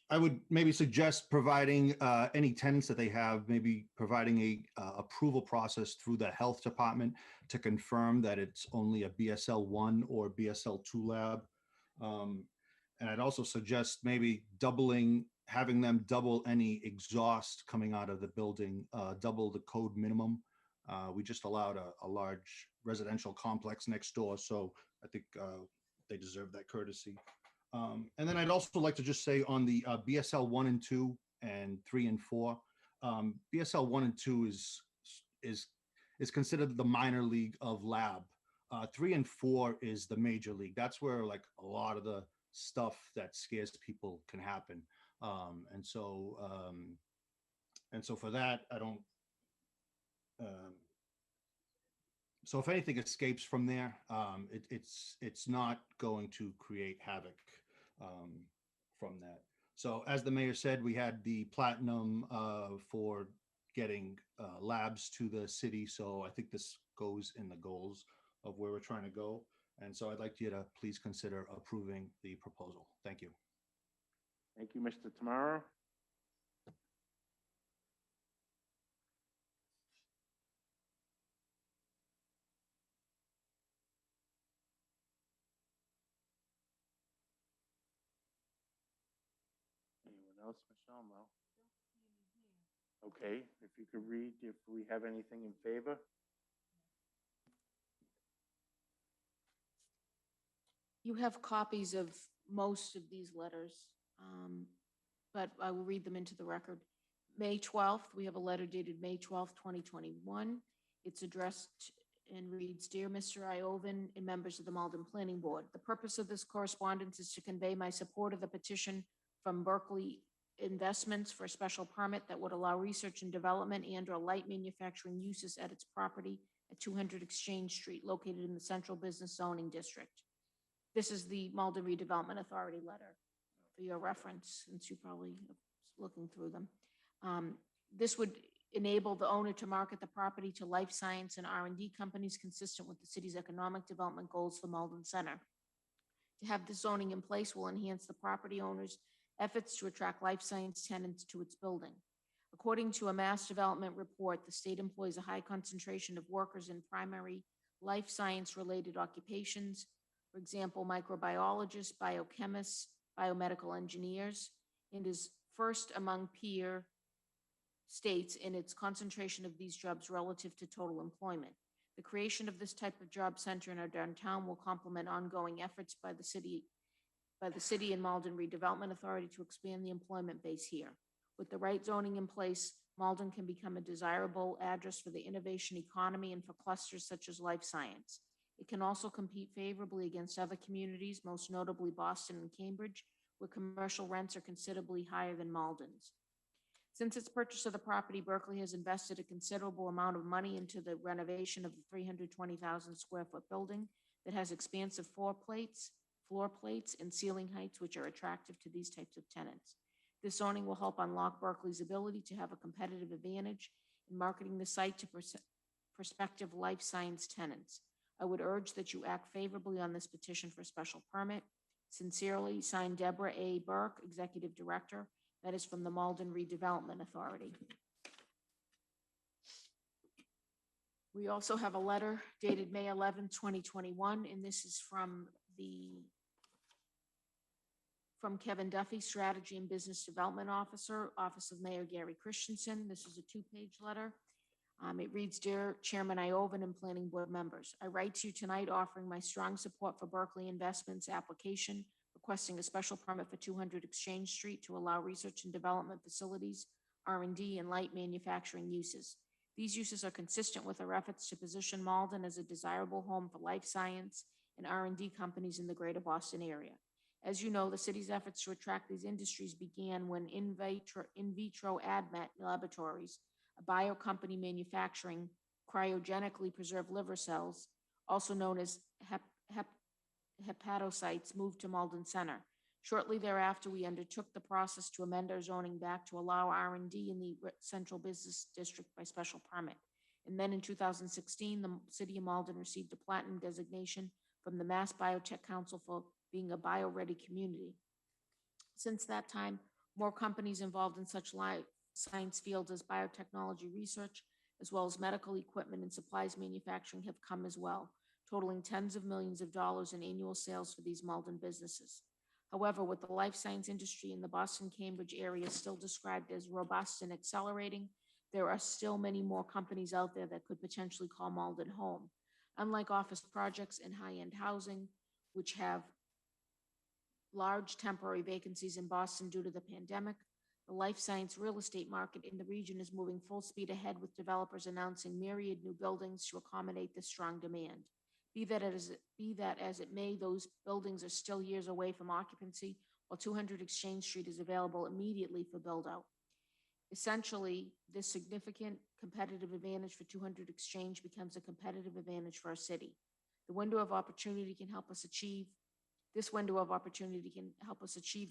I would maybe suggest providing any tenants that they have, maybe providing a approval process through the health department to confirm that it's only a BSL 1 or BSL 2 lab. And I'd also suggest maybe having them double any exhaust coming out of the building, double the code minimum. We just allowed a large residential complex next door, so I think they deserve that courtesy. And then I'd also like to just say on the BSL 1 and 2 and 3 and 4, BSL 1 and 2 is considered the minor league of lab. 3 and 4 is the major league. That's where like a lot of the stuff that scares people can happen. And so for that, I don't. So if anything escapes from there, it's not going to create havoc from that. So as the mayor said, we had the platinum for getting labs to the city. So I think this goes in the goals of where we're trying to go. And so I'd like you to please consider approving the proposal. Thank you. Thank you, Mr. Tamaro. Anyone else, Michelle? No. Okay, if you could read if we have anything in favor. You have copies of most of these letters, but I will read them into the record. May 12th, we have a letter dated May 12th, 2021. It's addressed and reads, Dear Mr. Iovan and members of the Malden Planning Board, the purpose of this correspondence is to convey my support of the petition from Berkeley Investments for a special permit that would allow research and development and or light manufacturing uses at its property at 200 Exchange Street, located in the Central Business Zoning District. This is the Malden Redevelopment Authority letter for your reference, since you probably are looking through them. This would enable the owner to market the property to life science and R&D companies consistent with the city's economic development goals for Malden Center. To have this zoning in place will enhance the property owner's efforts to attract life science tenants to its building. According to a mass development report, the state employs a high concentration of workers in primary life science related occupations. For example, microbiologists, biochemists, biomedical engineers, and is first among peer states in its concentration of these jobs relative to total employment. The creation of this type of job center in our downtown will complement ongoing efforts by the city and Malden Redevelopment Authority to expand the employment base here. With the right zoning in place, Malden can become a desirable address for the innovation economy and for clusters such as life science. It can also compete favorably against other communities, most notably Boston and Cambridge, where commercial rents are considerably higher than Malden's. Since its purchase of the property, Berkeley has invested a considerable amount of money into the renovation of the 320,000 square foot building that has expansive floor plates, and ceiling heights, which are attractive to these types of tenants. This zoning will help unlock Berkeley's ability to have a competitive advantage in marketing the site to prospective life science tenants. I would urge that you act favorably on this petition for special permit. Sincerely, signed Deborah A. Burke, Executive Director. That is from the Malden Redevelopment Authority. We also have a letter dated May 11, 2021, and this is from Kevin Duffy, Strategy and Business Development Officer, Office of Mayor Gary Christensen. This is a 2-page letter. It reads, Dear Chairman Iovan and Planning Board members, I write to you tonight offering my strong support for Berkeley Investments application, requesting a special permit for 200 Exchange Street to allow research and development facilities, R&D, and light manufacturing uses. These uses are consistent with our efforts to position Malden as a desirable home for life science and R&D companies in the greater Boston area. As you know, the city's efforts to attract these industries began when in vitro ADMET laboratories, a bio company manufacturing cryogenically preserved liver cells, also known as hepatocytes moved to Malden Center. Shortly thereafter, we undertook the process to amend our zoning back to allow R&D in the central business district by special permit. And then in 2016, the city of Malden received a platinum designation from the Mass Biotech Council for being a bio-ready community. Since that time, more companies involved in such life science fields as biotechnology research, as well as medical equipment and supplies manufacturing have come as well, totaling tens of millions of dollars in annual sales for these Malden businesses. However, with the life science industry in the Boston-Cambridge area still described as robust and accelerating, there are still many more companies out there that could potentially call Malden home. Unlike office projects and high-end housing, which have large temporary vacancies in Boston due to the pandemic, the life science real estate market in the region is moving full speed ahead, with developers announcing myriad new buildings to accommodate this strong demand. Be that as it may, those buildings are still years away from occupancy, while 200 Exchange Street is available immediately for build-out. Essentially, this significant competitive advantage for 200 Exchange becomes a competitive advantage for our city. This window of opportunity can help us achieve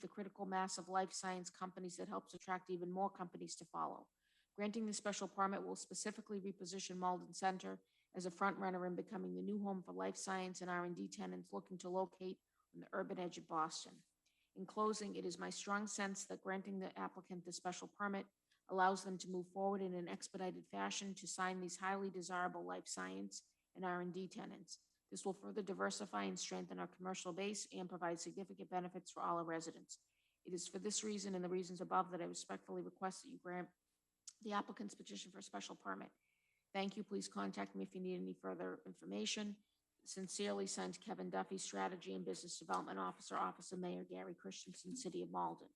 the critical mass of life science companies that helps attract even more companies to follow. Granting the special permit will specifically reposition Malden Center as a front runner in becoming the new home for life science and R&D tenants looking to locate on the urban edge of Boston. In closing, it is my strong sense that granting the applicant the special permit allows them to move forward in an expedited fashion to sign these highly desirable life science and R&D tenants. This will further diversify and strengthen our commercial base and provide significant benefits for all our residents. It is for this reason and the reasons above that I respectfully request that you grant the applicant's petition for a special permit. Thank you. Please contact me if you need any further information. Sincerely signed, Kevin Duffy, Strategy and Business Development Officer, Office of Mayor Gary Christensen, City of Malden.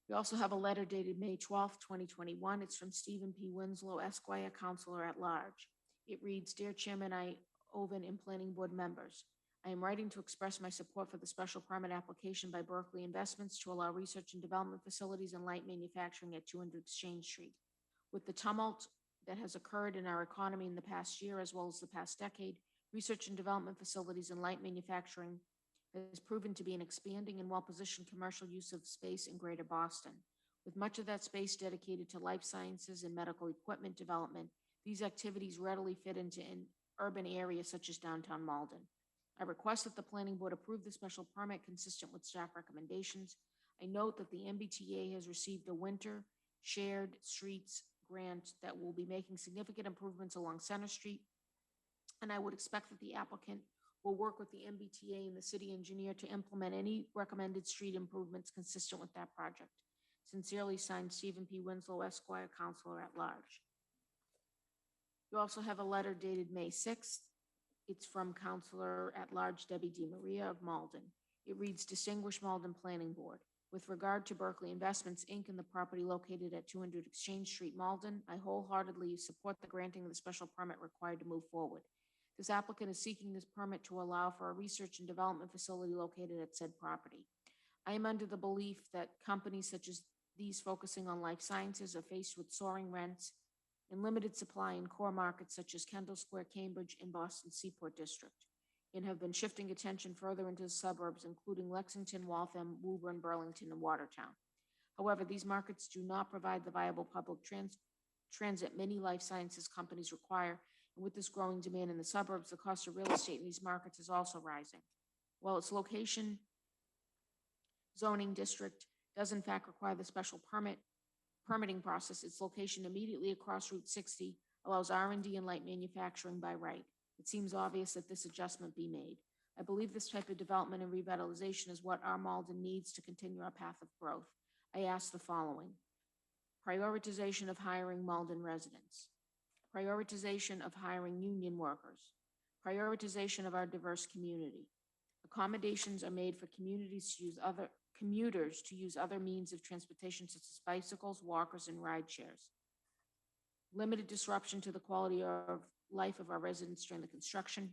We also have a letter dated May 12th, 2021. It's from Stephen P. Winslow, Esquire, Counselor at Large. It reads, Dear Chairman, Oven and Planning Board members, I am writing to express my support for the special permit application by Berkeley Investments to allow research and development facilities and light manufacturing at 200 Exchange Street. With the tumult that has occurred in our economy in the past year, as well as the past decade, research and development facilities and light manufacturing has proven to be an expanding and well-positioned commercial use of space in Greater Boston. With much of that space dedicated to life sciences and medical equipment development, these activities readily fit into an urban area such as downtown Malden. I request that the Planning Board approve the special permit consistent with staff recommendations. I note that the MBTA has received a winter shared streets grant that will be making significant improvements along Center Street, and I would expect that the applicant will work with the MBTA and the city engineer to implement any recommended street improvements consistent with that project. Sincerely signed, Stephen P. Winslow, Esquire, Counselor at Large. You also have a letter dated May 6th. It's from Counselor at Large Debbie DiMaria of Malden. It reads, Distinguished Malden Planning Board. With regard to Berkeley Investments, Inc. and the property located at 200 Exchange Street, Malden, I wholeheartedly support the granting of the special permit required to move forward. This applicant is seeking this permit to allow for a research and development facility located at said property. I am under the belief that companies such as these focusing on life sciences are faced with soaring rents and limited supply in core markets such as Kendall Square, Cambridge, and Boston Seaport District, and have been shifting attention further into the suburbs, including Lexington, Waltham, Woburn, Burlington, and Watertown. However, these markets do not provide the viable public transit many life sciences companies require, and with this growing demand in the suburbs, the cost of real estate in these markets is also rising. While its location zoning district does in fact require the special permitting process, its location immediately across Route 60 allows R&D and light manufacturing by right. It seems obvious that this adjustment be made. I believe this type of development and revitalization is what our Malden needs to continue our path of growth. I ask the following. Prioritization of hiring Malden residents. Prioritization of hiring union workers. Prioritization of our diverse community. Accommodations are made for commuters to use other means of transportation such as bicycles, walkers, and ride shares. Limited disruption to the quality of life of our residents during the construction.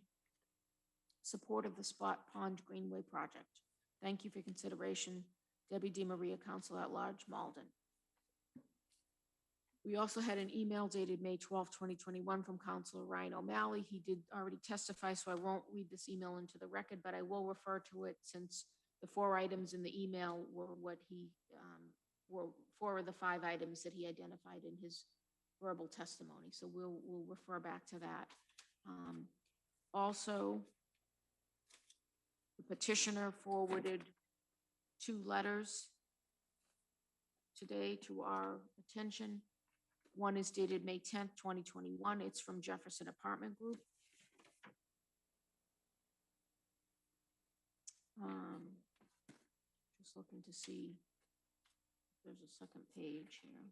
Support of the Spot Pond Greenway project. Thank you for consideration. Debbie DiMaria, Council at Large, Malden. We also had an email dated May 12, 2021 from Councilor Ryan O'Malley. He did already testify, so I won't read this email into the record, but I will refer to it since the 4 items in the email were what he, were 4 of the 5 items that he identified in his verbal testimony. So we'll refer back to that. Also, the petitioner forwarded 2 letters today to our attention. One is dated May 10th, 2021. It's from Jefferson Apartment Group. Just looking to see if there's a second page here.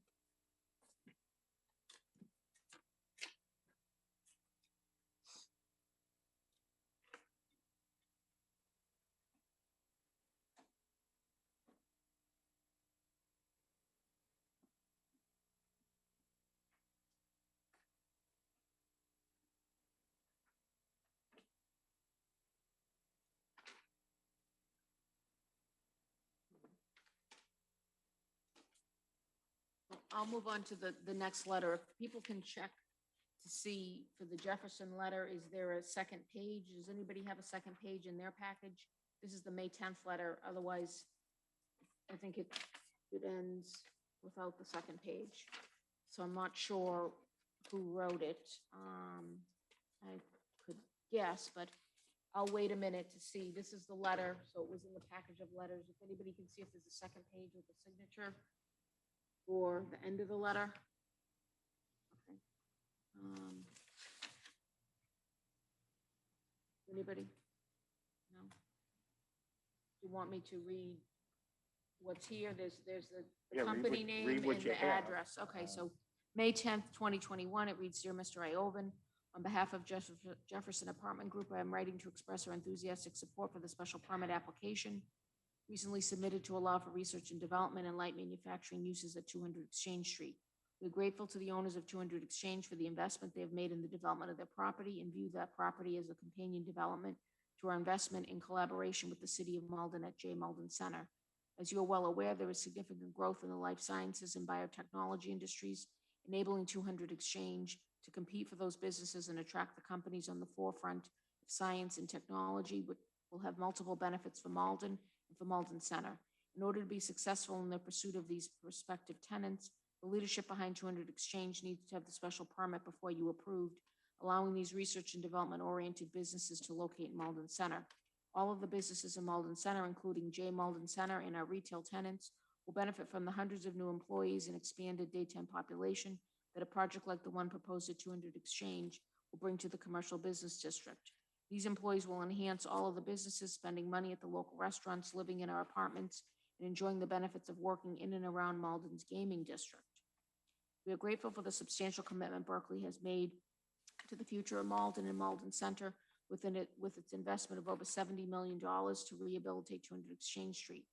I'll move on to the next letter. If people can check to see for the Jefferson letter, is there a second page? Does anybody have a second page in their package? This is the May 10th letter. Otherwise, I think it ends without the second page. So I'm not sure who wrote it. I could guess, but I'll wait a minute to see. This is the letter, so it was in the package of letters. If anybody can see if there's a second page with a signature or the end of the letter. Okay. Anybody? No? You want me to read what's here? There's the Yeah, read company what- name read what and you the have. address. Okay, so May 10th, 2021, it reads, Dear Mr. Iovan, on behalf of Jefferson Apartment Group, I am writing to express our enthusiastic support for the special permit application recently submitted to allow for research and development and light manufacturing uses at 200 Exchange Street. We're grateful to the owners of 200 Exchange for the investment they have made in the development of their property and view that property as a companion development to our investment in collaboration with the City of Malden at J. Malden Center. As you are well aware, there is significant growth in the life sciences and biotechnology industries, enabling 200 Exchange to compete for those businesses and attract the companies on the forefront of science and technology, which will have multiple benefits for Malden and for Malden Center. In order to be successful in their pursuit of these prospective tenants, the leadership behind 200 Exchange needs to have the special permit before you approved, allowing these research and development-oriented businesses to locate in Malden Center. All of the businesses in Malden Center, including J. Malden Center and our retail tenants, will benefit from the hundreds of new employees and expanded daytime population that a project like the one proposed at 200 Exchange will bring to the commercial business district. These employees will enhance all of the businesses, spending money at the local restaurants, living in our apartments, and enjoying the benefits of working in and around Malden's gaming district. We are grateful for the substantial commitment Berkeley has made to the future of Malden and Malden Center with its investment of over $70 million to rehabilitate 200 Exchange Street.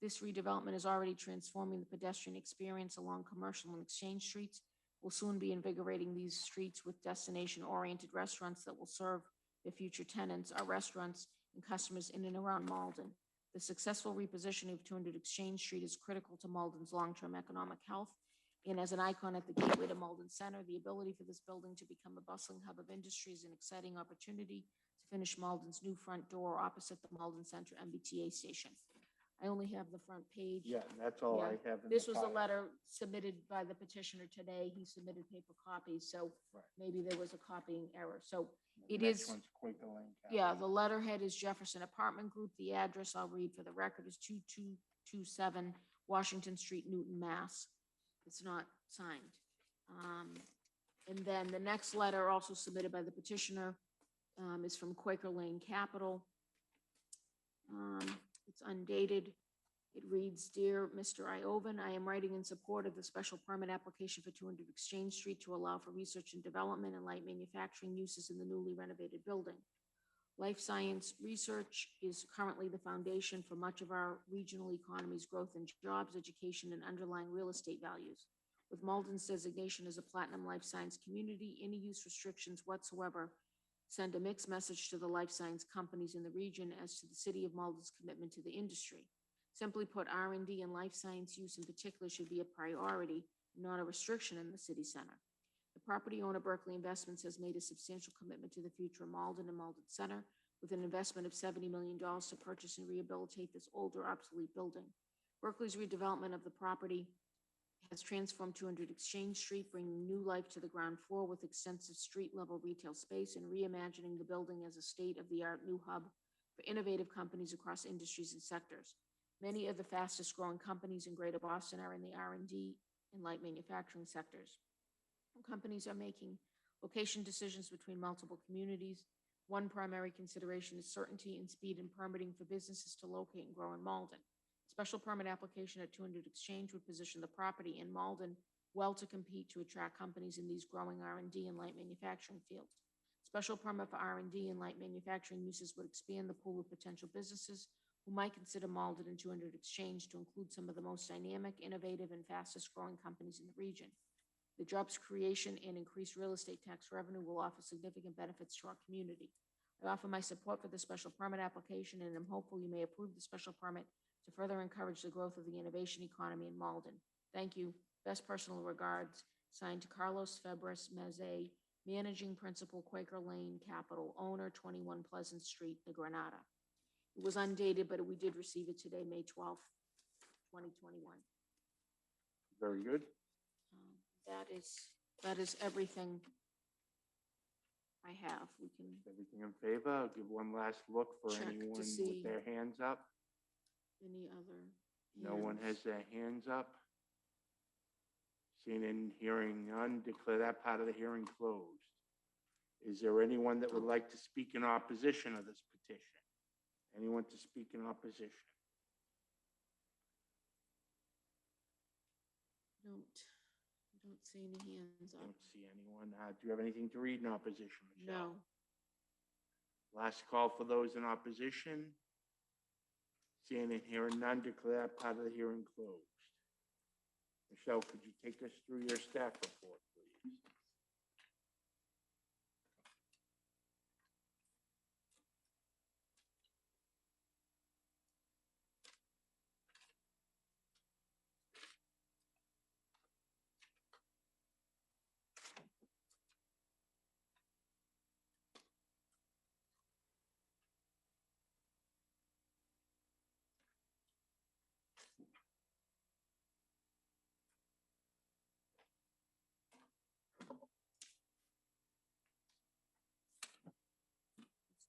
This redevelopment is already transforming the pedestrian experience along Commercial and Exchange Streets. We'll soon be invigorating these streets with destination-oriented restaurants that will serve their future tenants, our restaurants, and customers in and around Malden. The successful repositioning of 200 Exchange Street is critical to Malden's long-term economic health. And as an icon at the gateway to Malden Center, the ability for this building to become a bustling hub of industry is an exciting opportunity to finish Malden's new front door opposite the Malden Center MBTA station. I only have the front page. Yeah, that's all Yeah. I have. in This the was a file. letter submitted by the petitioner today. He submitted paper copies, so Right. maybe there was a copying error. So The it next is, one's Quaker Lane. yeah, the letterhead is Jefferson Apartment Group. The address I'll read for the record is 2227 Washington Street, Newton, Mass. It's not signed. And then the next letter, also submitted by the petitioner, is from Quaker Lane Capital. It's undated. It reads, Dear Mr. Iovan, I am writing in support of the special permit application for 200 Exchange Street to allow for research and development and light manufacturing uses in the newly renovated building. Life science research is currently the foundation for much of our regional economy's growth in jobs, education, and underlying real estate values. With Malden's designation as a platinum life science community, any use restrictions whatsoever send a mixed message to the life science companies in the region as to the City of Malden's commitment to the industry. Simply put, R&D and life science use in particular should be a priority not a restriction in the city center. The property owner, Berkeley Investments, has made a substantial commitment to the future of Malden and Malden Center with an investment of $70 million to purchase and rehabilitate this older, obsolete building. Berkeley's redevelopment of the property has transformed 200 Exchange Street, bringing new life to the ground floor with extensive street-level retail space and reimagining the building as a state-of-the-art new hub for innovative companies across industries and sectors. Many of the fastest-growing companies in Greater Boston are in the R&D and light manufacturing sectors. Companies are making location decisions between multiple communities. One primary consideration is certainty and speed in permitting for businesses to locate and grow in Malden. Special permit application at 200 Exchange would position the property in Malden well to compete to attract companies in these growing R&D and light manufacturing fields. Special permit for R&D and light manufacturing uses would expand the pool of potential businesses who might consider Malden and 200 Exchange to include some of the most dynamic, innovative, and fastest growing companies in the region. The jobs creation and increased real estate tax revenue will offer significant benefits to our community. I offer my support for the special permit application and am hopeful you may approve the special permit to further encourage the growth of the innovation economy in Malden. Thank you. Best personal regards. Signed, Carlos Febres Meze, Managing Principal, Quaker Lane Capital, owner, 21 Pleasant Street, the Granada. It was undated, but we did receive it today, May 12th, 2021. Very good. That is everything I have. We can Everything in favor? I'll give one last look for check anyone to see with their hands up. any other. No one hands. has their hands up. Seeing and hearing none, declare that part of the hearing closed. Is there anyone that would like to speak in opposition of this petition? Anyone to speak in opposition? Don't see any hands up. Don't see anyone. Do you have anything to read in opposition, Michelle? No. Last call for those in opposition. Seeing and hearing none, declare that part of the hearing closed. Michelle, could you take us through your staff report, please?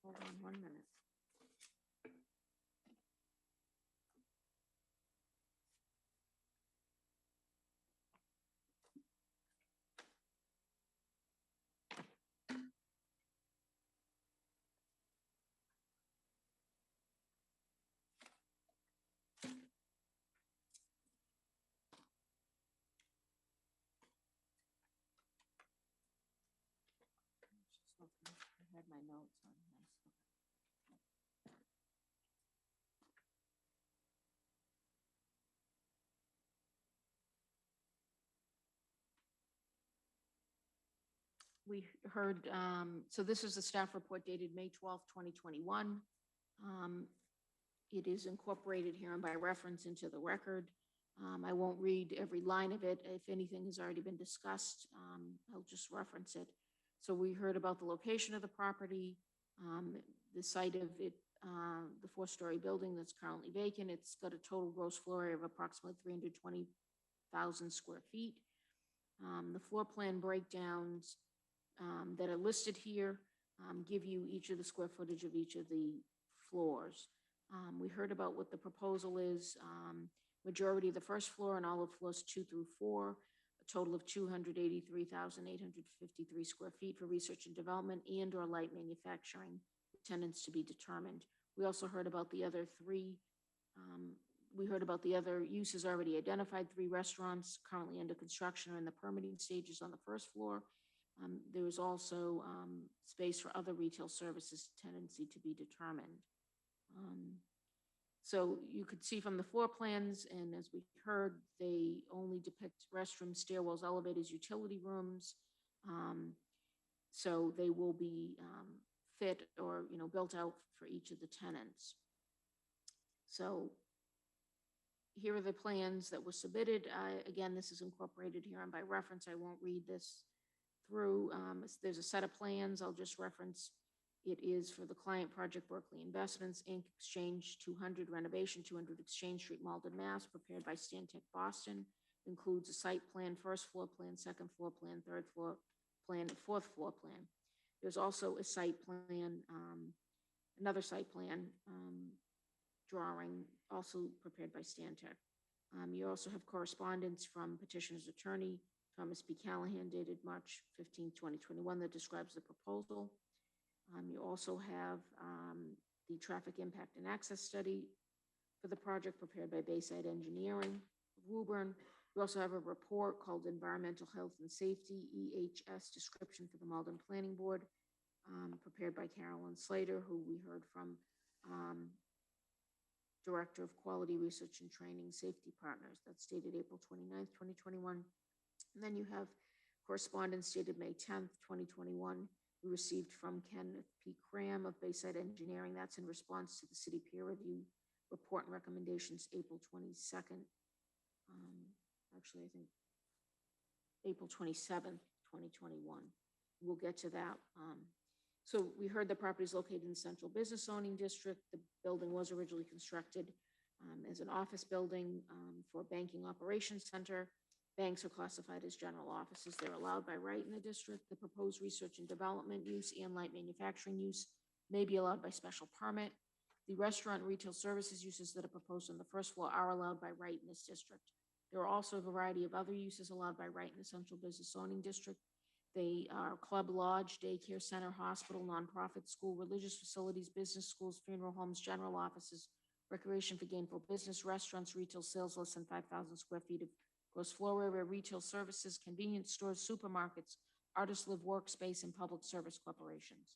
Hold on 1 minute. I had my notes on this. We heard, so this is the staff report dated May 12th, 2021. It is incorporated here and by reference into the record. I won't read every line of it. If anything has already been discussed, I'll just reference it. So we heard about the location of the property, the site of it, the 4-story building that's currently vacant. It's got a total gross floor area of approximately 320,000 square feet. The floor plan breakdowns that are listed here give you each of the square footage of each of the floors. We heard about what the proposal is. Majority of the first floor and all of floors 2 through 4, a total of 283,853 square feet for research and development and or light manufacturing tenants to be determined. We also heard about the other 3. We heard about the other uses already identified, 3 restaurants currently under construction or in the permitting stages on the first floor. There is also space for other retail services tenancy to be determined. So you could see from the floor plans, and as we heard, they only depict restrooms, stairwells, elevators, utility rooms. So they will be fit or, built out for each of the tenants. So Here are the plans that were submitted. Again, this is incorporated here and by reference. I won't read this through. There's a set of plans. I'll just reference. It is for the client project Berkeley Investments, Inc., Exchange 200 renovation, 200 Exchange Street, Malden, Mass., prepared by Stantec Boston. Includes a site plan, first floor plan, second floor plan, third floor plan, fourth floor plan. There's also a site plan, another site plan drawing, also prepared by Stantec. You also have correspondence from petitioner's attorney, Thomas B. Callahan, dated March 15, 2021, that describes the proposal. You also have the traffic impact and access study for the project prepared by Bayside Engineering, Woburn. We also have a report called Environmental Health and Safety, EHS description for the Malden Planning Board, prepared by Carolyn Slater, who we heard from, Director of Quality Research and Training Safety Partners. That's dated April 29th, 2021. And then you have correspondence dated May 10th, 2021. We received from Kenneth P. Cram of Bayside Engineering. That's in response to the city peer review report and recommendations, April 22nd. Actually, I think April 27th, 2021. We'll get to that. So we heard the property is located in the Central Business Zoning District. The building was originally constructed as an office building for a banking operations center. Banks are classified as general offices. They're allowed by right in the district. The proposed research and development use and light manufacturing use may be allowed by special permit. The restaurant and retail services uses that are proposed on the first floor are allowed by right in this district. There are also a variety of other uses allowed by right in the Central Business Zoning District. They are club, lodge, daycare center, hospital, nonprofit, school, religious facilities, business schools, funeral homes, general offices, recreation for gainful business, restaurants, retail sales less than 5,000 square feet of gross floor area, retail services, convenience stores, supermarkets, artist live workspace, and public service corporations.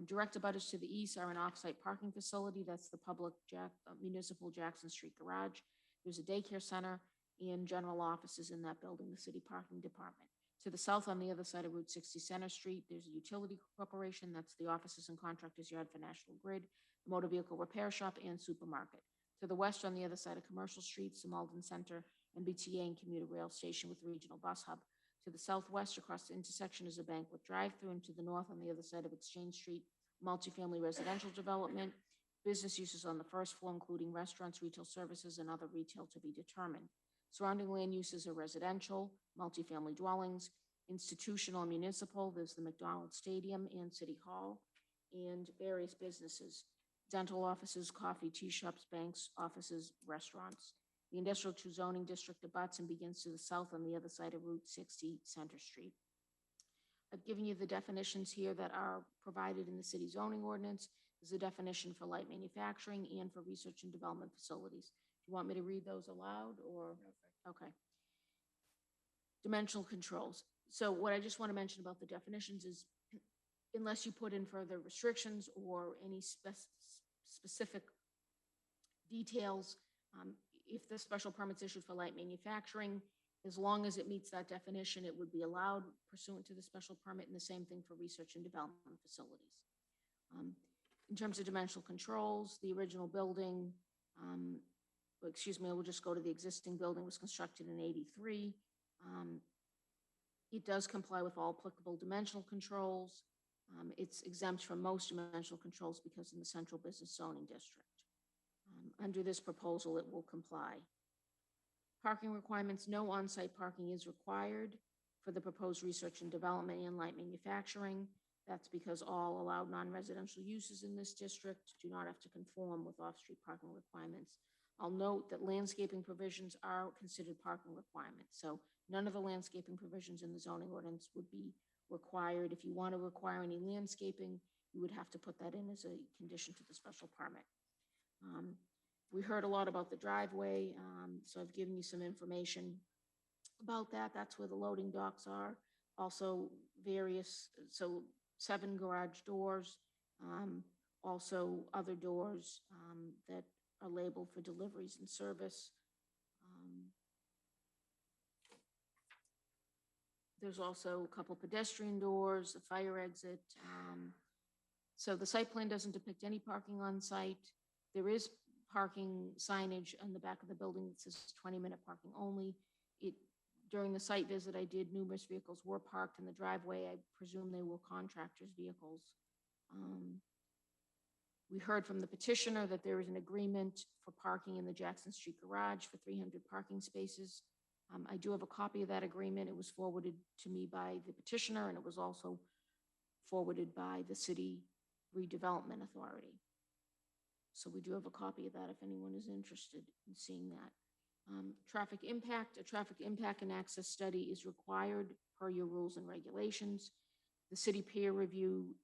Direct abutters to the east are an off-site parking facility. That's the public municipal Jackson Street garage. There's a daycare center and general offices in that building, the city parking department. To the south, on the other side of Route 60 Center Street, there's a utility corporation. That's the offices and contractors yard for National Grid, the motor vehicle repair shop, and supermarket. To the west, on the other side of Commercial Street, the Malden Center, MBTA and commuter rail station with regional bus hub. To the southwest, across the intersection, is a bank with drive-through, and to the north, on the other side of Exchange Street, multifamily residential development. Business uses on the first floor, including restaurants, retail services, and other retail to be determined. Surrounding land uses are residential, multifamily dwellings, institutional and municipal. There's the McDonald's Stadium and City Hall, and various businesses, dental offices, coffee, tea shops, banks, offices, restaurants. The Industrial 2 zoning district abuts and begins to the south on the other side of Route 60 Center Street. I've given you the definitions here that are provided in the city zoning ordinance. There's a definition for light manufacturing and for research and development facilities. Do you want me to read those aloud or? No, okay. Dimensional controls. So what I just want to mention about the definitions is unless you put in further restrictions or any specific details, if the special permit's issued for light manufacturing, as long as it meets that definition, it would be allowed pursuant to the special permit, and the same thing for research and development facilities. In terms of dimensional controls, the original building, excuse me, we'll just go to the existing building, was constructed in '83. It does comply with all applicable dimensional controls. It's exempt from most dimensional controls because in the Central Business Zoning District. Under this proposal, it will comply. Parking requirements, no on-site parking is required for the proposed research and development and light manufacturing. That's because all allowed non-residential uses in this district do not have to conform with off-street parking requirements. I'll note that landscaping provisions are considered parking requirements. So none of the landscaping provisions in the zoning ordinance would be required. If you want to require any landscaping, you would have to put that in as a condition to the special permit. We heard a lot about the driveway, so I've given you some information about that. That's where the loading docks are. Also various, so 7 garage doors, also other doors that are labeled for deliveries and service. There's also a couple pedestrian doors, a fire exit. So the site plan doesn't depict any parking on site. There is parking signage on the back of the building that says 20-minute parking only. During the site visit I did, numerous vehicles were parked in the driveway. I presume they were contractors' vehicles. We heard from the petitioner that there is an agreement for parking in the Jackson Street garage for 300 parking spaces. I do have a copy of that agreement. It was forwarded to me by the petitioner, and it was also forwarded by the City Redevelopment Authority. So we do have a copy of that if anyone is interested in seeing that. Traffic impact, a traffic impact and access study is required per your rules and regulations. The city peer review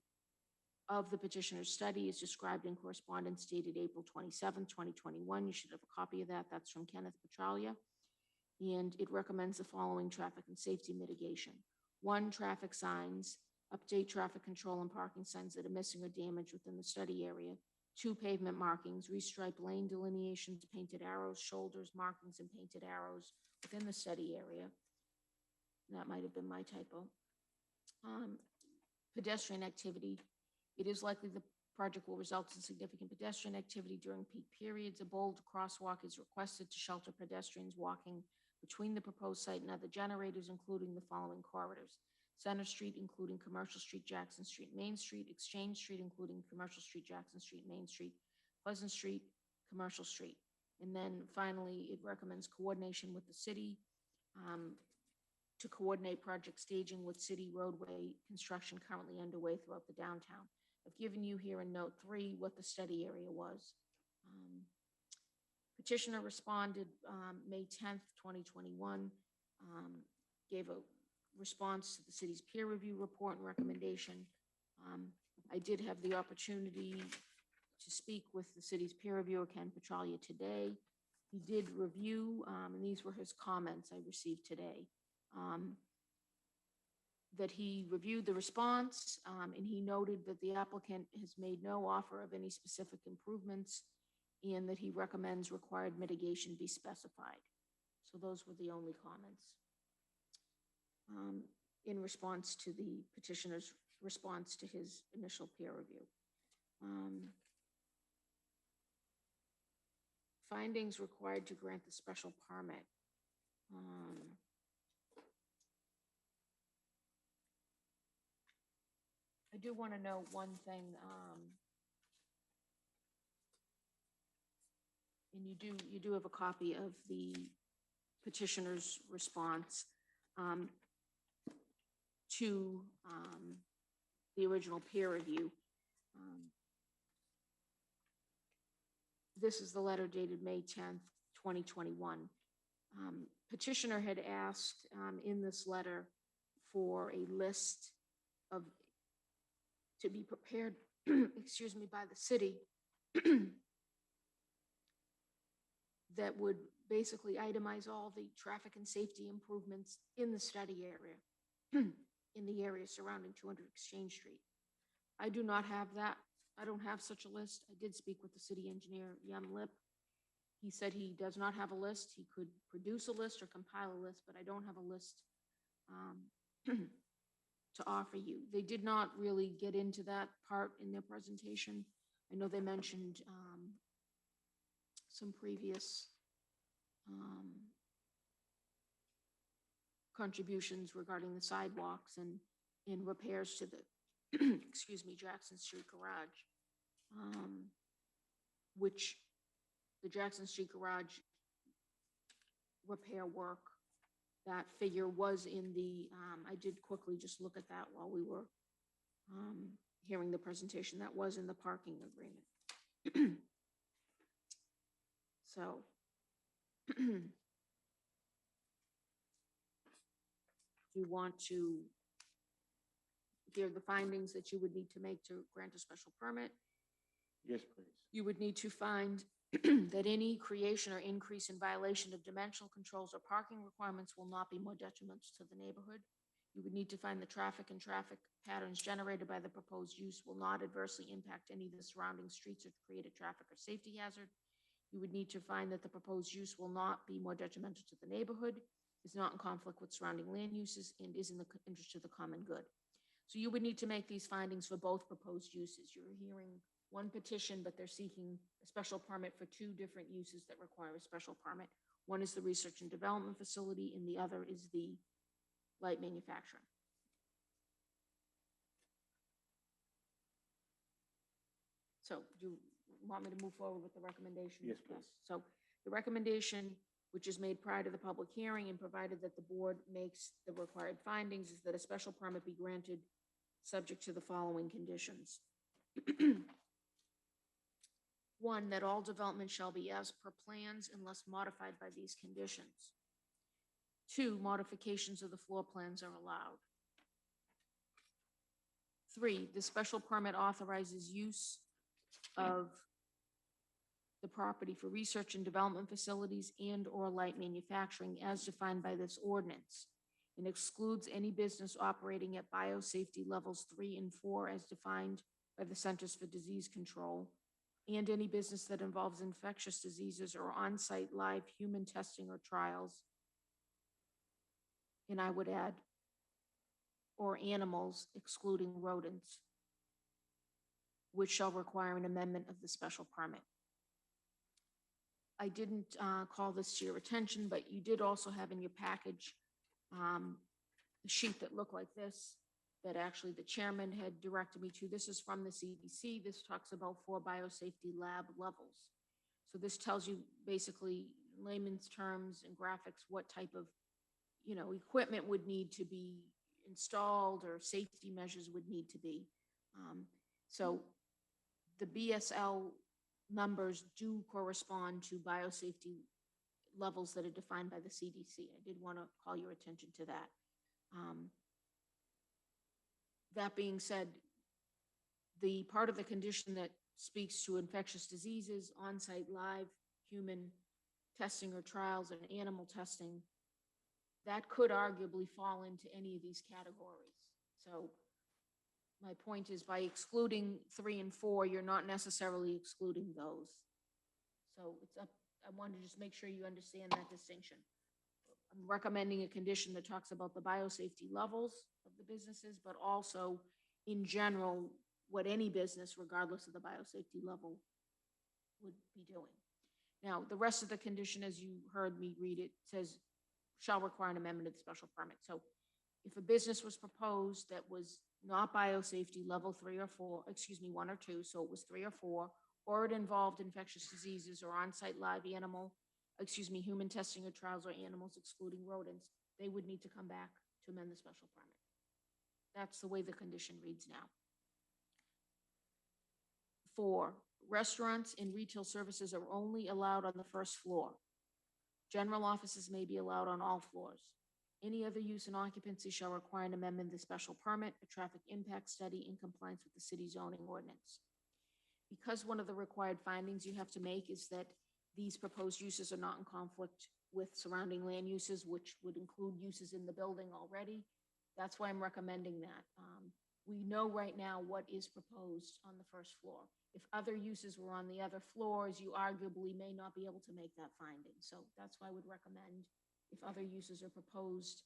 of the petitioner's study is described in correspondence dated April 27, 2021. You should have a copy of that. That's from Kenneth Petralia. And it recommends the following traffic and safety mitigation. 1, traffic signs, update traffic control and parking signs that are missing or damaged within the study area. 2, pavement markings, restripe lane delineations, painted arrows, shoulders, markings, and painted arrows within the study area. That might have been my typo. Pedestrian activity. It is likely the project will result in significant pedestrian activity during peak periods. A bold crosswalk is requested to shelter pedestrians walking between the proposed site and other generators, including the following corridors: Center Street, including Commercial Street, Jackson Street, Main Street; Exchange Street, including Commercial Street, Jackson Street, Main Street; Pleasant Street, Commercial Street. And then finally, it recommends coordination with the city to coordinate project staging with city roadway construction currently underway throughout the downtown. I've given you here in note 3 what the study area was. Petitioner responded May 10th, 2021, gave a response to the city's peer review report and recommendation. I did have the opportunity to speak with the city's peer reviewer, Ken Petralia, today. He did review, and these were his comments I received today, that he reviewed the response, and he noted that the applicant has made no offer of any specific improvements, and that he recommends required mitigation be specified. So those were the only comments in response to the petitioner's response to his initial peer review. Findings required to grant the special permit. I do want to know one thing, and you do have a copy of the petitioner's response to the original peer review. This is the letter dated May 10th, 2021. Petitioner had asked in this letter for a list of, to be prepared, excuse me, by the city that would basically itemize all the traffic and safety improvements in the study area, in the area surrounding 200 Exchange Street. I do not have that. I don't have such a list. I did speak with the city engineer, Yum Lip. He said he does not have a list. He could produce a list or compile a list, but I don't have a list to offer you. They did not really get into that part in their presentation. I know they mentioned some previous contributions regarding the sidewalks and in repairs to the excuse me, Jackson Street garage, which the Jackson Street garage repair work, that figure was in the, I did quickly just look at that while we were hearing the presentation. That was in the parking agreement. So do you want to hear the findings that you would need to make to grant a special permit? Yes, please. You would need to find that any creation or increase in violation of dimensional controls or parking requirements will not be more detrimental to the neighborhood. You would need to find the traffic and traffic patterns generated by the proposed use will not adversely impact any of the surrounding streets or create a traffic or safety hazard. You would need to find that the proposed use will not be more detrimental to the neighborhood, is not in conflict with surrounding land uses, and is in the interest of the common good. So you would need to make these findings for both proposed uses. You're hearing one petition, but they're seeking a special permit for two different uses that require a special permit. One is the research and development facility, and the other is the light manufacturing. So do you want me to move forward with the recommendation? Yes, please. So the recommendation, which is made prior to the public hearing and provided that the board makes the required findings, is that a special permit be granted subject to the following conditions. One, that all development shall be as per plans unless modified by these conditions. Two, modifications of the floor plans are allowed. Three, the special permit authorizes use of the property for research and development facilities and or light manufacturing as defined by this ordinance, and excludes any business operating at biosafety levels 3 and 4 as defined by the Centers for Disease Control, and any business that involves infectious diseases or on-site live human testing or trials. And I would add, or animals excluding rodents, which shall require an amendment of the special permit. I didn't call this to your attention, but you did also have in your package a sheet that looked like this, that actually the chairman had directed me to. This is from the CDC. This talks about 4 biosafety lab levels. So this tells you basically in layman's terms and graphics what type of, equipment would need to be installed or safety measures would need to be. So the BSL numbers do correspond to biosafety levels that are defined by the CDC. I did want to call your attention to that. That being said, the part of the condition that speaks to infectious diseases, on-site live human testing or trials, and animal testing, that could arguably fall into any of these categories. So my point is, by excluding 3 and 4, you're not necessarily excluding those. So it's up, I wanted to just make sure you understand that distinction. I'm recommending a condition that talks about the biosafety levels of the businesses, but also in general, what any business, regardless of the biosafety level, would be doing. Now, the rest of the condition, as you heard me read it, says shall require an amendment of the special permit. So if a business was proposed that was not biosafety level 3 or 4, 1 or 2, so it was 3 or 4, or it involved infectious diseases or on-site live human testing or trials or animals excluding rodents, they would need to come back to amend the special permit. That's the way the condition reads now. 4, restaurants and retail services are only allowed on the first floor. General offices may be allowed on all floors. Any other use in occupancy shall require an amendment of the special permit, a traffic impact study in compliance with the city zoning ordinance. Because one of the required findings you have to make is that these proposed uses are not in conflict with surrounding land uses, which would include uses in the building already. That's why I'm recommending that. We know right now what is proposed on the first floor. If other uses were on the other floors, you arguably may not be able to make that finding. So that's why I would recommend, if other uses are proposed,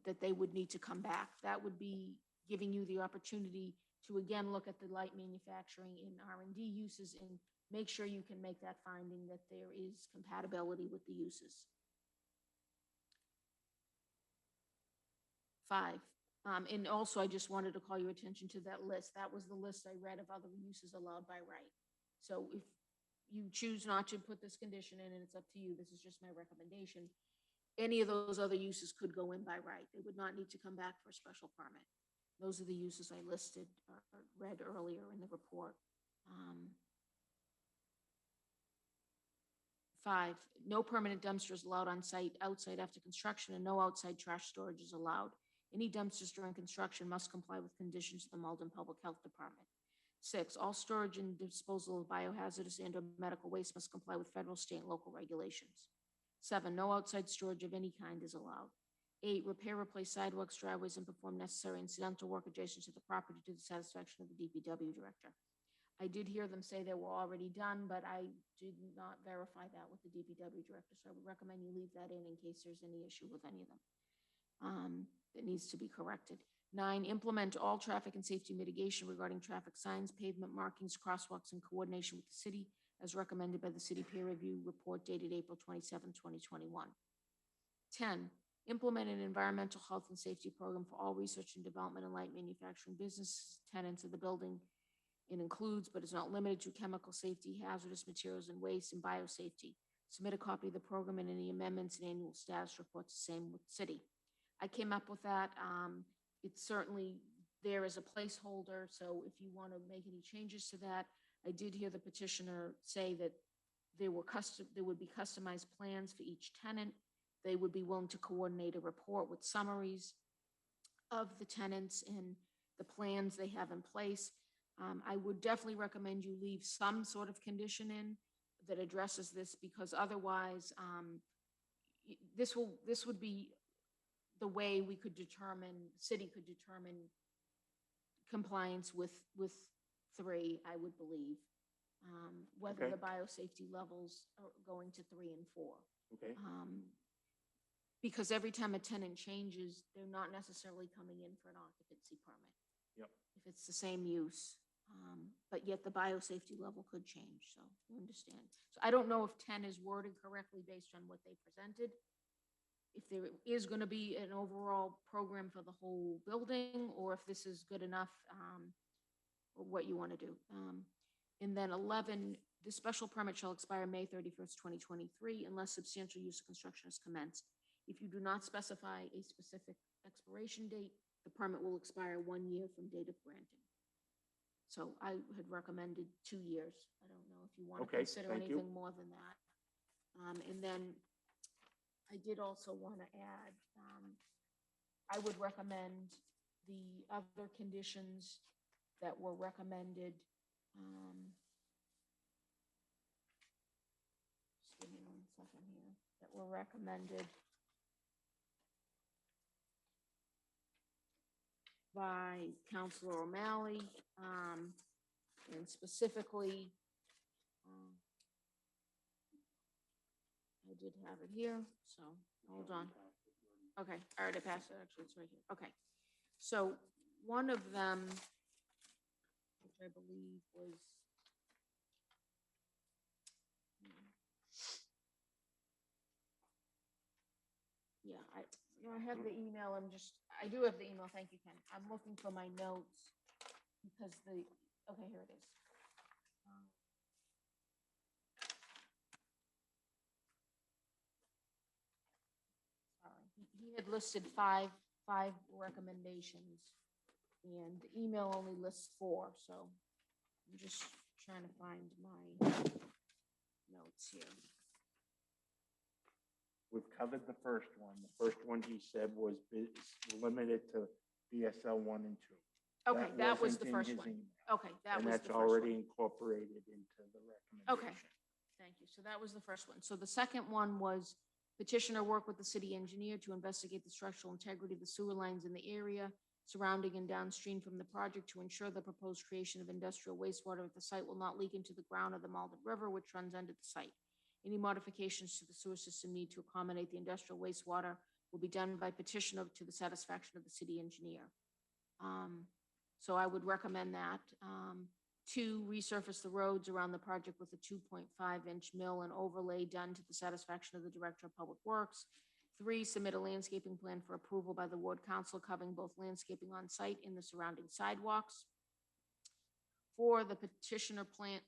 that they would need to come back. That would be giving you the opportunity to again look at the light manufacturing and R&D uses and make sure you can make that finding that there is compatibility with the uses. 5. And also, I just wanted to call your attention to that list. That was the list I read of other uses allowed by right. So if you choose not to put this condition in, and it's up to you, this is just my recommendation, any of those other uses could go in by right. They would not need to come back for a special permit. Those are the uses I listed or read earlier in the report. 5, no permanent dumpsters allowed on site outside after construction, and no outside trash storage is allowed. Any dumpsters during construction must comply with conditions of the Malden Public Health Department. 6, all storage and disposal of biohazardous and or medical waste must comply with federal, state, and local regulations. 7, no outside storage of any kind is allowed. 8, repair, replace sidewalks, driveways, and perform necessary incidental work adjacent to the property to the satisfaction of the DPW director. I did hear them say they were already done, but I did not verify that with the DPW director, so I would recommend you leave that in case there's any issue with any of them that needs to be corrected. 9, implement all traffic and safety mitigation regarding traffic signs, pavement markings, crosswalks in coordination with the city as recommended by the city peer review report dated April 27, 2021. 10, implement an environmental health and safety program for all research and development and light manufacturing business tenants of the building. It includes, but is not limited to, chemical safety, hazardous materials and waste, and biosafety. Submit a copy of the program and any amendments and annual status reports, the same with the city. I came up with that. It's certainly there as a placeholder, so if you want to make any changes to that, I did hear the petitioner say that there would be customized plans for each tenant. They would be willing to coordinate a report with summaries of the tenants and the plans they have in place. I would definitely recommend you leave some sort of condition in that addresses this, because otherwise, this would be the way we could determine, city could determine compliance with 3, I would believe. Whether Okay. the biosafety levels are going to 3 and 4. Okay. Because every time a tenant changes, they're not necessarily coming in for an occupancy permit. Yep. If it's the same use, but yet the biosafety level could change, so you understand. So I don't know if 10 is worded correctly based on what they presented. If there is going to be an overall program for the whole building, or if this is good enough, or what you want to do. And then 11, the special permit shall expire May 31st, 2023, unless substantial use of construction is commenced. If you do not specify a specific expiration date, the permit will expire 1 year from date of granting. So I had recommended 2 years. I don't know if you want to Okay, consider thank you. anything more than that. And then I did also want to add, I would recommend the other conditions that were recommended. Just give me 1 second here. That were recommended by Councilor O'Malley, and specifically, I did have it here, so hold on. Okay, I already passed it, actually, it's right here. Okay, so one of them, which I believe was, yeah, I have the email. I do have the email. Thank you, Ken. I'm looking for my notes because okay, here it is. Sorry, he had listed five recommendations, and the email only lists 4. So I'm just trying to find my notes here. We've covered the first one. The first one he said was limited to BSL 1 and 2. Okay, that was wasn't the in first his one. email. Okay, that And was the that's first one. already incorporated into the recommendation. Okay, thank you. So that was the first one. So the second one was petitioner work with the city engineer to investigate the structural integrity of the sewer lines in the area surrounding and downstream from the project to ensure the proposed creation of industrial wastewater at the site will not leak into the ground of the Malden River, which runs under the site. Any modifications to the sewer system need to accommodate the industrial wastewater will be done by petitioner to the satisfaction of the city engineer. So I would recommend that. 2, resurface the roads around the project with a 2.5-inch mill and overlay done to the satisfaction of the Director of Public Works. 3, submit a landscaping plan for approval by the Ward Council covering both landscaping on site and the surrounding sidewalks. 4, the petitioner plant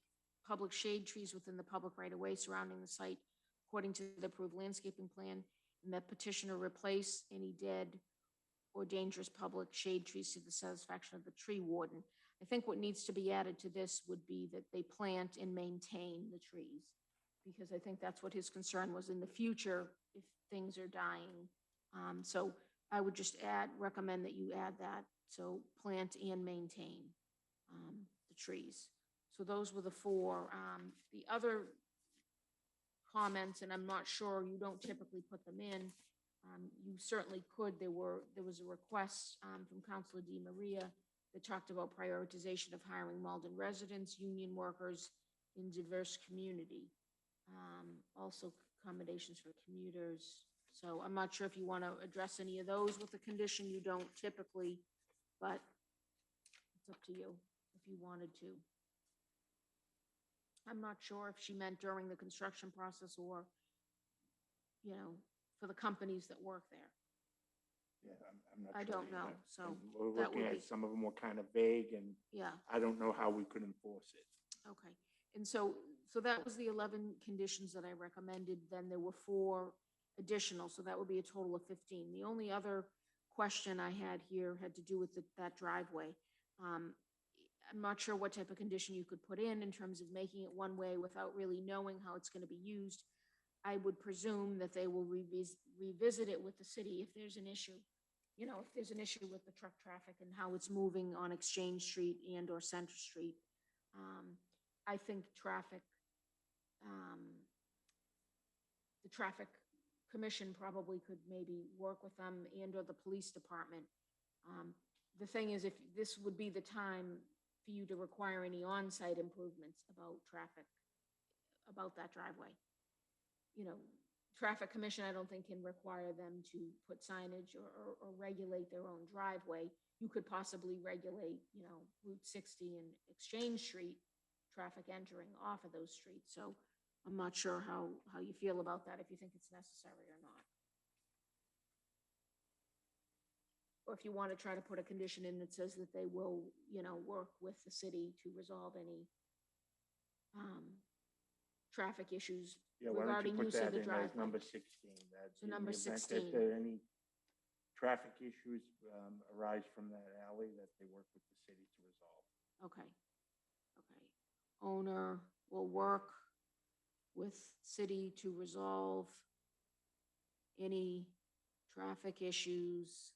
public shade trees within the public right-of-way surrounding the site according to the approved landscaping plan, and that petitioner replace any dead or dangerous public shade trees to the satisfaction of the tree warden. I think what needs to be added to this would be that they plant and maintain the trees, because I think that's what his concern was in the future if things are dying. So I would just recommend that you add that. So plant and maintain the trees. So those were the 4. The other comments, and I'm not sure, you don't typically put them in. You certainly could. There was a request from Councilor Di Maria that talked about prioritization of hiring Malden residents, union workers in diverse community. Also accommodations for commuters. So I'm not sure if you want to address any of those with the condition. You don't typically but it's up to you if you wanted to. I'm not sure if she meant during the construction process or, you know, for the companies that work there. Yeah, I'm not I sure don't know, either. so And we're that looking would at, be- some of them were kind of vague, and Yeah, I don't know how we could enforce it. okay. And so that was the 11 conditions that I recommended. Then there were 4 additional, so that would be a total of 15. The only other question I had here had to do with that driveway. I'm not sure what type of condition you could put in terms of making it one way without really knowing how it's going to be used. I would presume that they will revisit it with the city if there's an issue. You know, if there's an issue with the truck traffic and how it's moving on Exchange Street and or Center Street. I think the traffic commission probably could maybe work with them and or the police department. The thing is, if this would be the time for you to require any on-site improvements about traffic, about that driveway. You know, traffic commission, I don't think can require them to put signage or regulate their own driveway. You could possibly regulate, you know, Route 60 and Exchange Street, traffic entering off of those streets. So I'm not sure how you feel about that, if you think it's necessary or not. Or if you want to try to put a condition in that says that they will, you know, work with the city to resolve any traffic issues Yeah, why don't you regarding put use of that the in as driveway. number 16? That So in number the event that 16. there are any traffic issues arise from that alley, that they work with the city to resolve. Okay. Okay. Owner will work with city to resolve any traffic issues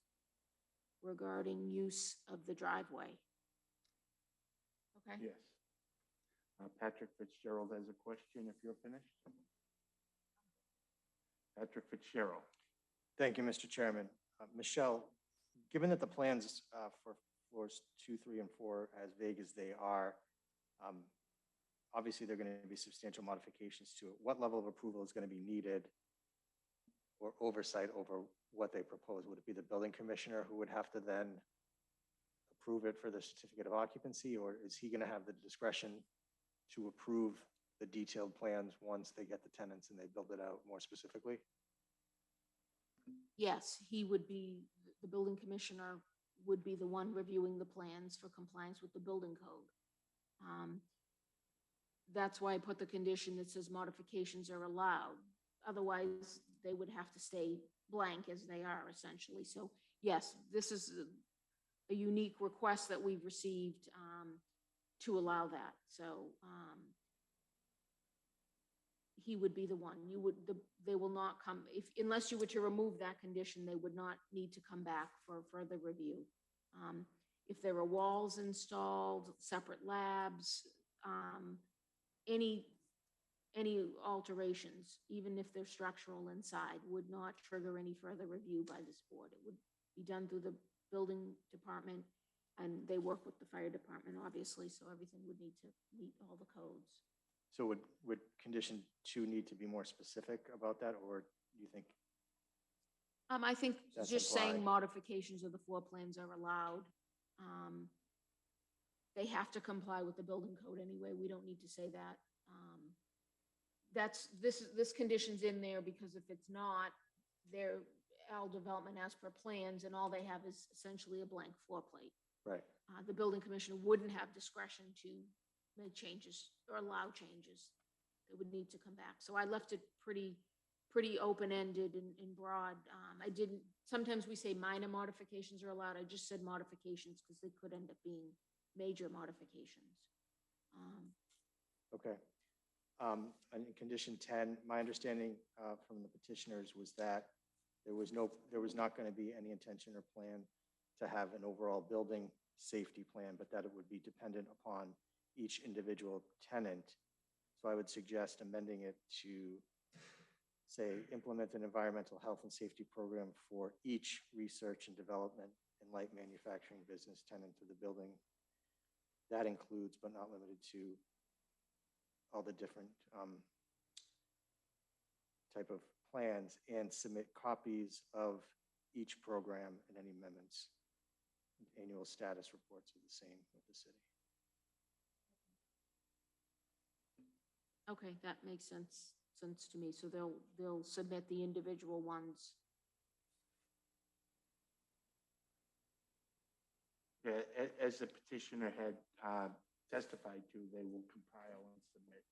regarding use of the driveway. Okay? Yes. Patrick Fitzgerald has a question if you're finished. Patrick Fitzgerald. Thank you, Mr. Chairman. Michelle, given that the plans for floors 2, 3, and 4, as vague as they are, obviously there are going to be substantial modifications to it. What level of approval is going to be needed or oversight over what they propose? Would it be the building commissioner who would have to then approve it for the certificate of occupancy, or is he going to have the discretion to approve the detailed plans once they get the tenants and they build it out more specifically? Yes, he would be, the building commissioner would be the one reviewing the plans for compliance with the building code. That's why I put the condition that says modifications are allowed. Otherwise, they would have to stay blank as they are essentially. So yes, this is a unique request that we've received to allow that. So he would be the one. You would, they will not come, unless you were to remove that condition, they would not need to come back for further review. If there are walls installed, separate labs, any alterations, even if they're structural inside, would not trigger any further review by this board. It would be done through the building department, and they work with the fire department, obviously, so everything would need to meet all the codes. So would condition 2 need to be more specific about that, or do you think? I think That's just saying implied. modifications of the floor plans are allowed. They have to comply with the building code anyway. We don't need to say that. This condition's in there because if it's not, they're all development as per plans, and all they have is essentially a blank floor plate. Right. The building commissioner wouldn't have discretion to make changes or allow changes. They would need to come back. So I left it pretty open-ended and broad. I didn't, sometimes we say minor modifications are allowed. I just said modifications because they could end up being major modifications. Okay. And condition 10, my understanding from the petitioners was that there was not going to be any intention or plan to have an overall building safety plan, but that it would be dependent upon each individual tenant. So I would suggest amending it to say, implement an environmental health and safety program for each research and development and light manufacturing business tenant to the building. That includes, but not limited to, all the different type of plans, and submit copies of each program and any amendments Annual status reports are the same with the city. Okay, that makes sense to me. So they'll submit the individual ones. Yeah, as the petitioner had testified to, they will compile and submit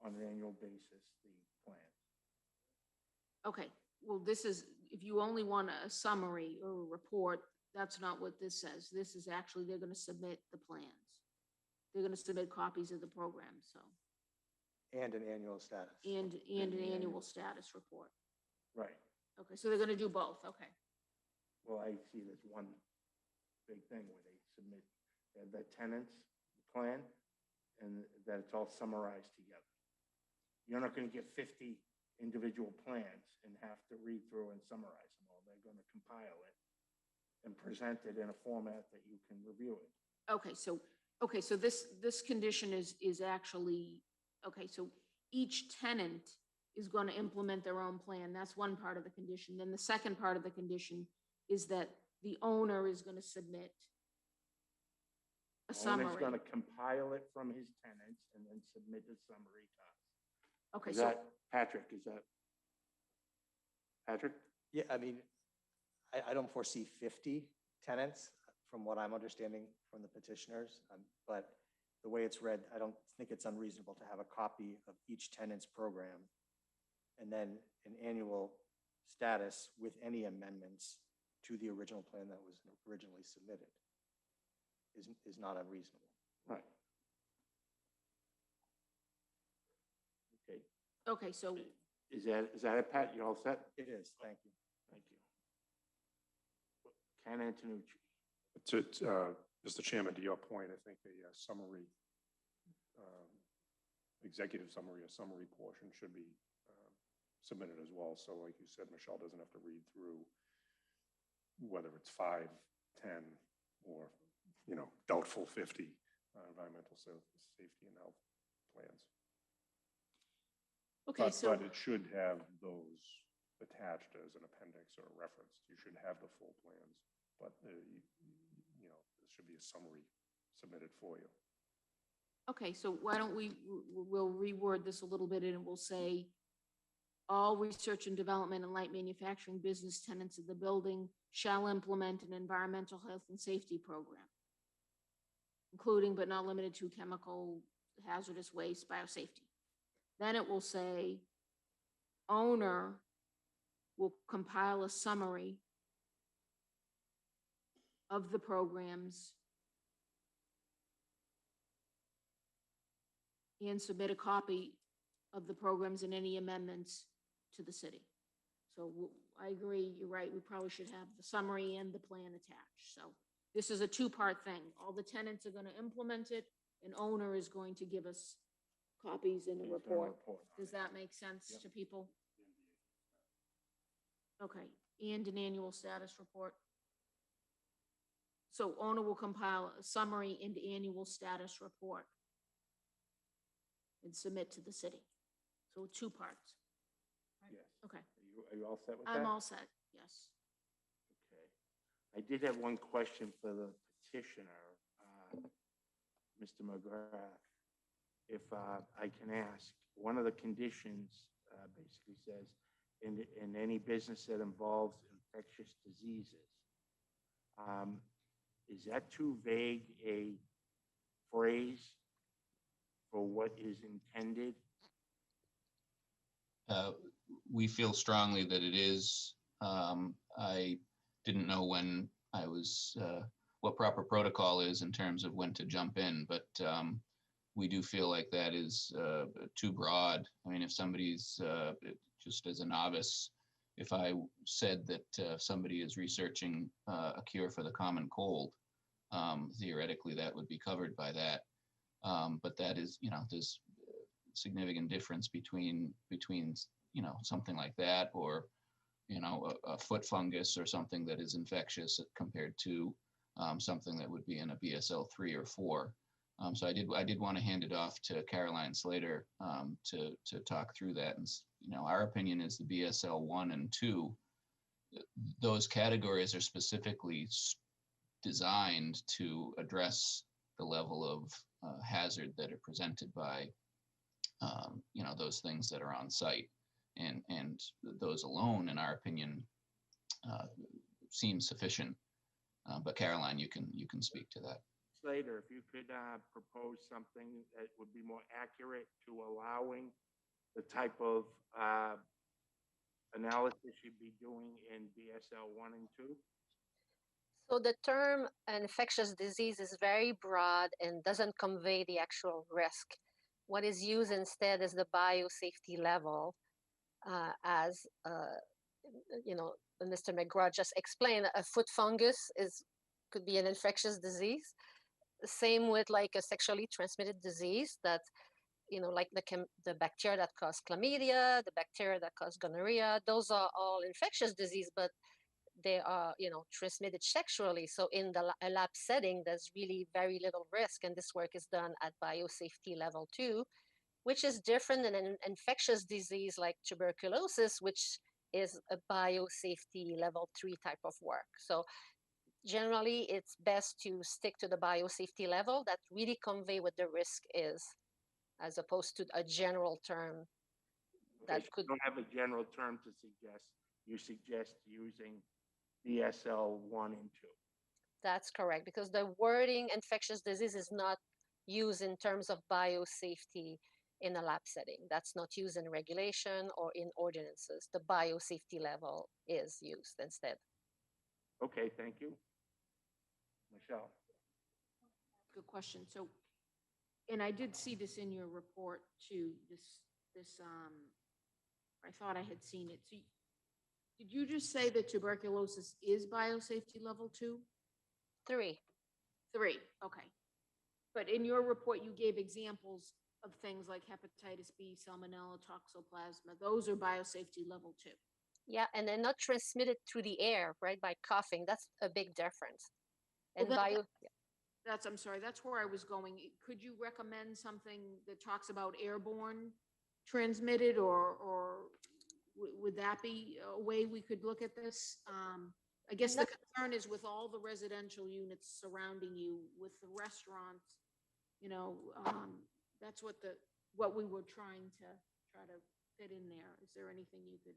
on an annual basis the plan. Okay, well, this is, if you only want a summary or a report, that's not what this says. This is actually, they're gonna submit the plans. They're gonna submit copies of the program, so, And an annual status. and an annual status report. Right. Okay, so they're gonna do both, okay. Well, I see there's one big thing where they submit the tenants plan and that it's all summarized together. You're not going to get 50 individual plans and have to read through and summarize them all. They're going to compile it and present it in a format that you can review it. Okay, so this condition is actually, okay, so each tenant is going to implement their own plan. That's one part of the condition. Then the second part of the condition is that the owner is going to submit a summary. Owner's going to compile it from his tenants and then submit a summary to us. Okay, Is so, that, Patrick, is that? Patrick? Yeah, I mean, I don't foresee 50 tenants from what I'm understanding from the petitioners, but the way it's read, I don't think it's unreasonable to have a copy of each tenant's program and then an annual status with any amendments to the original plan that was originally submitted is not unreasonable. Right. Okay. okay, so, Is that it, Pat? You all set? It is, thank you. Thank you. Ken Antonucci. Mr. Chairman, to your point, I think a summary, executive summary, a summary portion should be submitted as well. So like you said, Michelle doesn't have to read through whether it's 5, 10, or, doubtful 50 environmental safety and health plans. okay, But it should have those attached as an appendix or a reference. You should have the full plans, but there should be a summary submitted for you. okay, so why don't we'll reword this a little bit and we'll say, all research and development and light manufacturing business tenants of the building shall implement an environmental health and safety program, including but not limited to chemical, hazardous waste, biosafety. Then it will say, owner will compile a summary of the programs and submit a copy of the programs and any amendments to the city. So I agree, you're right, we probably should have the summary and the plan attached. So this is a two-part thing. All the tenants are going to implement it, and owner is going to give us copies in a report. Does that make sense to people? Okay, and an annual status report. So owner will compile a summary and annual status report and submit to the city. So 2 parts. Yes. Okay, Are you all set with that? I'm all set, yes. Okay. I did have one question for the petitioner, Mr. McGrath. If I can ask, one of the conditions basically says, in any business that involves infectious diseases. Is that too vague a phrase for what is intended? We feel strongly that it is. I didn't know when I was, what proper protocol is in terms of when to jump in, but we do feel like that is too broad. I mean, if somebody's, just as a novice, if I said that somebody is researching a cure for the common cold, theoretically that would be covered by that. But that is, there's significant difference between something like that or a foot fungus or something that is infectious compared to something that would be in a BSL 3 or 4. So I did want to hand it off to Caroline Slater to talk through that. And our opinion is the BSL 1 and 2. Those categories are specifically designed to address the level of hazard that are presented by, those things that are on site. And those alone, in our opinion, seem sufficient. But Caroline, you can speak to that. Slater, if you could propose something that would be more accurate to allowing the type of analysis you'd be doing in BSL 1 and 2? So the term infectious disease is very broad and doesn't convey the actual risk. What is used instead is the biosafety level, as Mr. McGraw just explained. A foot fungus could be an infectious disease. The same with like a sexually transmitted disease that, like the bacteria that cause chlamydia, the bacteria that cause gonorrhea. Those are all infectious disease, but they are, transmitted sexually. So in the lab setting, there's really very little risk. And this work is done at biosafety level 2, which is different than an infectious disease like tuberculosis, which is a biosafety level 3 type of work. So generally, it's best to stick to the biosafety level that really convey what the risk is, as opposed to a general term that So could. you don't have a general term to suggest. You suggest using BSL 1 and 2. That's correct, because the wording infectious disease is not used in terms of biosafety in a lab setting. That's not used in regulation or in ordinances. The biosafety level is used instead. Okay, thank you. Michelle. Good question. So, and I did see this in your report too, I thought I had seen it. So did you just say that tuberculosis is biosafety level 2? 3. 3, okay. But in your report, you gave examples of things like hepatitis B, salmonella, toxoplasma. Those are biosafety level 2. Yeah, and they're not transmitted through the air, right, by coughing. That's a big difference. And Well, I'm sorry, that's where I was going. Could you recommend something that talks about airborne transmitted, or would that be a way we could look at this? I guess the concern is with all the residential units surrounding you, with the restaurants, that's what we were trying to fit in there. Is there anything you could?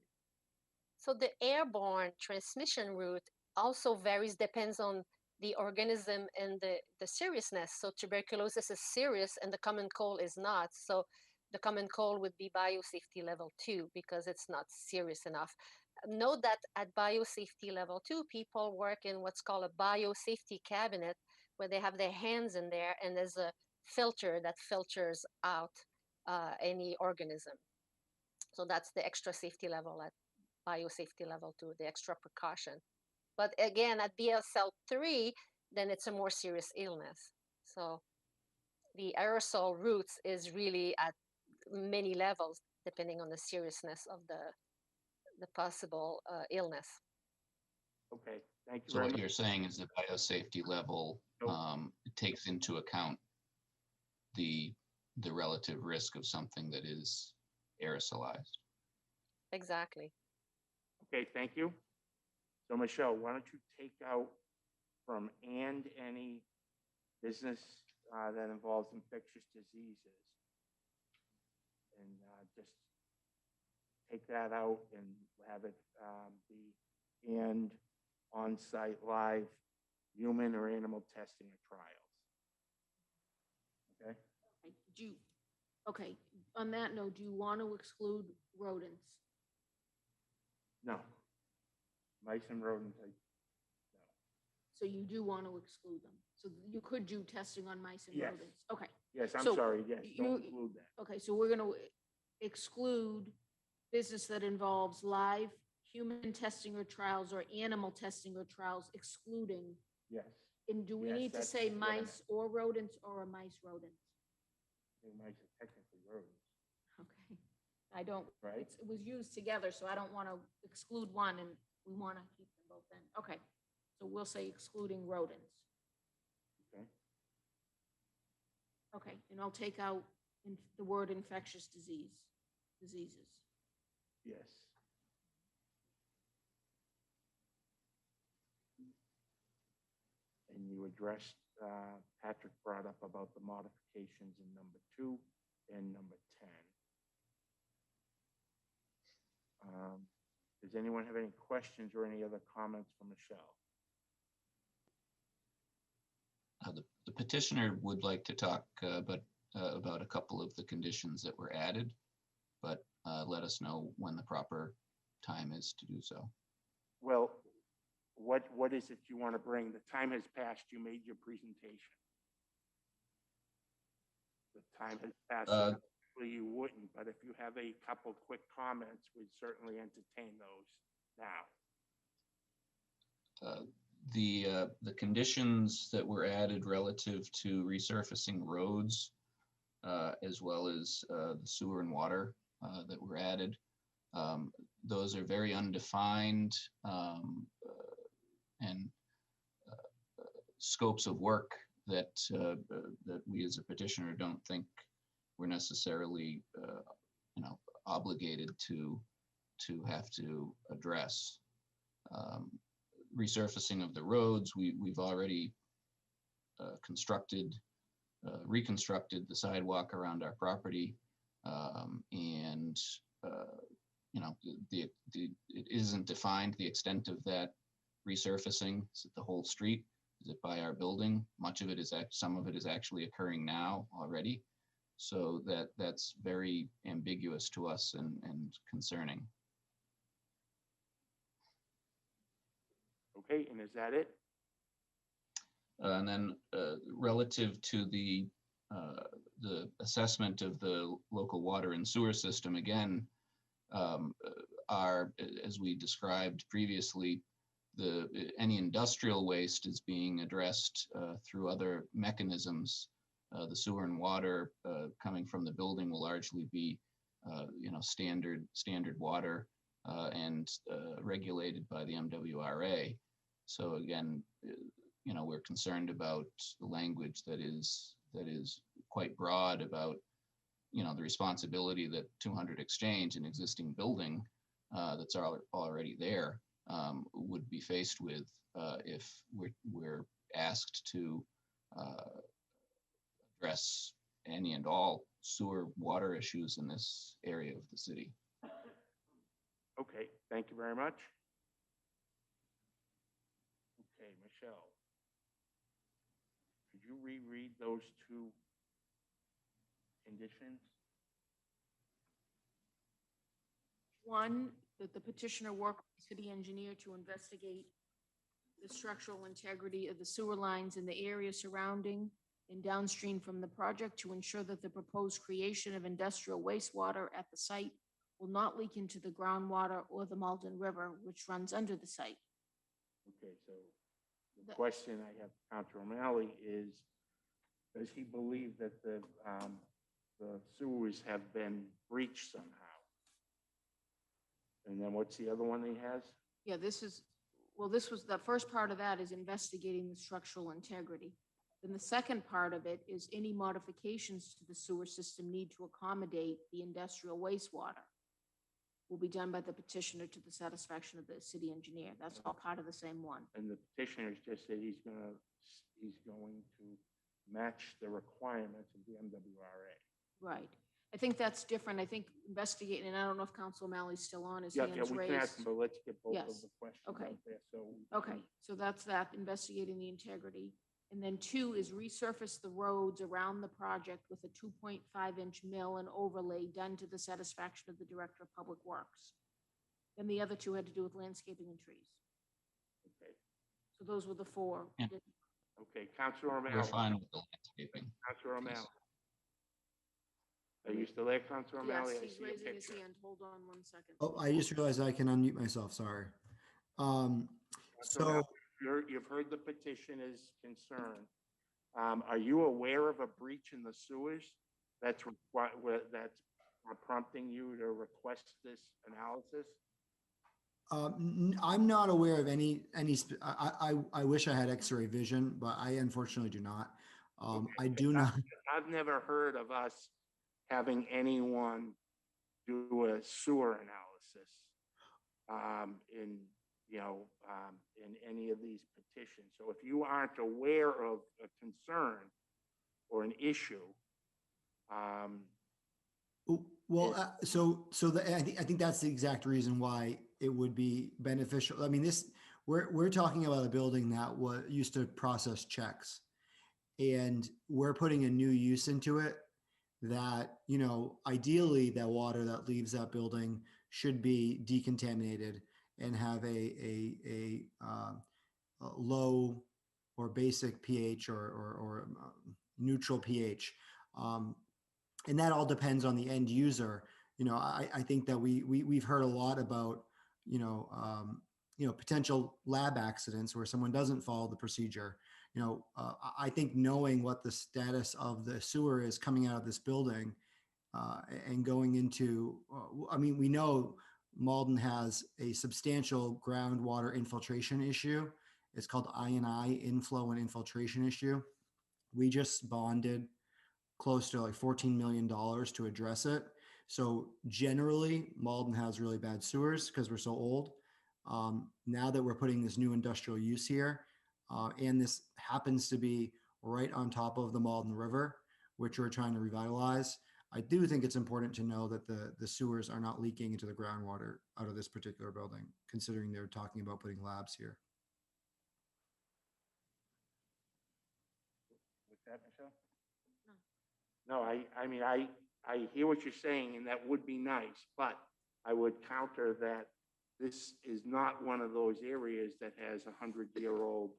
So the airborne transmission route also varies, depends on the organism and the seriousness. So tuberculosis is serious and the common cold is not. So the common cold would be biosafety level 2 because it's not serious enough. Note that at biosafety level 2, people work in what's called a biosafety cabinet, where they have their hands in there and there's a filter that filters out any organism. So that's the extra safety level at biosafety level 2, the extra precaution. But again, at BSL 3, then it's a more serious illness. So the aerosol routes is really at many levels, depending on the seriousness of the possible illness. Okay, thank you So very what much. you're saying is the biosafety level takes into account the relative risk of something that is aerosolized. Exactly. Okay, thank you. So Michelle, why don't you take out from "and" any business that involves infectious diseases, and just take that out and have it be "and on-site live human or animal testing or trials." Okay. Okay, on that note, do you want to exclude rodents? No. Mice and rodents, no. So you do want to exclude them. So you could do testing on mice and Yes. rodents. Okay. Yes, I'm So sorry, yes, don't include that. Okay, so we're going to exclude business that involves live human testing or trials or animal testing or trials, excluding. Yes. And do we Yes, need to that's say what I mice or rodents, or a mice rodent? I think mice are technically rodents. Okay. I don't, Right. it was used together, so I don't want to exclude one, and we want to keep them both in. Okay, so we'll say excluding rodents. Okay. Okay, and I'll take out the word infectious diseases. Yes. You addressed, Patrick brought up about the modifications in number 2 and number 10. Does anyone have any questions or any other comments for Michelle? The petitioner would like to talk about a couple of the conditions that were added, but let us know when the proper time is to do so. Well, what is it you want to bring? The time has passed. You made your presentation. The time has passed. So typically you wouldn't, but if you have a couple quick comments, we'd certainly entertain those now. The conditions that were added relative to resurfacing roads, as well as the sewer and water that were added, those are very undefined and scopes of work that that we as a petitioner don't think we're necessarily obligated to have to address. Resurfacing of the roads, we've already reconstructed the sidewalk around our property, and it isn't defined the extent of that resurfacing. Is it the whole street? Is it by our building? Much of it is some of it is actually occurring now already. So that's very ambiguous to us and concerning. Okay, and is that it? And then relative to the assessment of the local water and sewer system, again, as we described previously, any industrial waste is being addressed through other mechanisms. The sewer and water coming from the building will largely be, standard water and regulated by the MWRA. So again, we're concerned about the language that is quite broad about, the responsibility that 200 Exchange, an existing building that's already there, would be faced with if we're asked to address any and all sewer water issues in this area of the city. Okay, thank you very much. Okay, Michelle, could you reread those 2 conditions? 1, that the petitioner work with the city engineer to investigate the structural integrity of the sewer lines in the area surrounding and downstream from the project to ensure that the proposed creation of industrial wastewater at the site will not leak into the groundwater or the Malden River, which runs under the site. Okay, so the question I have, Councilor O'Malley, is does he believe that the sewers have been breached somehow? And then what's the other one he has? Yeah, this was the first part of that is investigating the structural integrity. Then the second part of it is any modifications to the sewer system need to accommodate the industrial wastewater will be done by the petitioner to the satisfaction of the city engineer. That's all part of the same one. And the petitioner just said he's going to match the requirements of the MWRA. Right. I think that's different. I think investigating, and I don't know if Council O'Malley's still on, his hands we raised. can ask him, but let's get both of Yes. the questions Okay. out there. Okay, so that's that, investigating the integrity. And then 2 is resurface the roads around the project with a 2.5-inch mill and overlay done to the satisfaction of the Director of Public Works. Then the other 2 had to do with landscaping and trees. Okay. So those were the 4. Yeah. Okay, Councilor O'Malley. We're fine with the landscaping. Councilor O'Malley. Are you still there, Councilor O'Malley? Yes, I he's see a raising his picture. hand. Hold on 1 second. Oh, I just realized I can unmute myself. Sorry. So You've heard the petitioner's concern. Are you aware of a breach in the sewers that's prompting you to request this analysis? I'm not aware of any. I wish I had X-ray vision, but I unfortunately do not. I do not. I've never heard of us having anyone do a sewer analysis in in any of these petitions. So if you aren't aware of a concern or an issue, Well, I think that's the exact reason why it would be beneficial. I mean, we're talking about a building that used to process checks, and we're putting a new use into it that, ideally that water that leaves that building should be decontaminated and have a low or basic pH or neutral pH. And that all depends on the end user. I think that we've heard a lot about, potential lab accidents where someone doesn't follow the procedure. I think knowing what the status of the sewer is coming out of this building and going into, we know Malden has a substantial groundwater infiltration issue. It's called I&I, inflow and infiltration issue. We just bonded close to like $14 million to address it. So generally, Malden has really bad sewers because we're so old. Now that we're putting this new industrial use here, and this happens to be right on top of the Malden River, which we're trying to revitalize, I do think it's important to know that the sewers are not leaking into the groundwater out of this particular building, considering they're talking about putting labs here. with that, Michelle? No, I hear what you're saying, and that would be nice, but I would counter that this is not one of those areas that has 100-year-old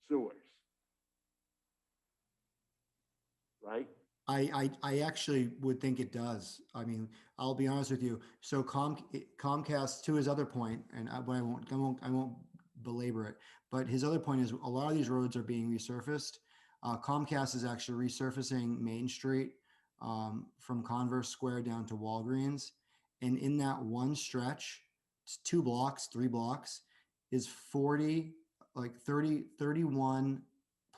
sewers. Right? I actually would think it does. I'll be honest with you. So Comcast, to his other point, and I won't belabor it, but his other point is a lot of these roads are being resurfaced. Comcast is actually resurfacing Main Street from Converse Square down to Walgreens. And in that one stretch, it's 2 blocks, 3 blocks, is 31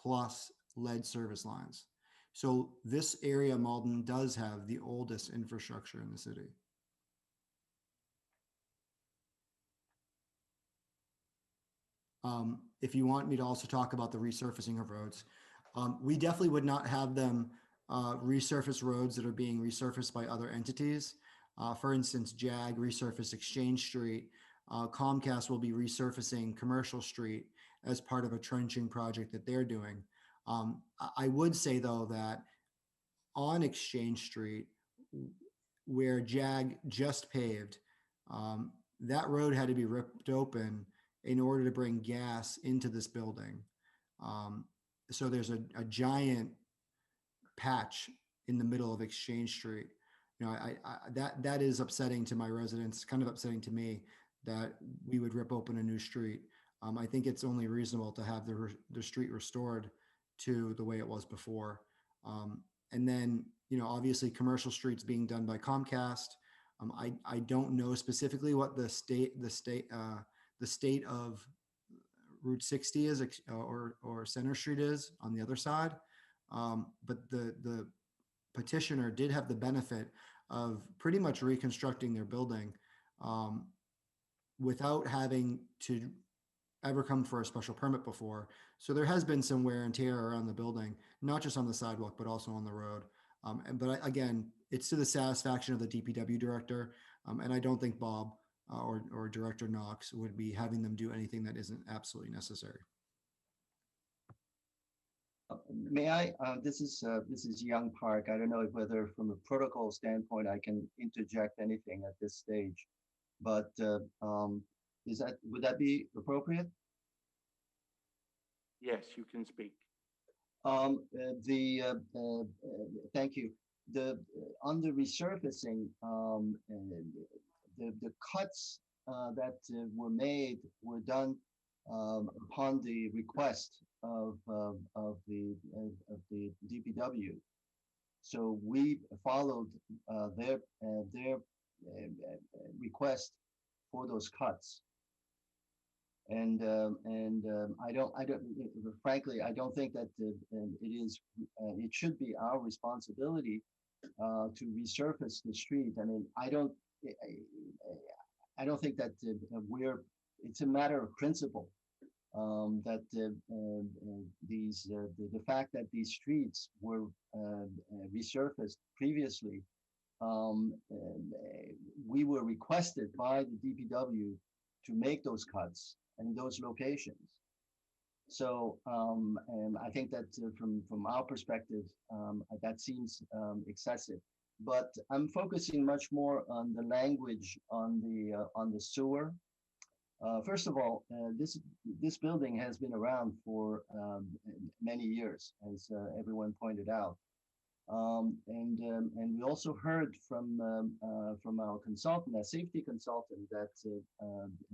plus lead service lines. So this area, Malden, does have the oldest infrastructure in the city. If you want me to also talk about the resurfacing of roads, we definitely would not have them resurface roads that are being resurfaced by other entities. For instance, JAG resurface Exchange Street. Comcast will be resurfacing Commercial Street as part of a trenching project that they're doing. I would say, though, that on Exchange Street, where JAG just paved, that road had to be ripped open in order to bring gas into this building. So there's a giant patch in the middle of Exchange Street. That is upsetting to my residents, kind of upsetting to me that we would rip open a new street. I think it's only reasonable to have the street restored to the way it was before. And then, obviously Commercial Street's being done by Comcast. I don't know specifically what the state of Route 60 is or Center Street is on the other side. But the petitioner did have the benefit of pretty much reconstructing their building without having to ever come for a special permit before. So there has been some wear and tear around the building, not just on the sidewalk, but also on the road. But again, it's to the satisfaction of the DPW director. And I don't think Bob or Director Knox would be having them do anything that isn't absolutely necessary. May I? This is Young Park. I don't know whether, from a protocol standpoint, I can interject anything at this stage, but would that be appropriate? Yes, you can speak. Thank you. On the resurfacing, the cuts that were made were done upon the request of the DPW. So we followed their request for those cuts. And frankly, I don't think that it should be our responsibility to resurface the street. I mean, I don't think that we're it's a matter of principle that the fact that these streets were resurfaced previously, we were requested by the DPW to make those cuts in those locations. So and I think that from our perspective, that seems excessive. But I'm focusing much more on the language on the sewer. First of all, this building has been around for many years, as everyone pointed out. And we also heard from our consultant, our safety consultant, that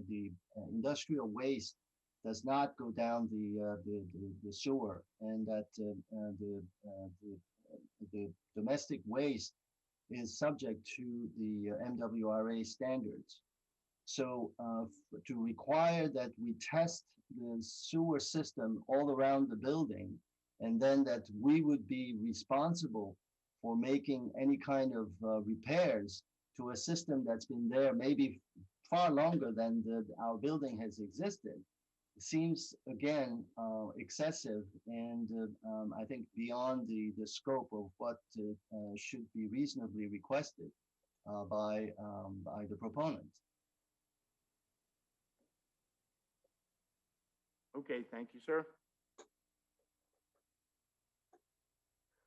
the industrial waste does not go down the sewer, and that the domestic waste is subject to the MWRA standards. So to require that we test the sewer system all around the building, and then that we would be responsible for making any kind of repairs to a system that's been there maybe far longer than our building has existed, seems again excessive, and I think beyond the scope of what should be reasonably requested by the proponent. Okay, thank you, sir.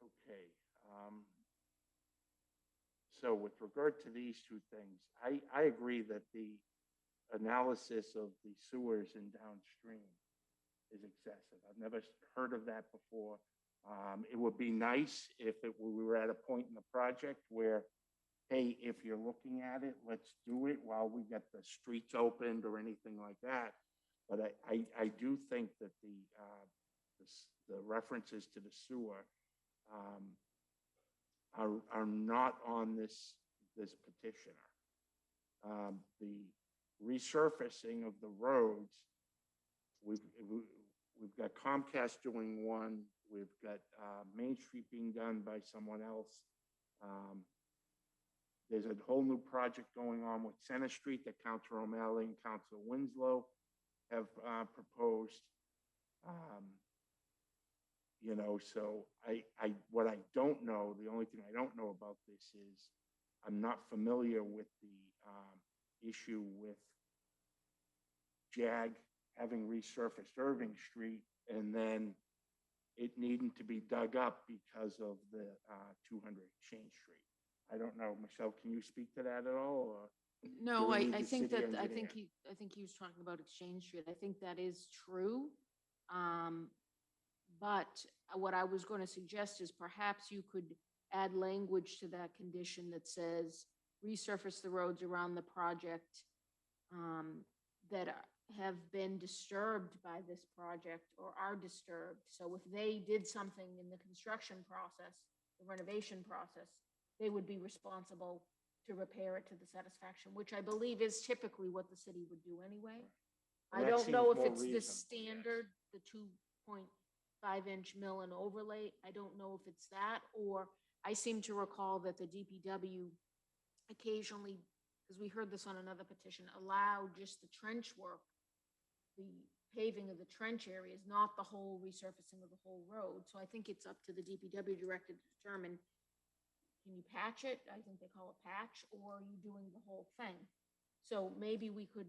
Okay. So with regard to these two things, I agree that the analysis of the sewers and downstream is excessive. I've never heard of that before. It would be nice if we were at a point in the project where, hey, if you're looking at it, let's do it while we get the streets opened or anything like that. But I do think that the references to the sewer are not on this petitioner. The resurfacing of the roads, we've got Comcast doing one. We've got Main Street being done by someone else. There's a whole new project going on with Center Street that Councilor O'Malley and Councilor Winslow have proposed. You know, so what I don't know, the only thing I don't know about this is I'm not familiar with the issue with JAG having resurfaced Irving Street and then it needing to be dug up because of the 200 Exchange Street. I don't know, Michelle, can you speak to that at all? Or No, do we I need the think city that, I think engineer? he was talking about Exchange Street. I think that is true. But what I was going to suggest is perhaps you could add language to that condition that says resurface the roads around the project that have been disturbed by this project or are disturbed. So if they did something in the construction process, the renovation process, they would be responsible to repair it to the satisfaction, which I believe is typically what the city would do anyway. Well, I that don't seems know if more it's the reasonable, standard, the 2.5-inch mill and overlay. I don't know if it's that, or I seem to recall that the DPW occasionally, because we heard this on another petition, allowed just the trench work, the paving of the trench areas, not the whole resurfacing of the whole road. So I think it's up to the DPW director to determine, can you patch it? I think they call it patch, or are you doing the whole thing? So maybe we could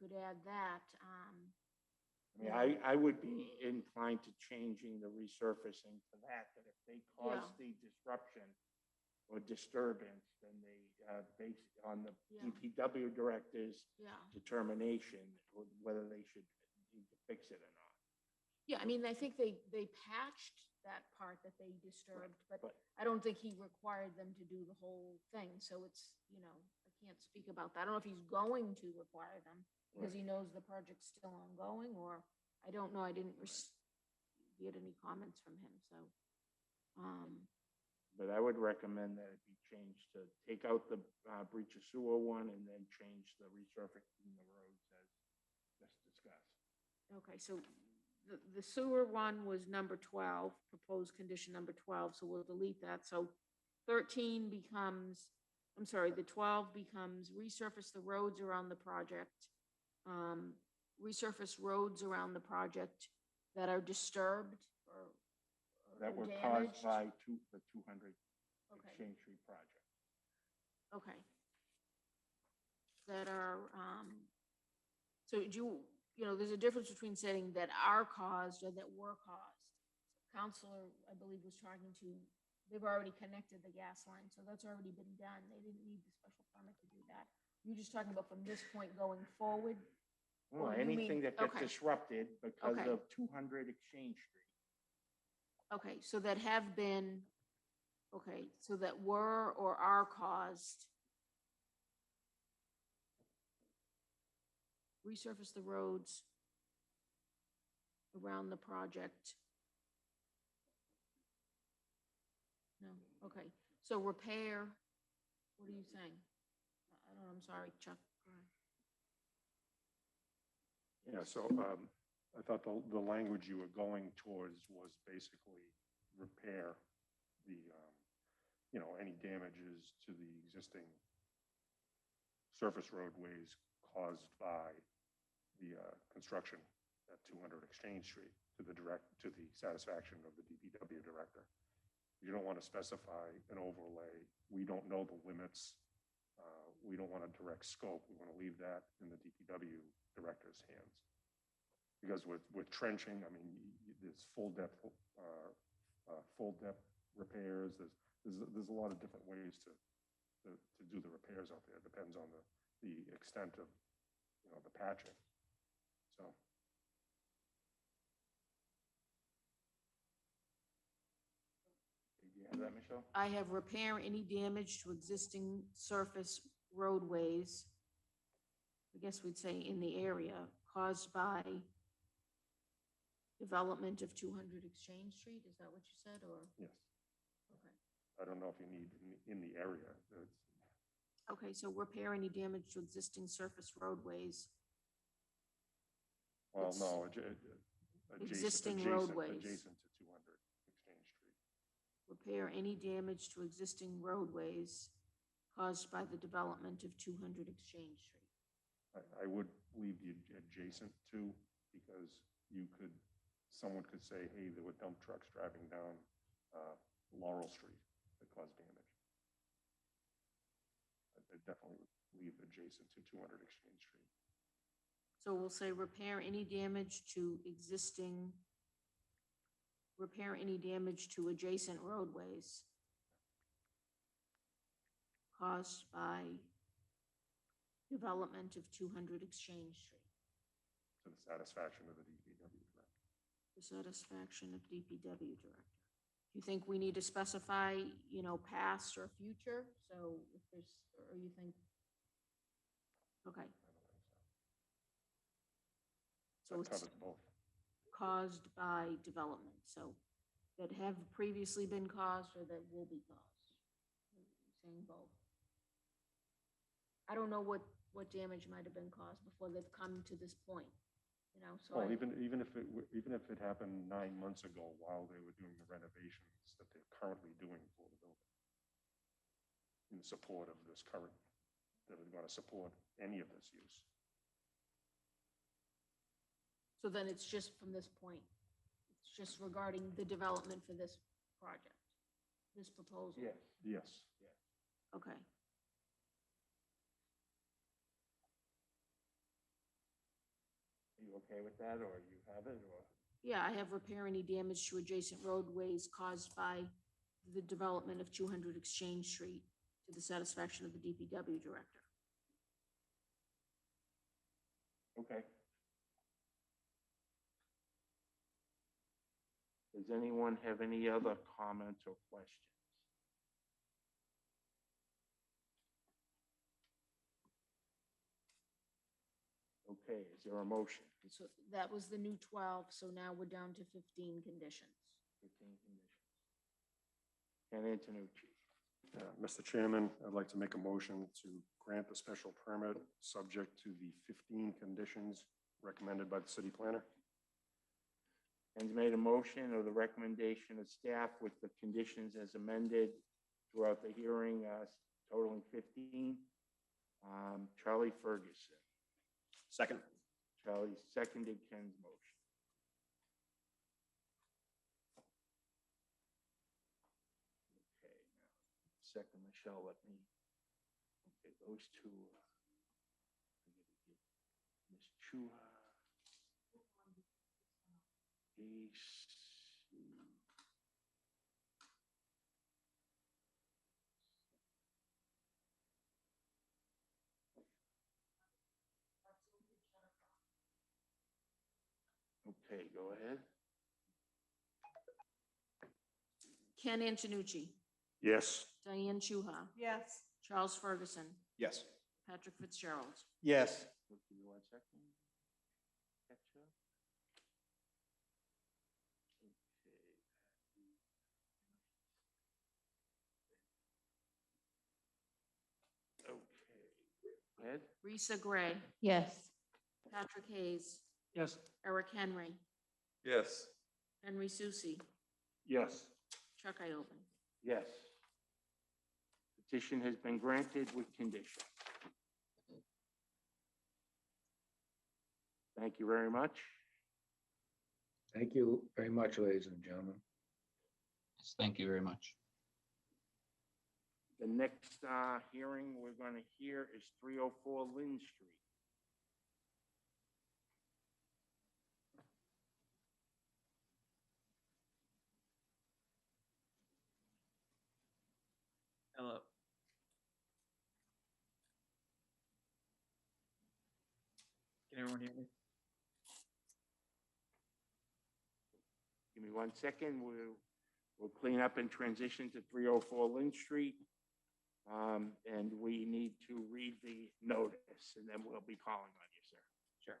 add that. I mean, I would be inclined to changing the resurfacing to that if they cause the disruption or disturbance, then they base it on the DPW director's determination whether they should need to fix it or not. Yeah, I mean, I think they patched that part that they disturbed, but I don't think he required them to do the whole thing. So it's, you know, I can't speak about that. I don't know if he's going to require them because he knows the project's still ongoing, or I don't know. I didn't get any comments from him. So, but I would recommend that it be changed to take out the breach of sewer one and then change the resurfacing the roads as just discussed. okay, so the sewer one was number 12, proposed condition number 12, so we'll delete that. So 13 becomes, I'm sorry, the 12 becomes resurface the roads around the project. resurface roads around the project that are disturbed or That were damaged? caused by the 200 Okay. Exchange Street project. Okay. That are, so do you know, there's a difference between saying that are caused or that were caused. Counselor, I believe, was talking to, they've already connected the gas line, so that's already been done. They didn't need the special permit to do that. You're just talking about from this point going forward? Well, Or you mean- anything that gets okay. disrupted because Okay. of 200 Exchange Street. Okay, so that have been, okay, so that were or are caused. Resurface the roads around the project. No, okay, so repair, what are you saying? I don't know, I'm sorry, Chuck. Go ahead. Yeah, so I thought the language you were going towards was basically repair the, any damages to the existing surface roadways caused by the construction at 200 Exchange Street to the satisfaction of the DPW director. You don't want to specify an overlay. We don't know the limits. We don't want a direct scope. We want to leave that in the DPW director's hands. Because with trenching, I mean, there's full depth repairs. There's a lot of different ways to do the repairs out there. It depends on the extent of, the patching. So. Do you have that, Michelle? I have repair any damage to existing surface roadways. I guess we'd say in the area caused by development of 200 Exchange Street. Is that what you said, or? Yes. Okay. I don't know if you need in the area. Okay, so repair any damage to existing surface roadways. Well, It's no, existing roadways. Adjacent to 200 Exchange Street. Repair any damage to existing roadways caused by the development of 200 Exchange Street. I would leave the adjacent to, because someone could say, hey, there were dump trucks driving down Laurel Street that caused damage. I definitely would leave adjacent to 200 Exchange Street. So we'll say repair any damage to adjacent roadways caused by development of 200 Exchange Street. To the satisfaction of the DPW director. The satisfaction of DPW director. Do you think we need to specify, past or future? So if there's, or you think, okay. So That it's covers both. caused by development, so that have previously been caused or that will be caused. Saying both. I don't know what damage might have been caused before they've come to this point, so. Well, even if it happened 9 months ago while they were doing the renovations that they're currently doing for the building, in support of this current, that are going to support any of this use. So then it's just from this point, it's just regarding the development for this project, this proposal? Yes. Yes. Okay. Are you okay with that, or you have it, or? Yeah, I have repair any damage to adjacent roadways caused by the development of 200 Exchange Street to the satisfaction of the DPW director. Okay. Does anyone have any other comments or questions? Okay, is there a motion? So that was the new 12, so now we're down to 15 conditions. 15 conditions. Ken Antonucci. Mr. Chairman, I'd like to make a motion to grant the special permit subject to the 15 conditions recommended by the city planner. Ken's made a motion or the recommendation of staff with the conditions as amended throughout the hearing, totaling 15. Charlie Ferguson. Second. Charlie seconded Ken's motion. Okay, now, second, Michelle, let me, okay, those two. I'm gonna give Ms. Chuha. Ace. Okay, go ahead. Ken Antonucci, Yes. Diane Shuha, Yes. Charles Ferguson, Yes. Patrick Fitzgerald. Yes. Give me 1 second. Catch up. Okay. Okay. Ed? Risa Gray, Yes. Patrick Hayes, Yes. Eric Henry, Yes. Henry Susi, Yes. Chuck Ioben. Yes. Petition has been granted with condition. Thank you very much. Thank you very much, ladies and gentlemen. Yes, thank you very much. The next hearing we're going to hear is 304 Lynn Street. Hello. Can everyone hear me? Give me 1 second. We'll clean up and transition to 304 Lynn Street. And we need to read the notice, and then we'll be calling on you, sir. Sure.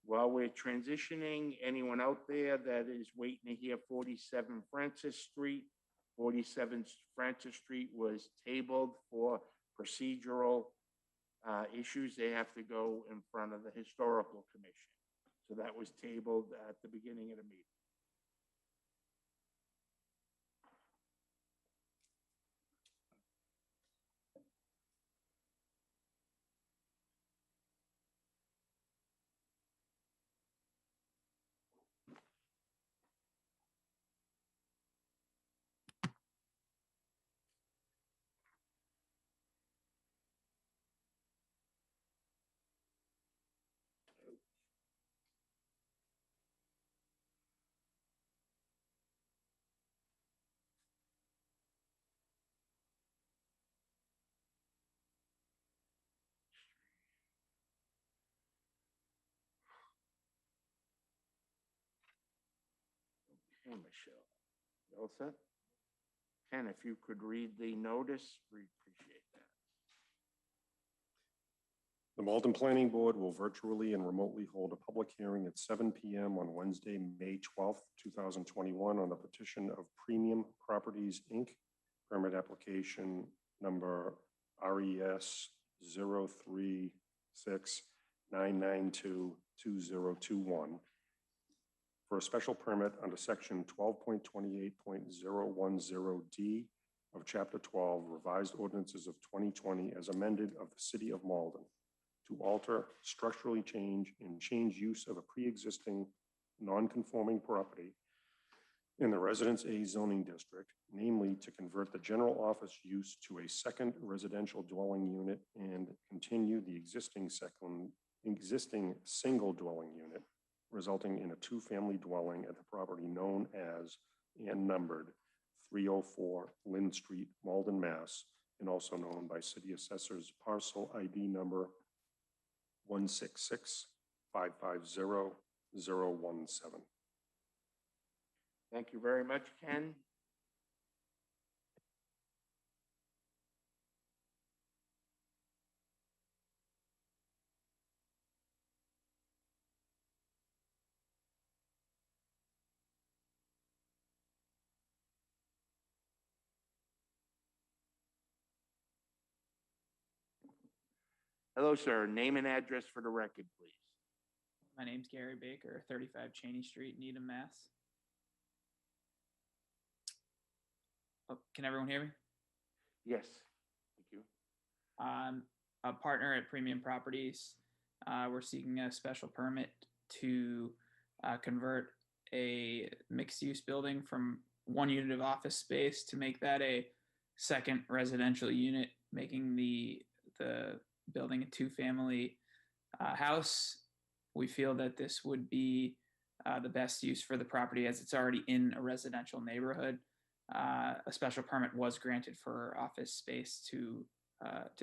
While we're transitioning, anyone out there that is waiting to hear 47 Francis Street, 47 Francis Street was tabled for procedural issues. They have to go in front of the Historical Commission. So that was tabled at the beginning of the meeting. Okay, Michelle. You all set? Ken, if you could read the notice, we appreciate that. The Malden Planning Board will virtually and remotely hold a public hearing at 7 p.m. on Wednesday, May 12th, 2021, on the petition of Premium Properties, Inc., permit application number RES 036-992-2021 for a special permit under section 12.28.010D of Chapter 12, Revised Ordinances of 2020 as amended of the City of Malden, to alter, structurally change, and change use of a pre-existing non-conforming property in the Residence A zoning district, namely to convert the general office use to a second residential dwelling unit and continue the existing single dwelling unit, resulting in a two-family dwelling at the property known as and numbered 304 Lynn Street, Malden, Mass., and also known by City Assessors Parcel ID number 166-550-017. Thank you very much, Ken. Hello, sir. Name and address for the record, please. My name's Gary Baker, 35 Cheney Street, Needham, Mass. Oh, can everyone hear me? Yes, thank you. I'm a partner at Premium Properties. We're seeking a special permit to convert a mixed-use building from one unit of office space to make that a second residential unit, making the building a two-family house. We feel that this would be the best use for the property as it's already in a residential neighborhood. A special permit was granted for office space to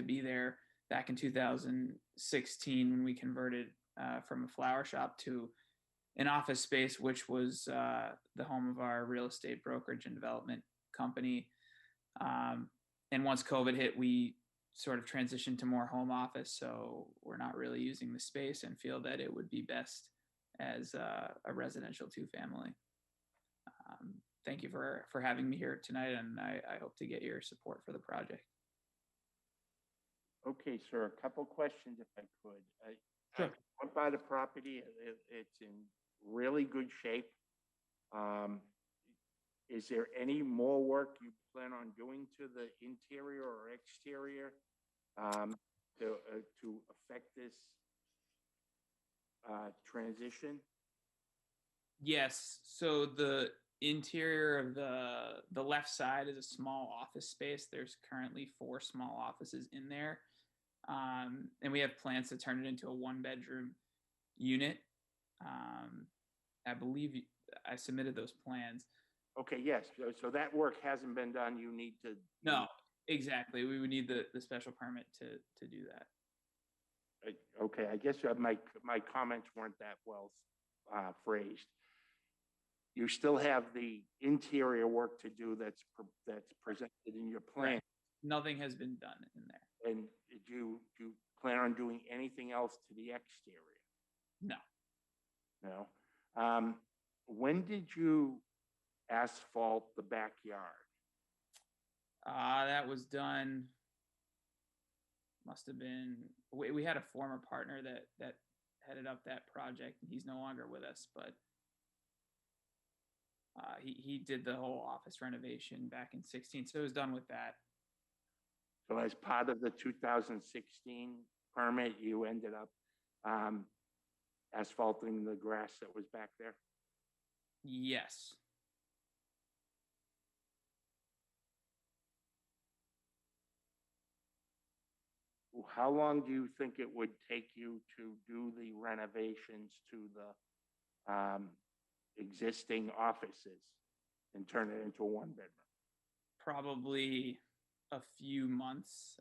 be there back in 2016 when we converted from a flower shop to an office space, which was the home of our real estate brokerage and development company. And once COVID hit, we sort of transitioned to more home office. So we're not really using the space and feel that it would be best as a residential two-family. Thank you for having me here tonight, and I hope to get your support for the project. Okay, sir, a couple questions if I could. Sure. I went by the property. It's in really good shape. Is there any more work you plan on doing to the interior or exterior to affect this transition? Yes. So the interior of the left side is a small office space. There's currently 4 small offices in there. And we have plans to turn it into a 1-bedroom unit. I believe I submitted those plans. Okay, yes. So that work hasn't been done. You need to. No, exactly. We would need the special permit to do that. Okay, I guess my comments weren't that well phrased. You still have the interior work to do that's presented in your plan. Right. Nothing has been done in there. And do you plan on doing anything else to the exterior? No. No. When did you asphalt the backyard? That was done, must have been, we had a former partner that headed up that project, and he's no longer with us, but he did the whole office renovation back in 16, so it was done with that. So as part of the 2016 permit, you ended up asphalting the grass that was back there? Yes. How long do you think it would take you to do the renovations to the existing offices and turn it into a 1-bedroom? Probably a few months.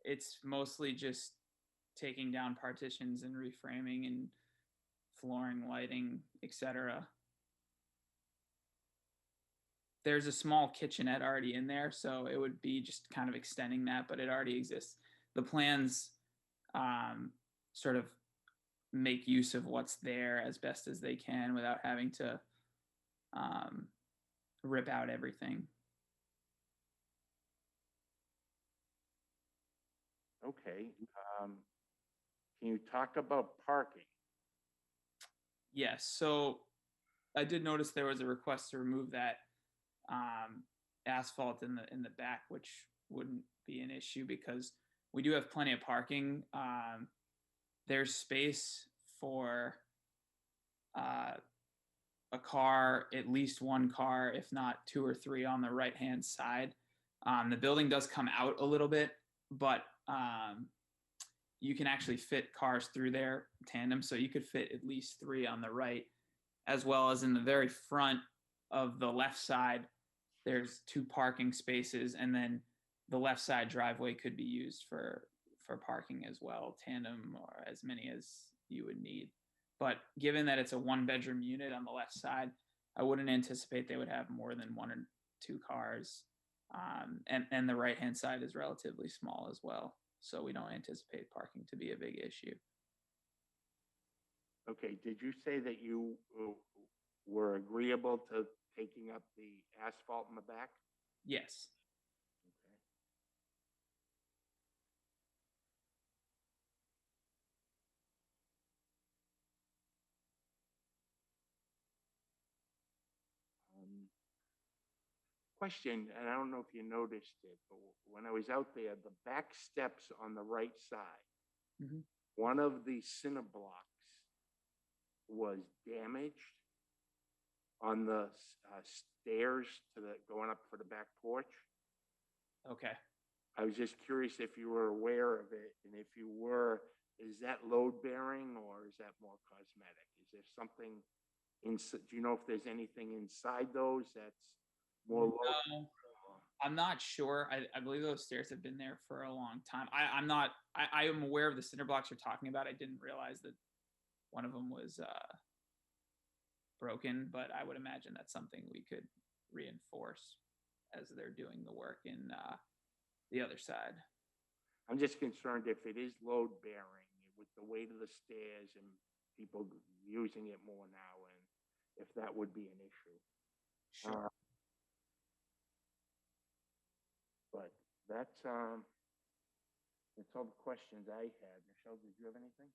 It's mostly just taking down partitions and reframing and flooring, lighting, etc. There's a small kitchenette already in there, so it would be just kind of extending that, but it already exists. The plans sort of make use of what's there as best as they can without having to rip out everything. Okay. Can you talk about parking? Yes, so I did notice there was a request to remove that asphalt in the back, which wouldn't be an issue because we do have plenty of parking. There's space for a car, at least one car, if not 2 or 3 on the right-hand side. The building does come out a little bit, but you can actually fit cars through there tandem, so you could fit at least 3 on the right, as well as in the very front of the left side, there's 2 parking spaces, and then the left side driveway could be used for parking as well, tandem, or as many as you would need. But given that it's a 1-bedroom unit on the left side, I wouldn't anticipate they would have more than 1 or 2 cars. And the right-hand side is relatively small as well, so we don't anticipate parking to be a big issue. Okay, did you say that you were agreeable to taking up the asphalt in the back? Yes. Question, and I don't know if you noticed it, but when I was out there, the back steps on the right side, Mhm. one of the cinder blocks was damaged on the stairs to the, going up for the back porch. Okay. I was just curious if you were aware of it, and if you were, is that load bearing or is that more cosmetic? Is there something inside? Do you know if there's anything inside those that's more load? No, I'm not sure. I believe those stairs have been there for a long time. I'm not, I am aware of the cinder blocks you're talking about. I didn't realize that one of them was broken, but I would imagine that's something we could reinforce as they're doing the work in the other side. I'm just concerned if it is load bearing with the weight of the stairs and people using it more now, and if that would be an issue. Sure. But that's all the questions I had. Michelle, did you have anything?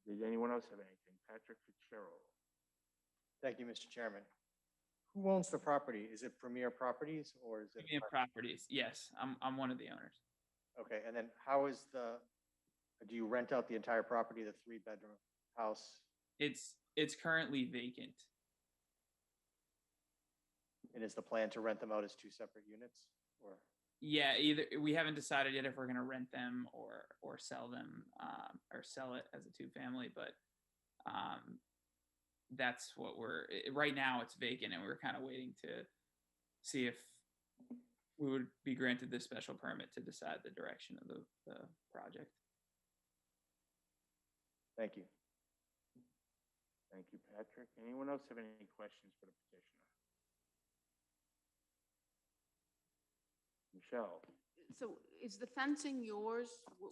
Did anyone else have anything? Patrick Fitzgerald. Thank you, Mr. Chairman. Who owns the property? Is it Premier Properties or is it? Premium Properties. Yes, I'm one of the owners. Okay, and then how is do you rent out the entire property, the 3-bedroom house? It's currently vacant. And is the plan to rent them out as 2 separate units or? Yeah, either we haven't decided yet if we're gonna rent them or sell them or sell it as a 2-family, but that's what right now it's vacant, and we're kind of waiting to see if we would be granted this special permit to decide the direction of the project. Thank you. Thank you, Patrick. Anyone else have any questions for the petitioner? Michelle. So is the fencing yours?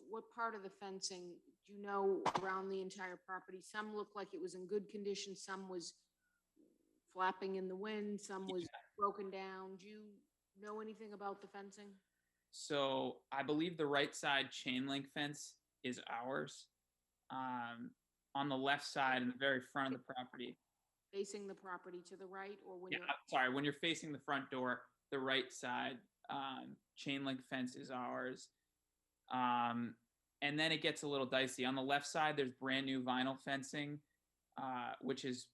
What part of the fencing, do you know, around the entire property? Some looked like it was in good condition, some was flapping in the wind, some was broken down. Do you know anything about the fencing? So I believe the right side chain link fence is ours. On the left side, in the very front of the property. Facing the property to the right, or when Yeah, you're? sorry, when you're facing the front door, the right side, chain link fence is ours. And then it gets a little dicey. On the left side, there's brand new vinyl fencing, which is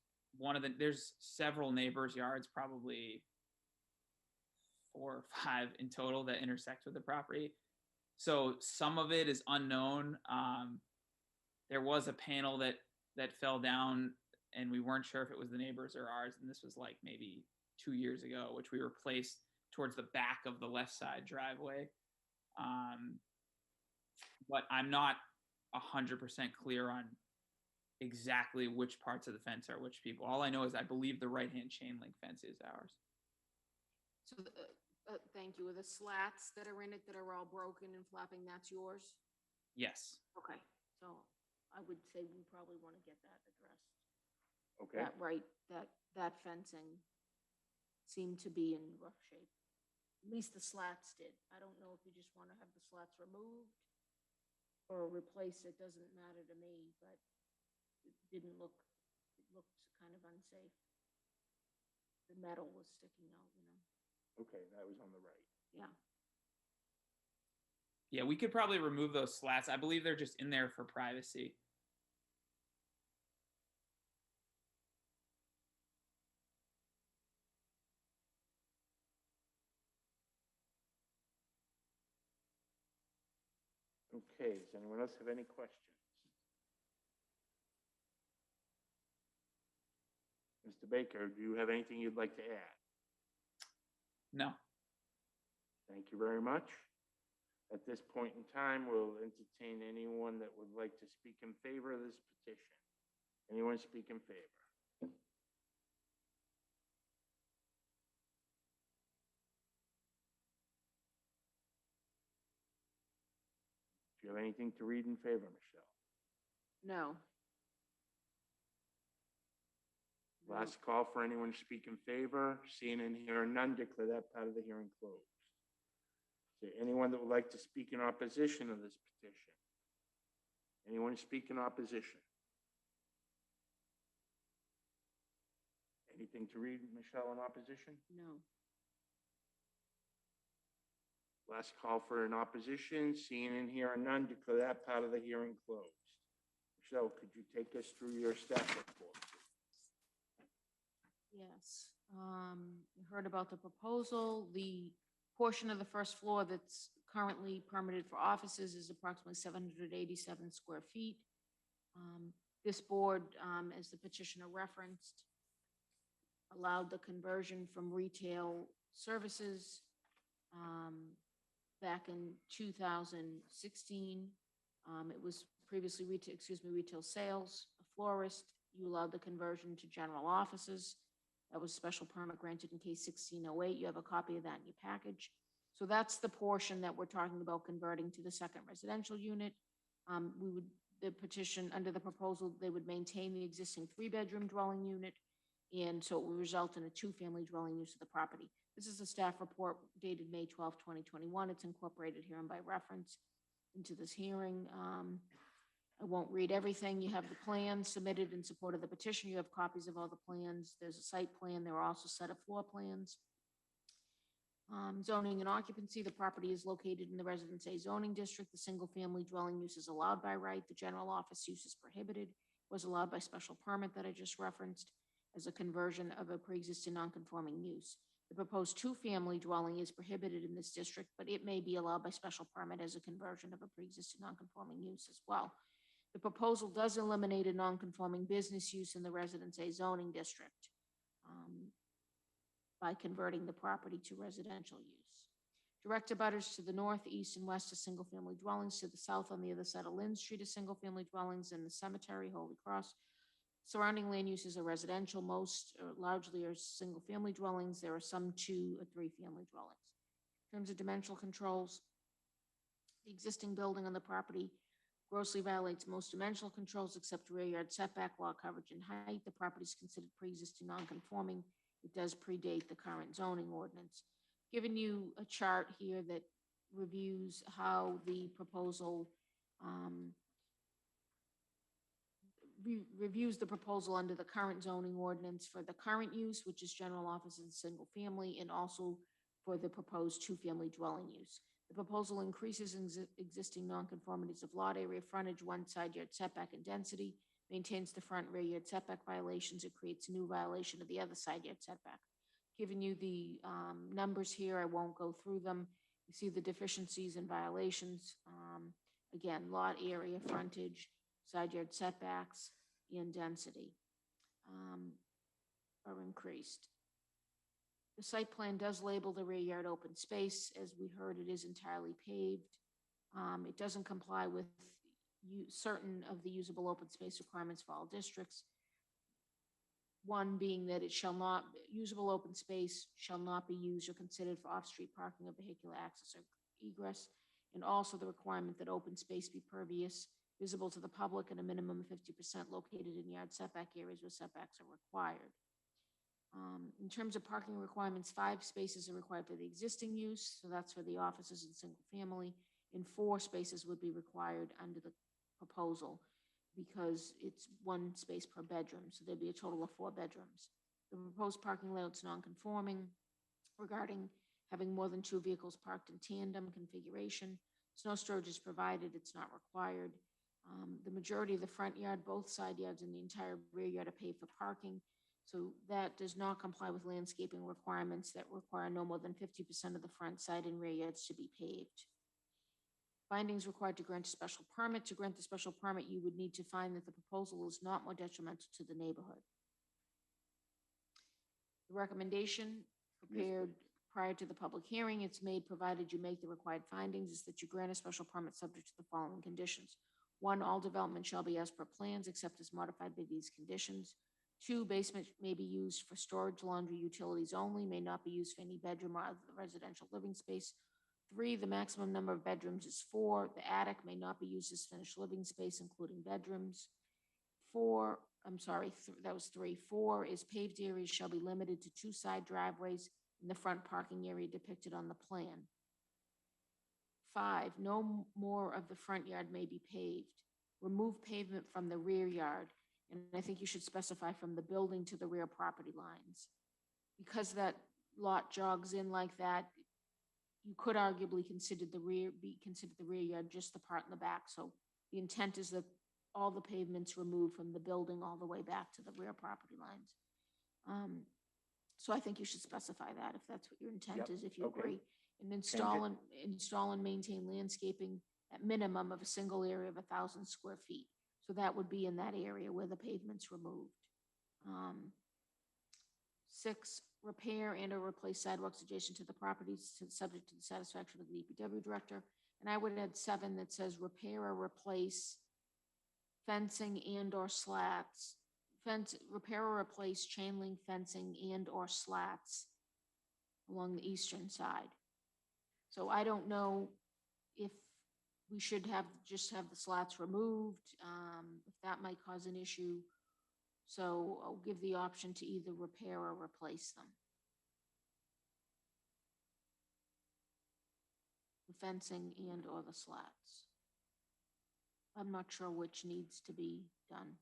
there's several neighbors' yards, probably 4 or 5 in total that intersect with the property. So some of it is unknown. There was a panel that fell down, and we weren't sure if it was the neighbors or ours. And this was like maybe 2 years ago, which we replaced towards the back of the left side driveway. But I'm not 100% clear on exactly which parts of the fence are which people. All I know is I believe the right-hand chain link fence is ours. So, thank you. Are the slats that are in it that are all broken and flapping, that's yours? Yes. Okay, so I would say we probably want to get that addressed. Okay. That fencing seemed to be in rough shape. At least the slats did. I don't know if you just want to have the slats removed or replaced. It doesn't matter to me, but it looked kind of unsafe. The metal was sticking out, you know? Okay, that was on the right. Yeah. Yeah, we could probably remove those slats. I believe they're just in there for privacy. Okay, does anyone else have any questions? Mr. Baker, do you have anything you'd like to add? No. Thank you very much. At this point in time, we'll entertain anyone that would like to speak in favor of this petition. Anyone speak in favor? Do you have anything to read in favor, Michelle? No. Last call for anyone to speak in favor. Seeing and hearing none, declare that part of the hearing closed. Is there anyone that would like to speak in opposition of this petition? Anyone speak in opposition? Anything to read, Michelle, in opposition? No. Last call for an opposition, seeing and hearing none, declare that part of the hearing closed. Michelle, could you take us through your staff report? Yes, you heard about the proposal. The portion of the first floor that's currently permitted for offices is approximately 787 square feet. This board, as the petitioner referenced, allowed the conversion from retail services back in 2016. It was previously retail sales, a florist. You allowed the conversion to general offices. That was special permit granted in case 1608. You have a copy of that in your package. So that's the portion that we're talking about converting to the second residential unit. The petition under the proposal, they would maintain the existing 3-bedroom dwelling unit. And so it will result in a 2-family dwelling use of the property. This is a staff report dated May 12, 2021. It's incorporated herein by reference into this hearing. I won't read everything. You have the plans submitted in support of the petition. You have copies of all the plans. There's a site plan. There are also a set of floor plans. Zoning and occupancy. The property is located in the Residence A zoning district. The single-family dwelling use is allowed by right. The general office use is prohibited. Was allowed by special permit that I just referenced as a conversion of a pre-existing non-conforming use. The proposed 2-family dwelling is prohibited in this district, but it may be allowed by special permit as a conversion of a pre-existing non-conforming use as well. The proposal does eliminate a non-conforming business use in the Residence A zoning district by converting the property to residential use. Direct abutters to the north, east, and west are single-family dwellings. To the south, on the other side of Lynn Street, are single-family dwellings, and the cemetery, Holy Cross. Surrounding land uses are residential. Most largely are single-family dwellings. There are some 2 or 3-family dwellings. In terms of dimensional controls, the existing building on the property grossly violates most dimensional controls except rear yard setback, lot coverage, and height. The property is considered pre-existing non-conforming. It does predate the current zoning ordinance. Given you a chart here that reviews how the proposal reviews the proposal under the current zoning ordinance for the current use, which is general office and single family, and also for the proposed 2-family dwelling use. The proposal increases existing nonconformities of lot area, frontage, one side yard setback, and density, maintains the front rear yard setback violations. It creates a new violation of the other side yard setback. Giving you the numbers here, I won't go through them. You see the deficiencies and violations. Again, lot area, frontage, side yard setbacks, and density are increased. The site plan does label the rear yard open space. As we heard, it is entirely paved. It doesn't comply with certain of the usable open space requirements for all districts. One being that it shall not, usable open space shall not be used or considered for off-street parking or vehicular access or egress. And also the requirement that open space be pervious, visible to the public, and a minimum of 50% located in yard setback areas where setbacks are required. In terms of parking requirements, 5 spaces are required for the existing use, so that's for the offices and single family, and 4 spaces would be required under the proposal because it's 1 space per bedroom, so there'd be a total of 4 bedrooms. The proposed parking layout's non-conforming regarding having more than 2 vehicles parked in tandem configuration. Snow storage is provided, it's not required. The majority of the front yard, both side yards, and the entire rear yard are paved for parking. So that does not comply with landscaping requirements that require no more than 50% of the front, side, and rear yards to be paved. Findings required to grant a special permit. To grant the special permit, you would need to find that the proposal is not more detrimental to the neighborhood. The recommendation prepared prior to the public hearing, it's made provided you make the required findings, is that you grant a special permit subject to the following conditions. 1, all development shall be as per plans except as modified by these conditions. 2, basement may be used for storage, laundry, utilities only, may not be used for any bedroom or other residential living space. 3, the maximum number of bedrooms is 4. The attic may not be used as finished living space, including bedrooms. 4, that was 3. 4 is paved areas shall be limited to 2 side driveways in the front parking area depicted on the plan. 5, no more of the front yard may be paved. Remove pavement from the rear yard. And I think you should specify from the building to the rear property lines. Because that lot jogs in like that, you could arguably consider the rear yard, just the part in the back. So the intent is that all the pavements removed from the building all the way back to the rear property lines. So I think you should specify that if that's what your intent Yep, is, if you okay. agree. And Change install and maintain landscaping at minimum of a single area of 1,000 square feet. So that would be in that area where the pavement's removed. 6, repair and or replace sidewalks adjacent to the properties subject to the satisfaction of the DPW director. And I would add 7 that says repair or replace fencing and or slats. Repair or replace chain link fencing and or slats along the eastern side. So I don't know if we should just have the slats removed, if that might cause an issue. So I'll give the option to either repair or replace them. The fencing and or the slats. I'm not sure which needs to be done.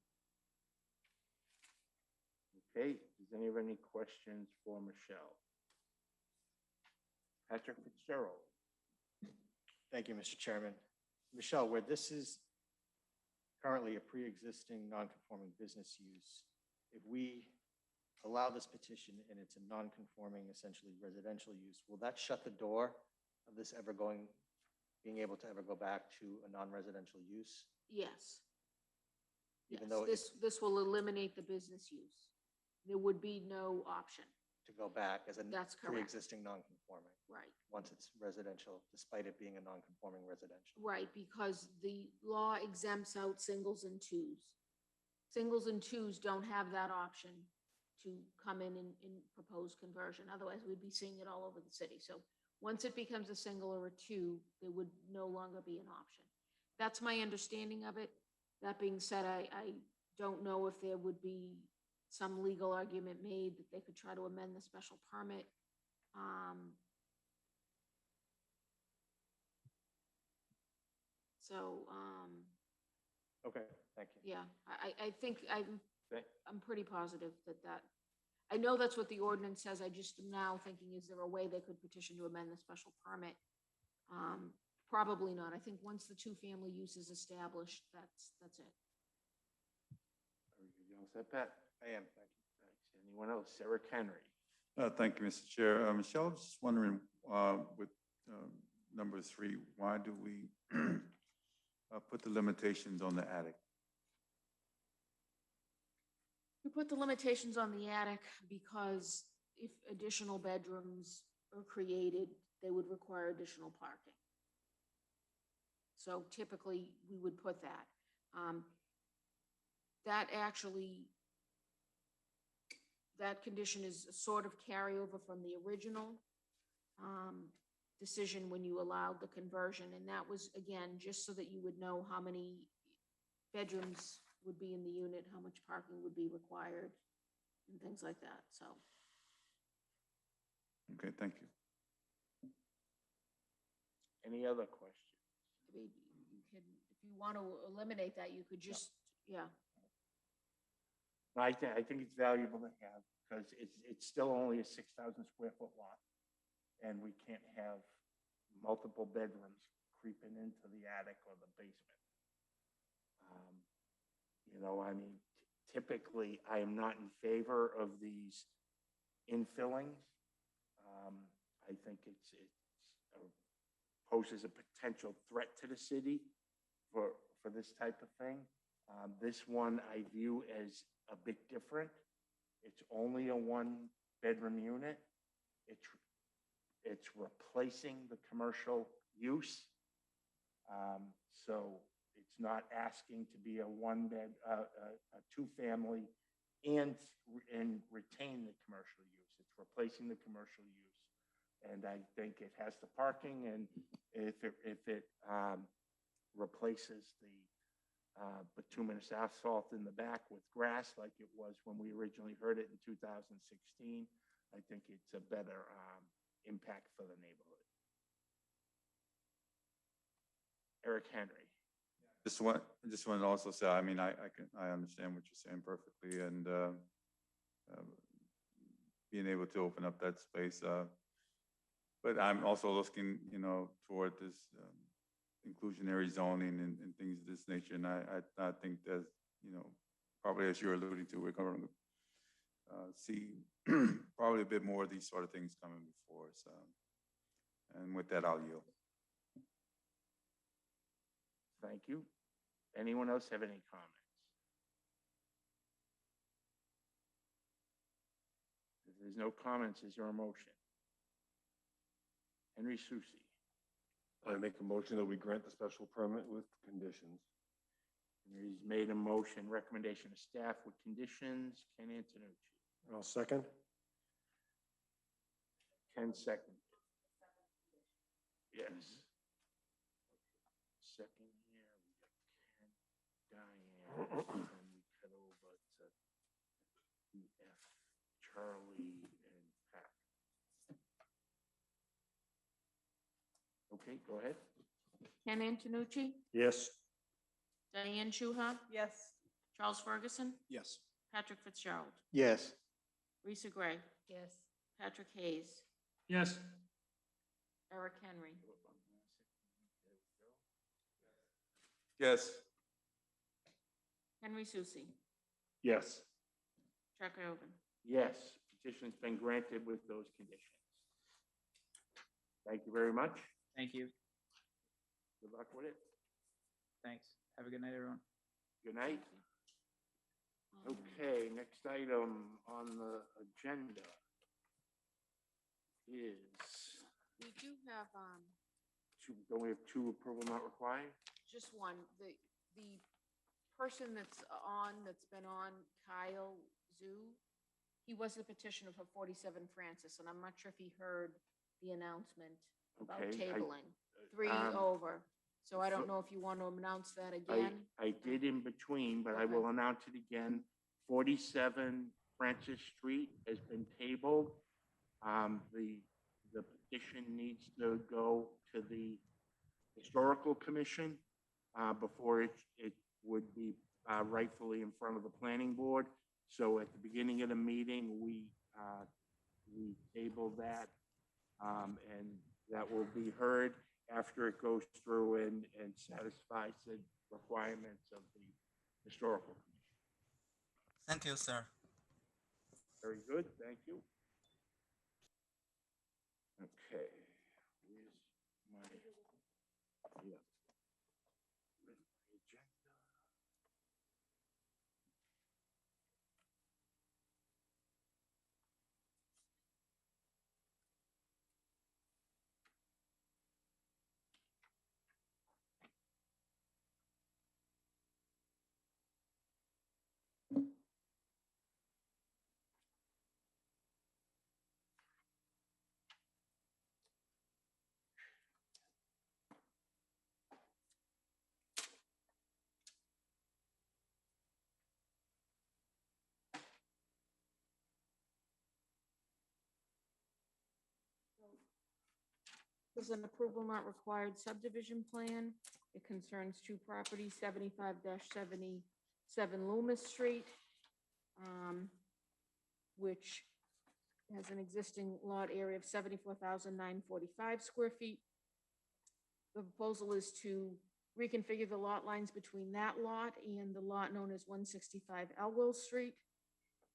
Okay, does anyone have any questions for Michelle? Patrick Fitzgerald. Thank you, Mr. Chairman. Michelle, where this is currently a pre-existing non-conforming business use, if we allow this petition and it's a non-conforming, essentially residential use, will that shut the door of this being able to ever go back to a non-residential use? Yes. Even Yes, though this will eliminate the business use. There would be no option. to go back as a That's correct. pre-existing non-conforming, Right. once it's residential, despite it being a non-conforming residential. Right, because the law exempts out singles and twos. Singles and twos don't have that option to come in and propose conversion. Otherwise, we'd be seeing it all over the city. So once it becomes a single or a two, there would no longer be an option. That's my understanding of it. That being said, I don't know if there would be some legal argument made that they could try to amend the special permit. Okay, thank you. Yeah, I think Okay. I'm pretty positive that, I know that's what the ordinance says. I just am now thinking, is there a way they could petition to amend the special permit? Probably not. I think once the two-family use is established, that's it. Are you all set, Pat? I am, thank you. Thanks. Anyone else? Eric Henry. Thank you, Mr. Chair. Michelle, I was just wondering, with number 3, why do we put the limitations on the attic? We put the limitations on the attic because if additional bedrooms are created, they would require additional parking. So typically, we would put that. That condition is a sort of carryover from the original decision when you allowed the conversion. And that was, again, just so that you would know how many bedrooms would be in the unit, how much parking would be required, and things like that, so. Okay, thank you. Any other questions? I mean, you can, if you want to eliminate that, you could just, yeah. No, I think it's valuable to have, because it's still only a 6,000 square foot lot. And we can't have multiple bedrooms creeping into the attic or the basement. You know, I mean, typically, I am not in favor of these infillings. I think it poses a potential threat to the city for this type of thing. This one I view as a bit different. It's only a 1-bedroom unit. It's replacing the commercial use. So it's not asking to be a 2-family and retain the commercial use. It's replacing the commercial use. And I think it has the parking, and if it replaces the bituminous asphalt in the back with grass like it was when we originally heard it in 2016, I think it's a better impact for the neighborhood. Eric Henry. Just want to also say, I mean, I understand what you're saying perfectly, and being able to open up that space. But I'm also looking, toward this inclusionary zoning and things of this nature. And I think that, probably as you're alluding to, we're going to see probably a bit more of these sort of things coming before us. And with that, I'll yield. Thank you. Anyone else have any comments? If there's no comments, is there a motion? Henry Susi. I make a motion that we grant the special permit with conditions. Henry's made a motion, recommendation of staff with conditions. Ken Antonucci. I'll second. Ken second. Yes. Second here, we got Ken, Diane, and we cut over to EF, Charlie, and Pat. Okay, go ahead. Ken Antonucci, Yes. Diane Shuha, Yes. Charles Ferguson, Yes. Patrick Fitzgerald, Yes. Risa Gray, Yes. Patrick Hayes, Yes. Eric Henry, Yes. Henry Susi, Yes. Chuck Oven. Yes, petition's been granted with those conditions. Thank you very much. Thank you. Good luck with it. Thanks. Have a good night, everyone. Good night. Okay, next item on the agenda is, We do have, don't we have two approval not required? just one, the person that's been on, Kyle Zoo, he was the petitioner for 47 Francis, and I'm not sure if he heard the announcement about Okay, tabling. Three um, over. So I don't know if you want to announce that again. I did in between, but I Okay. will announce it again. 47 Francis Street has been tabled. The petition needs to go to the Historical Commission before it would be rightfully in front of the Planning Board. So at the beginning of the meeting, we tabled that, and that will be heard after it goes through and satisfies the requirements of the Historical Commission. Thank you, sir. Very good, thank you. Okay, where's my, yeah. Where's my agenda? This is an approval not required subdivision plan. It concerns two properties, 75-77 Loomis Street, which has an existing lot area of 74,945 square feet. The proposal is to reconfigure the lot lines between that lot and the lot known as 165 Elwell Street.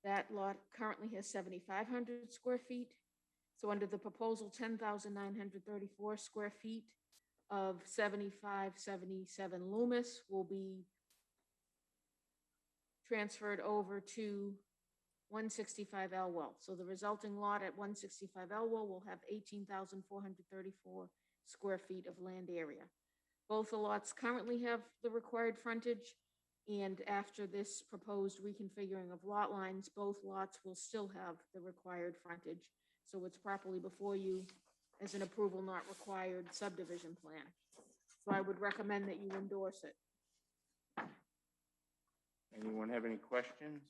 That lot currently has 7,500 square feet. So under the proposal, 10,934 square feet of 7577 Loomis will be transferred over to 165 Elwell. So the resulting lot at 165 Elwell will have 18,434 square feet of land area. Both the lots currently have the required frontage, and after this proposed reconfiguring of lot lines, both lots will still have the required frontage. So it's properly before you as an approval not required subdivision plan. So I would recommend that you endorse it. Anyone have any questions?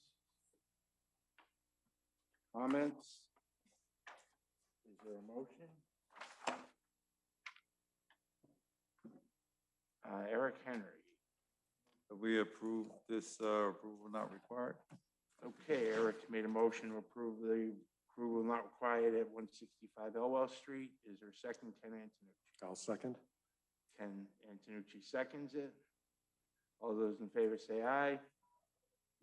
Comments? Is there a motion? Eric Henry. We approve this approval not required. Okay, Eric's made a motion to approve the Approval not required at 165 Elwell Street. Is there a second? Ken Antonucci. I'll second. Ken Antonucci seconds it. All those in favor say aye.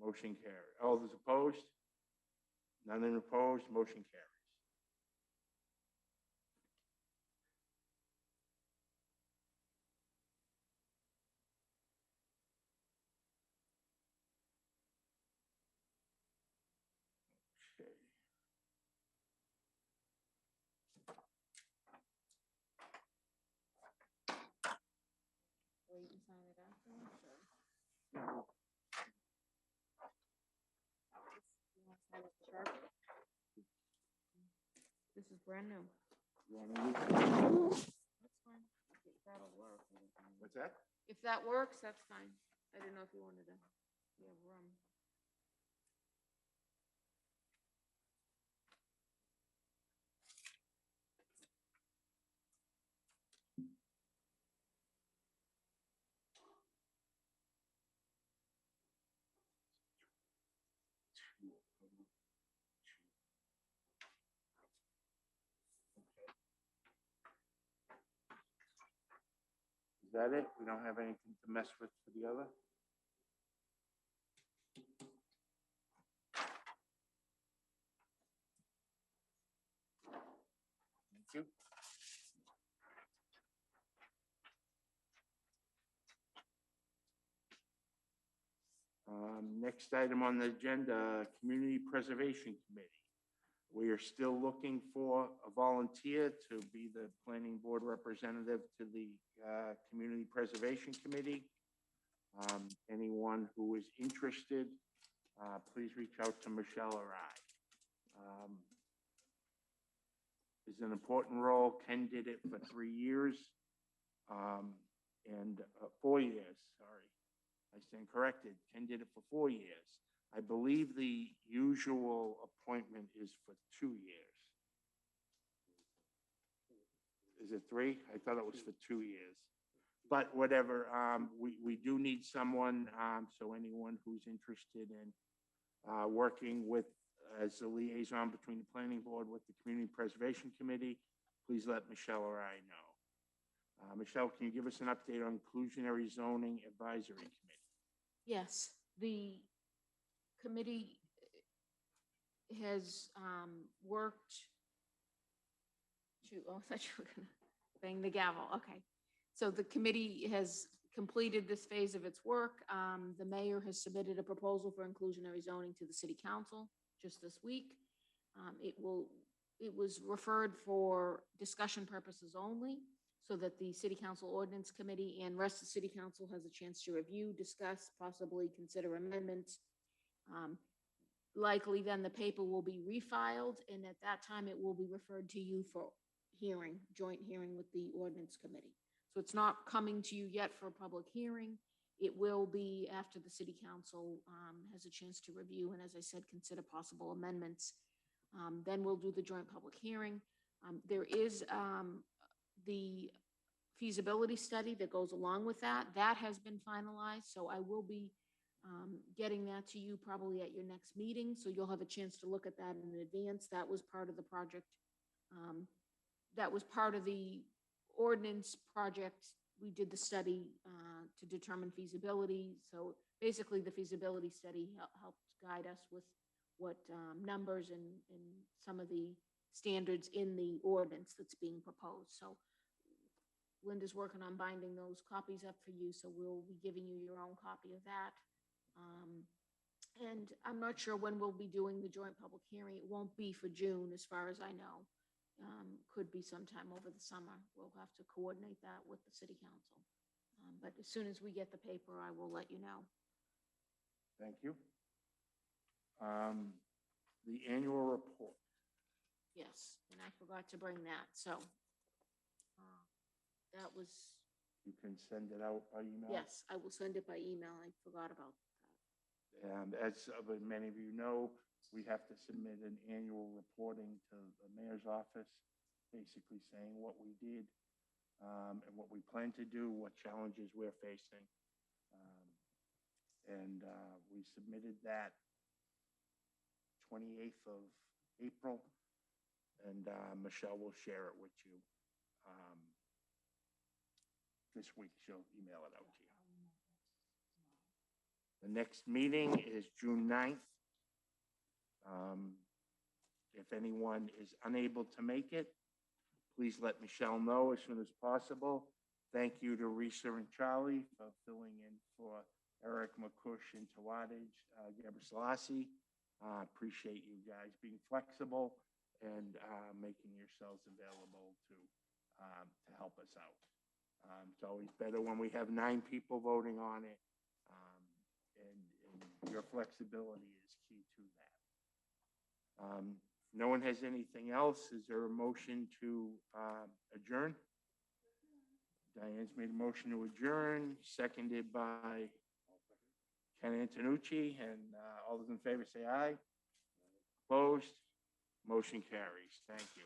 Motion carries. All those opposed? None opposed, motion carries. Okay. Or you can sign it afterwards, or? You want to sign it with Sharpie? This is brand new. You want to use it? That's fine. If that'll work. What's that? If that works, that's fine. I didn't know if you wanted to, you have room. Is that it? We don't have anything to mess with for the other? Thank you. Next item on the agenda, Community Preservation Committee. We are still looking for a volunteer to be the planning board representative to the Community Preservation Committee. Anyone who is interested, please reach out to Michelle or I. It's an important role. Ken did it for 3 years and 4 years, sorry. I stand corrected. Ken did it for 4 years. I believe the usual appointment is for 2 years. Is it 3? I thought it was for 2 years. But whatever, we do need someone, so anyone who's interested in working with, as a liaison between the planning board with the Community Preservation Committee, please let Michelle or I know. Michelle, can you give us an update on Inclusionary Zoning Advisory Committee? Yes, the committee has worked to, oh, I thought you were gonna bang the gavel. Okay. So the committee has completed this phase of its work. The mayor has submitted a proposal for inclusionary zoning to the city council just this week. It was referred for discussion purposes only, so that the city council ordinance committee and rest of the city council has a chance to review, discuss, possibly consider amendments. Likely then the paper will be refiled, and at that time it will be referred to you for hearing, joint hearing with the ordinance committee. So it's not coming to you yet for a public hearing. It will be after the city council has a chance to review and, as I said, consider possible amendments. Then we'll do the joint public hearing. There is the feasibility study that goes along with that. That has been finalized, so I will be getting that to you probably at your next meeting, so you'll have a chance to look at that in advance. That was part of the project. That was part of the ordinance project. We did the study to determine feasibility. So basically the feasibility study helped guide us with what numbers and some of the standards in the ordinance that's being proposed. So Linda's working on binding those copies up for you, so we'll be giving you your own copy of that. And I'm not sure when we'll be doing the joint public hearing. It won't be for June, as far as I know. Could be sometime over the summer. We'll have to coordinate that with the city council. But as soon as we get the paper, I will let you know. Thank you. The annual report. Yes, and I forgot to bring that, so that was. You can send it out by email? Yes, I will send it by email. I forgot about that. And as many of you know, we have to submit an annual reporting to the mayor's office, basically saying what we did and what we plan to do, what challenges we're facing. We submitted that 28th of April. And Michelle will share it with you. This week, she'll email it out to you. The next meeting is June 9th. If anyone is unable to make it, please let Michelle know as soon as possible. Thank you to Risa and Charlie for filling in for Eric McCush and Tawadage, Gabriselassie. Appreciate you guys being flexible and making yourselves available to help us out. It's always better when we have 9 people voting on it, and your flexibility is key to that. No one has anything else. Is there a motion to adjourn? Diane's made a motion to adjourn, seconded by Ken Antonucci, and all those in favor say aye. Opposed? Motion carries. Thank you.